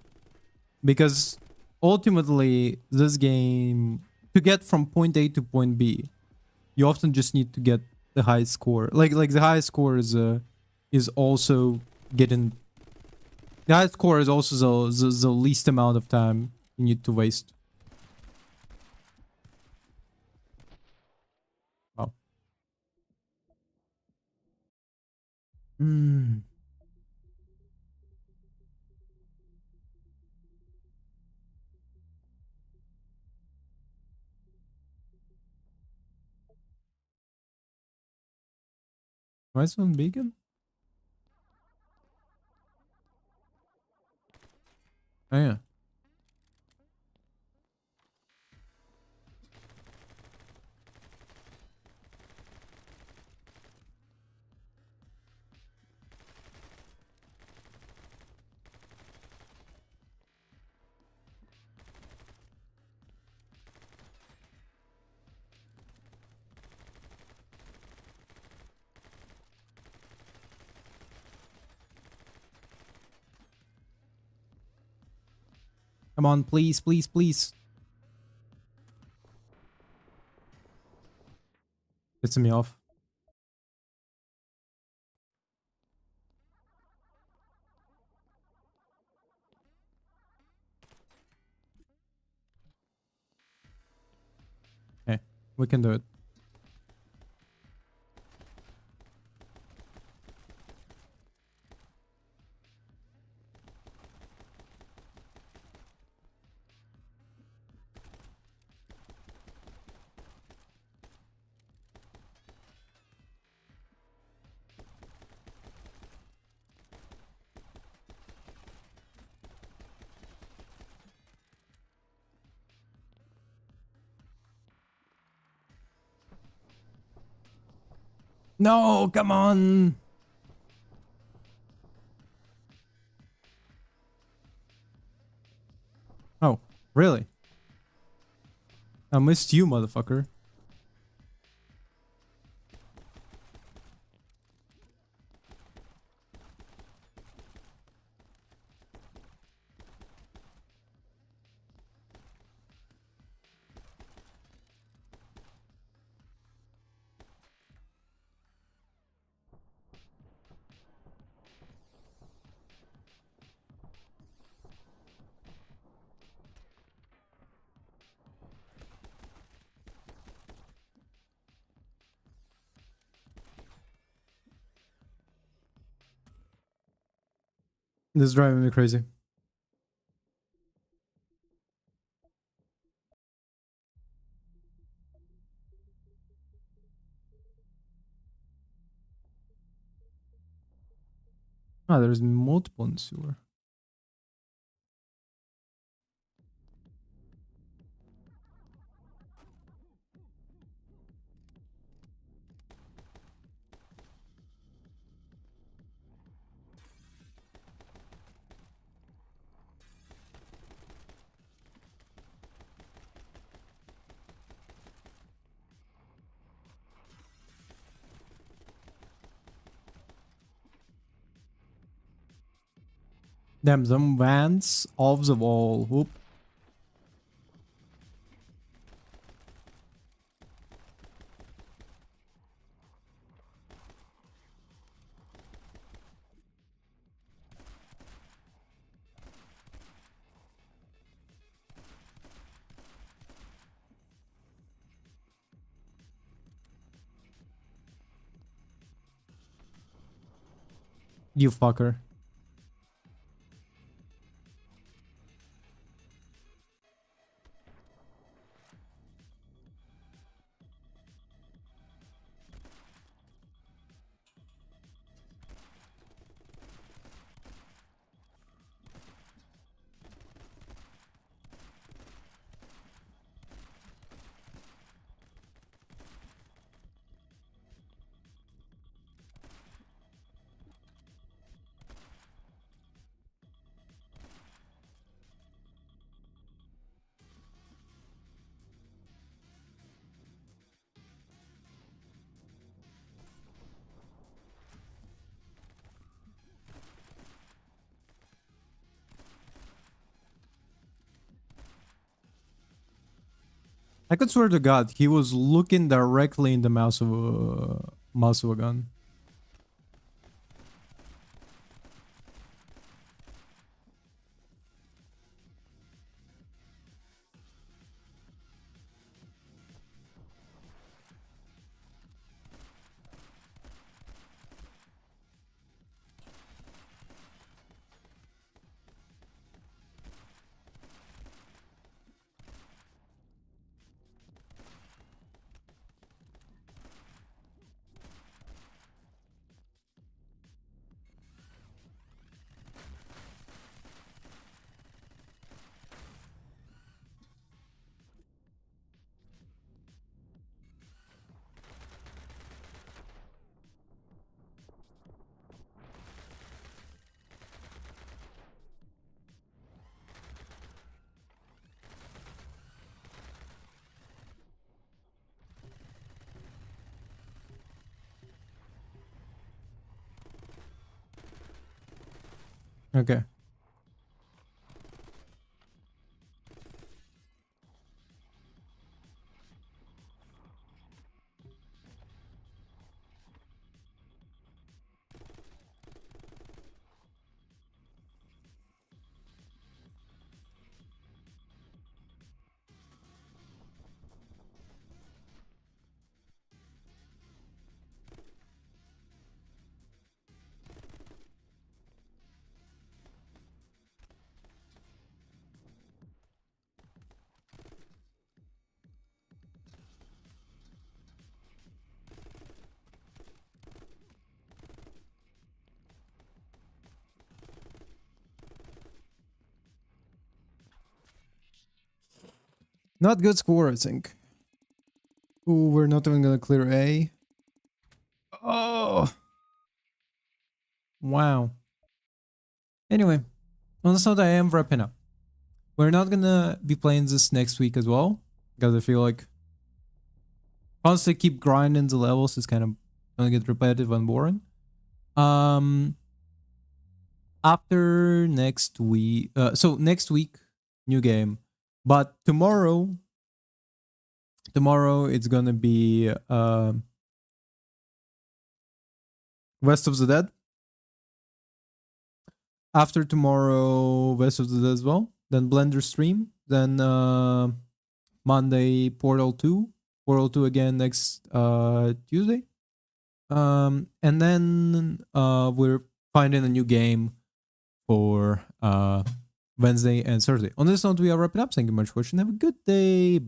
because ultimately this game, to get from point A to point B, you often just need to get the highest score. Like the highest score is also getting, the highest score is also the least amount of time you need to waste. Wow. Hmm. Why is it on vegan? Oh yeah. Come on, please, please, please. Pissing me off. Okay, we can do it. No, come on. Oh, really? I missed you, motherfucker. This is driving me crazy. Ah, there's multiple in the sewer. Damn, them vans off the wall. Whoop. You fucker. I could swear to God, he was looking directly in the mouse of a gun. Okay. Not good score, I think. Ooh, we're not even gonna clear A. Oh, wow. Anyway, on this note, I am wrapping up. We're not gonna be playing this next week as well, because I feel like once they keep grinding the levels, it's kind of gonna get repetitive and boring. Um, After next week, so next week, new game, but tomorrow it's gonna be West of the Dead. After tomorrow, West of the Dead as well. Then Blender stream. Then Monday Portal 2. Portal 2 again next Tuesday. And then we're finding a new game for Wednesday and Thursday. On this note, we are wrapping up. Thank you much for watching. Have a good day. Bye.